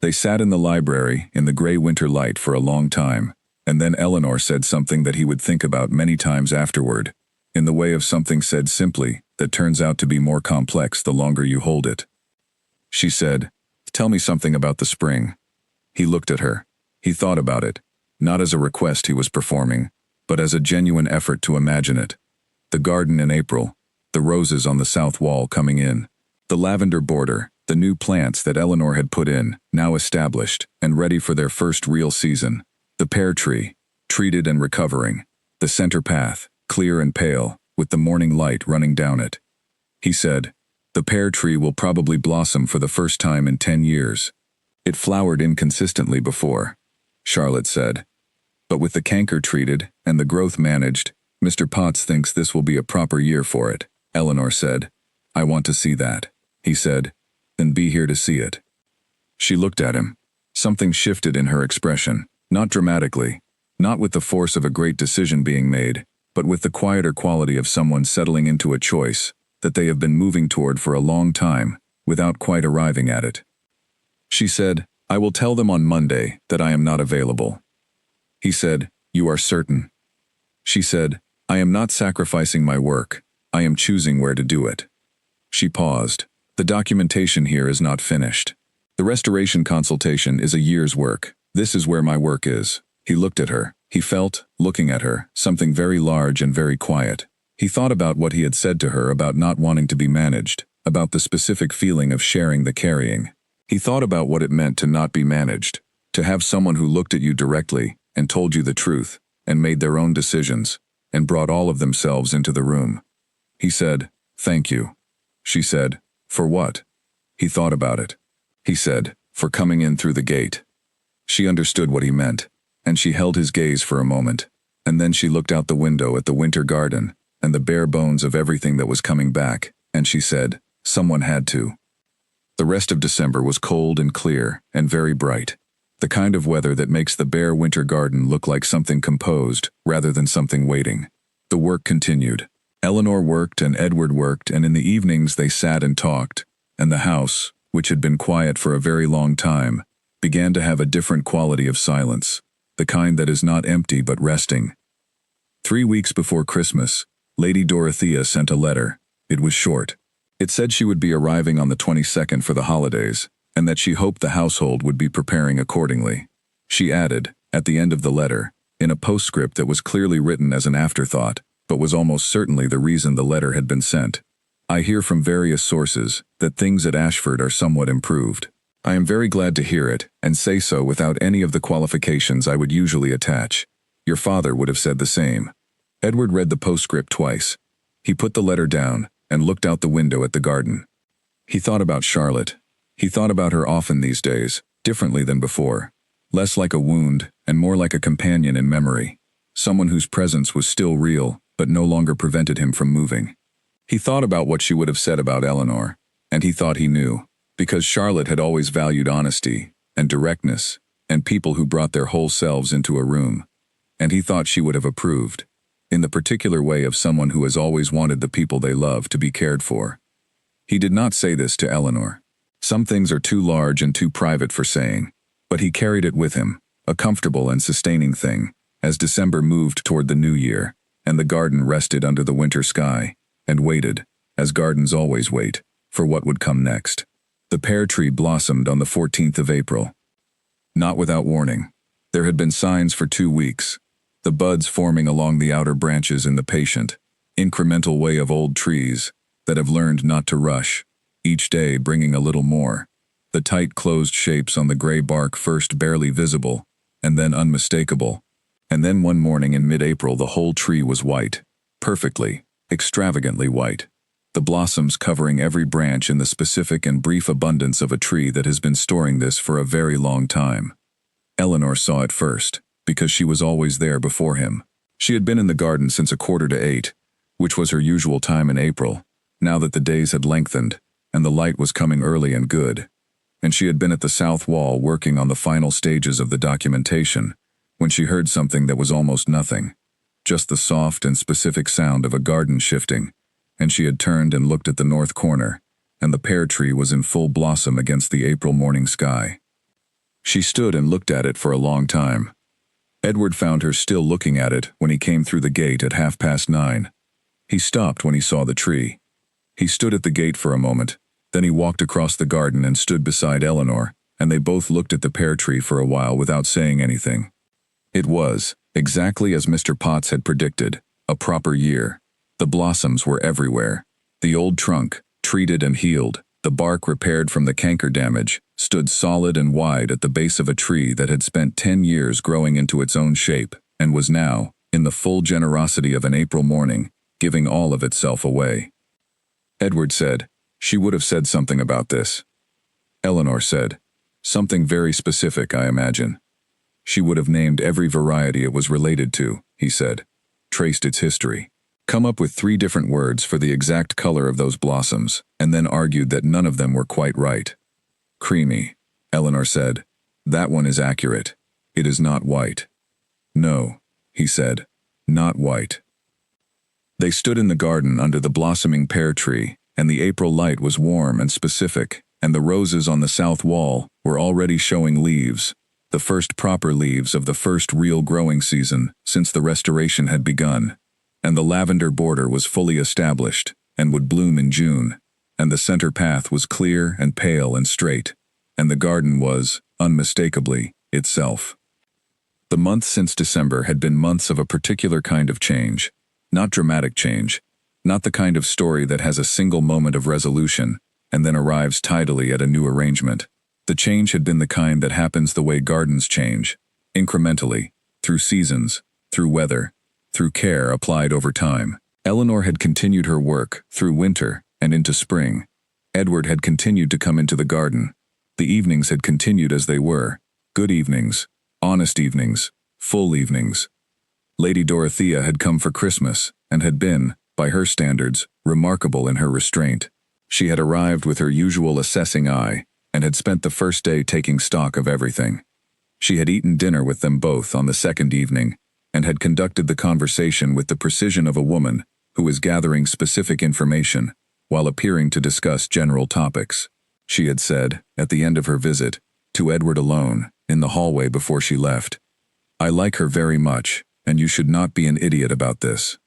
They sat in the library in the gray winter light for a long time, and then Eleanor said something that he would think about many times afterward, in the way of something said simply that turns out to be more complex the longer you hold it. She said, "Tell me something about the spring." He looked at her. He thought about it, not as a request he was performing, but as a genuine effort to imagine it. The garden in April, the roses on the south wall coming in, the lavender border, the new plants that Eleanor had put in, now established and ready for their first real season, the pear tree, treated and recovering, the center path, clear and pale, with the morning light running down it. He said, "The pear tree will probably blossom for the first time in 10 years. It flowered inconsistently before," Charlotte said. "But with the canker treated and the growth managed, Mr. Potts thinks this will be a proper year for it," Eleanor said. "I want to see that," he said. "Then be here to see it." She looked at him. Something shifted in her expression, not dramatically, not with the force of a great decision being made, but with the quieter quality of someone settling into a choice that they have been moving toward for a long time, without quite arriving at it. She said, "I will tell them on Monday that I am not available." He said, "You are certain?" She said, "I am not sacrificing my work. I am choosing where to do it." She paused. "The documentation here is not finished. The restoration consultation is a year's work. This is where my work is." He looked at her. He felt, looking at her, something very large and very quiet. He thought about what he had said to her about not wanting to be managed, about the specific feeling of sharing the carrying. He thought about what it meant to not be managed, to have someone who looked at you directly and told you the truth, and made their own decisions, and brought all of themselves into the room. He said, "Thank you." She said, "For what?" He thought about it. He said, "For coming in through the gate." She understood what he meant, and she held his gaze for a moment, and then she looked out the window at the winter garden, and the bare bones of everything that was coming back, and she said, "Someone had to." The rest of December was cold and clear and very bright, the kind of weather that makes the bare winter garden look like something composed rather than something waiting. The work continued. Eleanor worked and Edward worked, and in the evenings they sat and talked, and the house, which had been quiet for a very long time, began to have a different quality of silence, the kind that is not empty but resting. 3 weeks before Christmas, Lady Dorothea sent a letter. It was short. It said she would be arriving on the 22nd for the holidays, and that she hoped the household would be preparing accordingly. She added, at the end of the letter, in a postscript that was clearly written as an afterthought, but was almost certainly the reason the letter had been sent, "I hear from various sources that things at Ashford are somewhat improved. I am very glad to hear it, and say so without any of the qualifications I would usually attach. Your father would have said the same." Edward read the postscript twice. He put the letter down and looked out the window at the garden. He thought about Charlotte. He thought about her often these days, differently than before, less like a wound and more like a companion in memory, someone whose presence was still real but no longer prevented him from moving. He thought about what she would have said about Eleanor, and he thought he knew, because Charlotte had always valued honesty and directness and people who brought their whole selves into a room, and he thought she would have approved, in the particular way of someone who has always wanted the people they love to be cared for. He did not say this to Eleanor. Some things are too large and too private for saying, but he carried it with him, a comfortable and sustaining thing, as December moved toward the new year, and the garden rested under the winter sky, and waited, as gardens always wait, for what would come next. The pear tree blossomed on the 14th of April. Not without warning. There had been signs for 2 weeks, the buds forming along the outer branches in the patient, incremental way of old trees that have learned not to rush, each day bringing a little more, the tight closed shapes on the gray bark first barely visible, and then unmistakable, and then one morning in mid-April the whole tree was white, perfectly, extravagantly white, the blossoms covering every branch in the specific and brief abundance of a tree that has been storing this for a very long time. Eleanor saw it first, because she was always there before him. She had been in the garden since 7:45, which was her usual time in April, now that the days had lengthened, and the light was coming early and good. and she had been at the south wall working on the final stages of the documentation, when she heard something that was almost nothing, just the soft and specific sound of a garden shifting, and she had turned and looked at the north corner, and the pear tree was in full blossom against the April morning sky. She stood and looked at it for a long time. Edward found her still looking at it when he came through the gate at 9:30. He stopped when he saw the tree. He stood at the gate for a moment, then he walked across the garden and stood beside Eleanor, and they both looked at the pear tree for a while without saying anything. It was, exactly as Mr. Potts had predicted, a proper year. The blossoms were everywhere. The old trunk, treated and healed, the bark repaired from the canker damage, stood solid and wide at the base of a tree that had spent 10 years growing into its own shape, and was now, in the full generosity of an April morning, giving all of itself away. Edward said, "She would have said something about this." Eleanor said, "Something very specific, I imagine." "She would have named every variety it was related to," he said, "traced its history. Come up with 3 different words for the exact color of those blossoms, and then argued that none of them were quite right." "Creamy," Eleanor said. "That one is accurate. It is not white." "No," he said, "not white." They stood in the garden under the blossoming pear tree, and the April light was warm and specific, and the roses on the south wall were already showing leaves, the first proper leaves of the first real growing season since the restoration had begun, and the lavender border was fully established and would bloom in June, and the center path was clear and pale and straight, and the garden was, unmistakably, itself. The months since December had been months of a particular kind of change, not dramatic change, not the kind of story that has a single moment of resolution and then arrives tidily at a new arrangement. The change had been the kind that happens the way gardens change, incrementally, through seasons, through weather, through care applied over time. Eleanor had continued her work through winter and into spring. Edward had continued to come into the garden. The evenings had continued as they were, good evenings, honest evenings, full evenings. Lady Dorothea had come for Christmas and had been, by her standards, remarkable in her restraint. She had arrived with her usual assessing eye and had spent the first day taking stock of everything. She had eaten dinner with them both on the second evening and had conducted the conversation with the precision of a woman who was gathering specific information while appearing to discuss general topics. She had said, at the end of her visit, to Edward alone, in the hallway before she left, "I like her very much, and you should not be an idiot about this."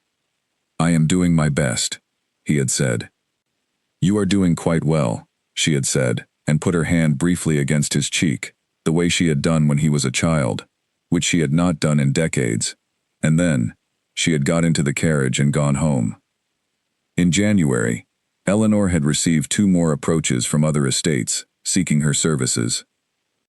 "I am doing my best," he had said. "You are doing quite well," she had said, and put her hand briefly against his cheek, the way she had done when he was a child, which she had not done in decades, and then she had got into the carriage and gone home. In January, Eleanor had received 2 more approaches from other estates, seeking her services.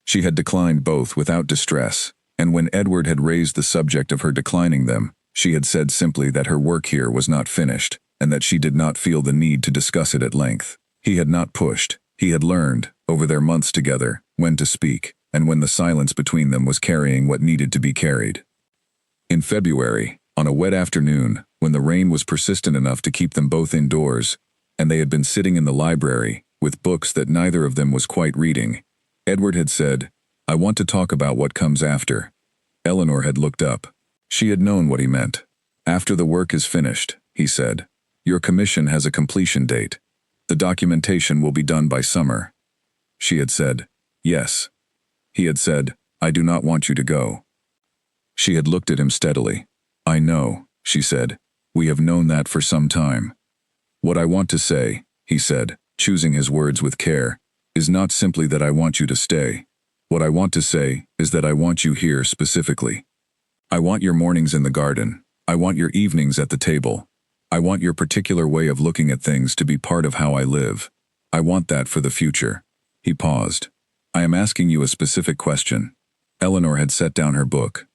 She had declined both without distress, and when Edward had raised the subject of her declining them, she had said simply that her work here was not finished, and that she did not feel the need to discuss it at length. He had not pushed. He had learned, over their months together, when to speak, and when the silence between them was carrying what needed to be carried. In February, on a wet afternoon, when the rain was persistent enough to keep them both indoors, and they had been sitting in the library, with books that neither of them was quite reading, Edward had said, "I want to talk about what comes after." Eleanor had looked up. She had known what he meant. "After the work is finished," he said. "Your commission has a completion date. The documentation will be done by summer." She had said, "Yes." He had said, "I do not want you to go." She had looked at him steadily. "I know," she said. "We have known that for some time." "What I want to say," he said, choosing his words with care, "is not simply that I want you to stay. What I want to say is that I want you here specifically. I want your mornings in the garden. I want your evenings at the table. I want your particular way of looking at things to be part of how I live. I want that for the future." He paused. "I am asking you a specific question." Eleanor had set down her book.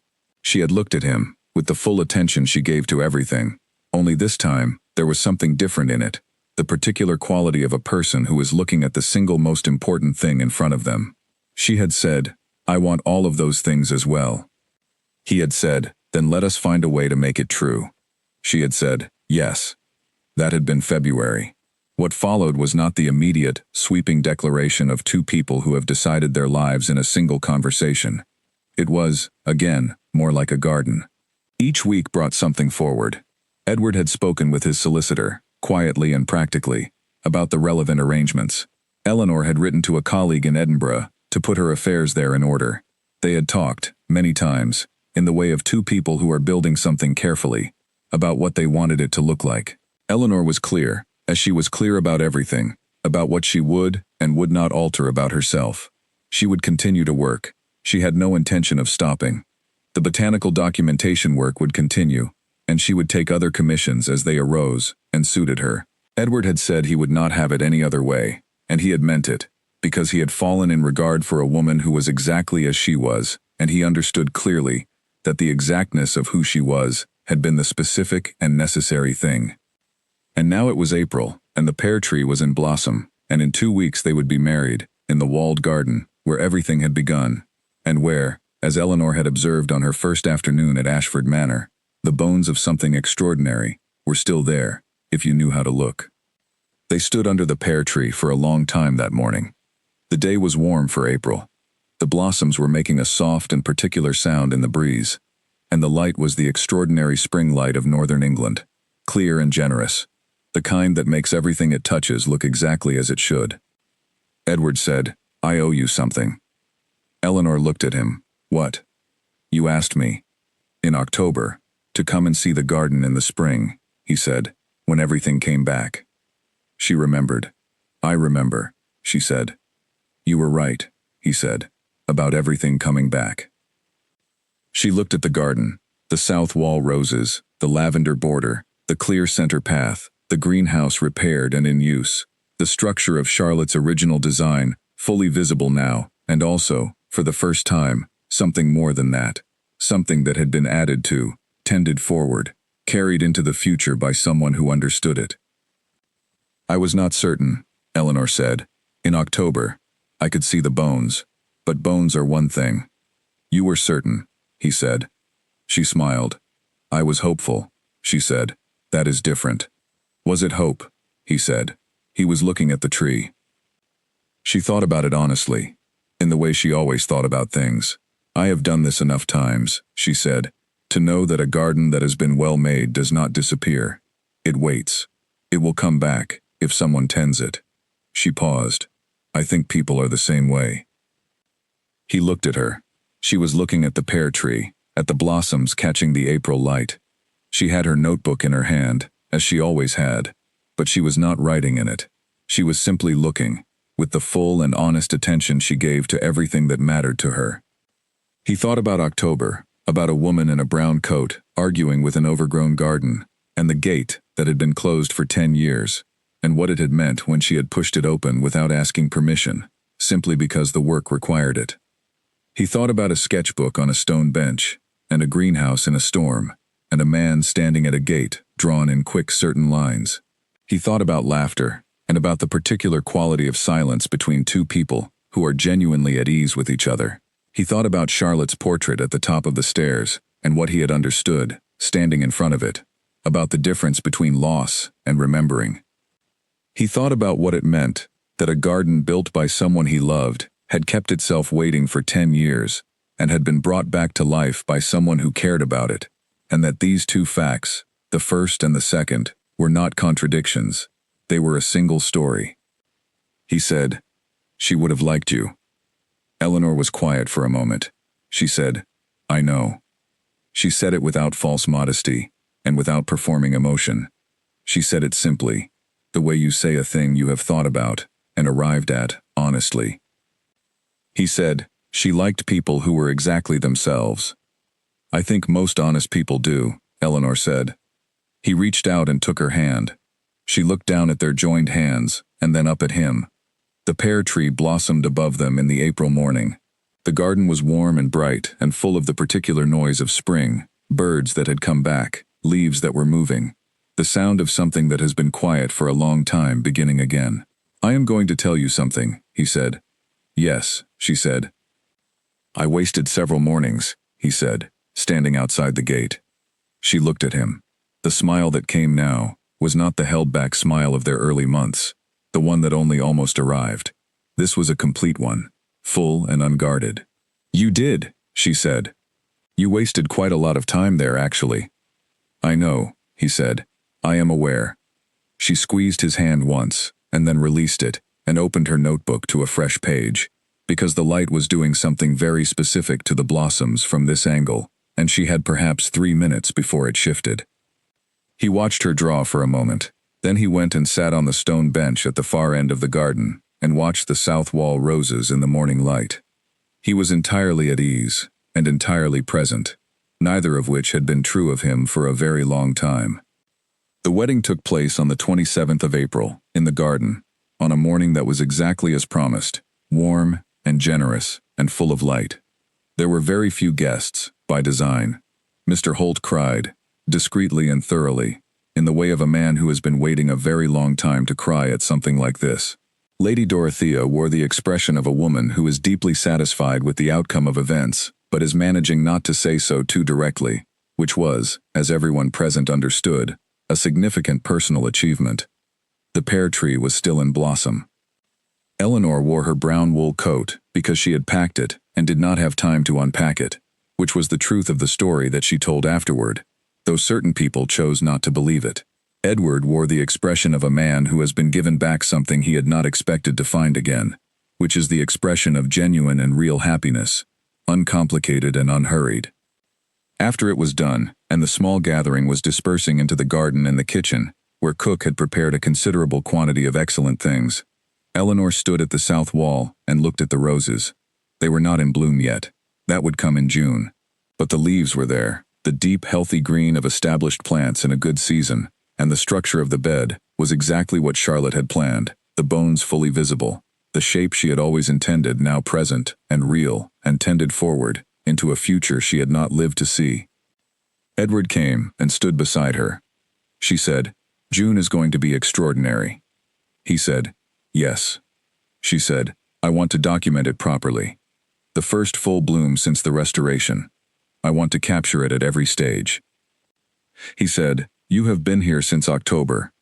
She had looked at him, with the full attention she gave to everything, only this time, there was something different in it, the particular quality of a person who is looking at the single most important thing in front of them. She had said, "I want all of those things as well." He had said, "Then let us find a way to make it true." She had said, "Yes." That had been February. What followed was not the immediate, sweeping declaration of two people who have decided their lives in a single conversation. It was, again, more like a garden. Each week brought something forward. Edward had spoken with his solicitor, quietly and practically, about the relevant arrangements. Eleanor had written to a colleague in Edinburgh to put her affairs there in order. They had talked, many times, in the way of two people who are building something carefully, about what they wanted it to look like. Eleanor was clear, as she was clear about everything, about what she would and would not alter about herself. She would continue to work. She had no intention of stopping. The botanical documentation work would continue, and she would take other commissions as they arose and suited her. Edward had said he would not have it any other way, and he had meant it, because he had fallen in regard for a woman who was exactly as she was, and he understood clearly that the exactness of who she was had been the specific and necessary thing. And now it was April, and the pear tree was in blossom, and in 2 weeks they would be married, in the walled garden, where everything had begun, and where, as Eleanor had observed on her first afternoon at Ashford Manor, the bones of something extraordinary were still there, if you knew how to look. They stood under the pear tree for a long time that morning. The day was warm for April. The blossoms were making a soft and particular sound in the breeze, and the light was the extraordinary spring light of northern England, clear and generous, the kind that makes everything it touches look exactly as it should. Edward said, "I owe you something." Eleanor looked at him. "What?" "You asked me, in October, to come and see the garden in the spring," he said, "when everything came back." She remembered. "I remember," she said. "You were right," he said, "about everything coming back." She looked at the garden, the south wall roses, the lavender border, the clear center path, the greenhouse repaired and in use, the structure of Charlotte's original design, fully visible now, and also, for the first time, something more than that, something that had been added to, tended forward, carried into the future by someone who understood it. "I was not certain," Eleanor said. "In October, I could see the bones, but bones are one thing." "You were certain," he said. She smiled. "I was hopeful," she said. "That is different." "Was it hope?" he said. He was looking at the tree. She thought about it honestly, in the way she always thought about things. "I have done this enough times," she said, "to know that a garden that has been well made does not disappear. It waits. It will come back, if someone tends it." She paused. "I think people are the same way." He looked at her. She was looking at the pear tree, at the blossoms catching the April light. She had her notebook in her hand, as she always had, but she was not writing in it. She was simply looking, with the full and honest attention she gave to everything that mattered to her. He thought about October, about a woman in a brown coat, arguing with an overgrown garden, and the gate that had been closed for 10 years, and what it had meant when she had pushed it open without asking permission, simply because the work required it. He thought about a sketchbook on a stone bench, and a greenhouse in a storm, and a man standing at a gate, drawn in quick, certain lines. He thought about laughter, and about the particular quality of silence between two people who are genuinely at ease with each other. He thought about Charlotte's portrait at the top of the stairs, and what he had understood, standing in front of it, about the difference between loss and remembering. He thought about what it meant that a garden built by someone he loved had kept itself waiting for 10 years and had been brought back to life by someone who cared about it, and that these two facts, the first and the second, were not contradictions. They were a single story. He said, "She would have liked you." Eleanor was quiet for a moment. She said, "I know." She said it without false modesty and without performing emotion. She said it simply, the way you say a thing you have thought about and arrived at, honestly. He said, "She liked people who were exactly themselves." "I think most honest people do," Eleanor said. He reached out and took her hand. She looked down at their joined hands, and then up at him. The pear tree blossomed above them in the April morning. The garden was warm and bright and full of the particular noise of spring, birds that had come back, leaves that were moving, the sound of something that has been quiet for a long time beginning again. "I am going to tell you something," he said. "Yes," she said. "I wasted several mornings," he said, standing outside the gate. She looked at him. The smile that came now was not the held-back smile of their early months, the one that only almost arrived. This was a complete one, full and unguarded. "You did," she said. "You wasted quite a lot of time there, actually." "I know," he said. "I am aware." She squeezed his hand once, and then released it, and opened her notebook to a fresh page, because the light was doing something very specific to the blossoms from this angle, and she had perhaps 3 minutes before it shifted. He watched her draw for a moment. Then he went and sat on the stone bench at the far end of the garden and watched the south wall roses in the morning light. He was entirely at ease and entirely present, neither of which had been true of him for a very long time. The wedding took place on the 27th of April, in the garden, on a morning that was exactly as promised, warm and generous and full of light. There were very few guests, by design. Mr. Holt cried, discreetly and thoroughly, in the way of a man who has been waiting a very long time to cry at something like this. Lady Dorothea wore the expression of a woman who is deeply satisfied with the outcome of events, but is managing not to say so too directly, which was, as everyone present understood, a significant personal achievement. The pear tree was still in blossom. Eleanor wore her brown wool coat because she had packed it and did not have time to unpack it, which was the truth of the story that she told afterward, though certain people chose not to believe it. Edward wore the expression of a man who has been given back something he had not expected to find again, which is the expression of genuine and real happiness, uncomplicated and unhurried. After it was done, and the small gathering was dispersing into the garden and the kitchen, where cook had prepared a considerable quantity of excellent things, Eleanor stood at the south wall and looked at the roses. They were not in bloom yet. That would come in June. But the leaves were there, the deep, healthy green of established plants in a good season, and the structure of the bed was exactly what Charlotte had planned, the bones fully visible, the shape she had always intended now present and real and tended forward into a future she had not lived to see. Edward came and stood beside her. She said, "June is going to be extraordinary." He said, "Yes." She said, "I want to document it properly. The first full bloom since the Restoration. I want to capture it at every stage." He said, "You have been here since October.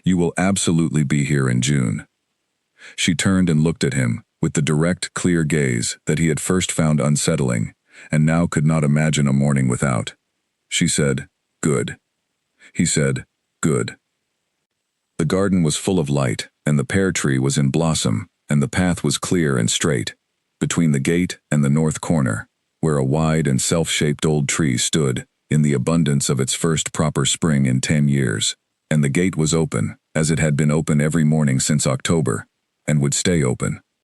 You will absolutely be here in June." She turned and looked at him with the direct, clear gaze that he had first found unsettling and now could not imagine a morning without. She said, "Good." He said, "Good." The garden was full of light, and the pear tree was in blossom, and the path was clear and straight, between the gate and the north corner, where a wide and self-shaped old tree stood, in the abundance of its first proper spring in 10 years, and the gate was open, as it had been open every morning since October, and would stay open.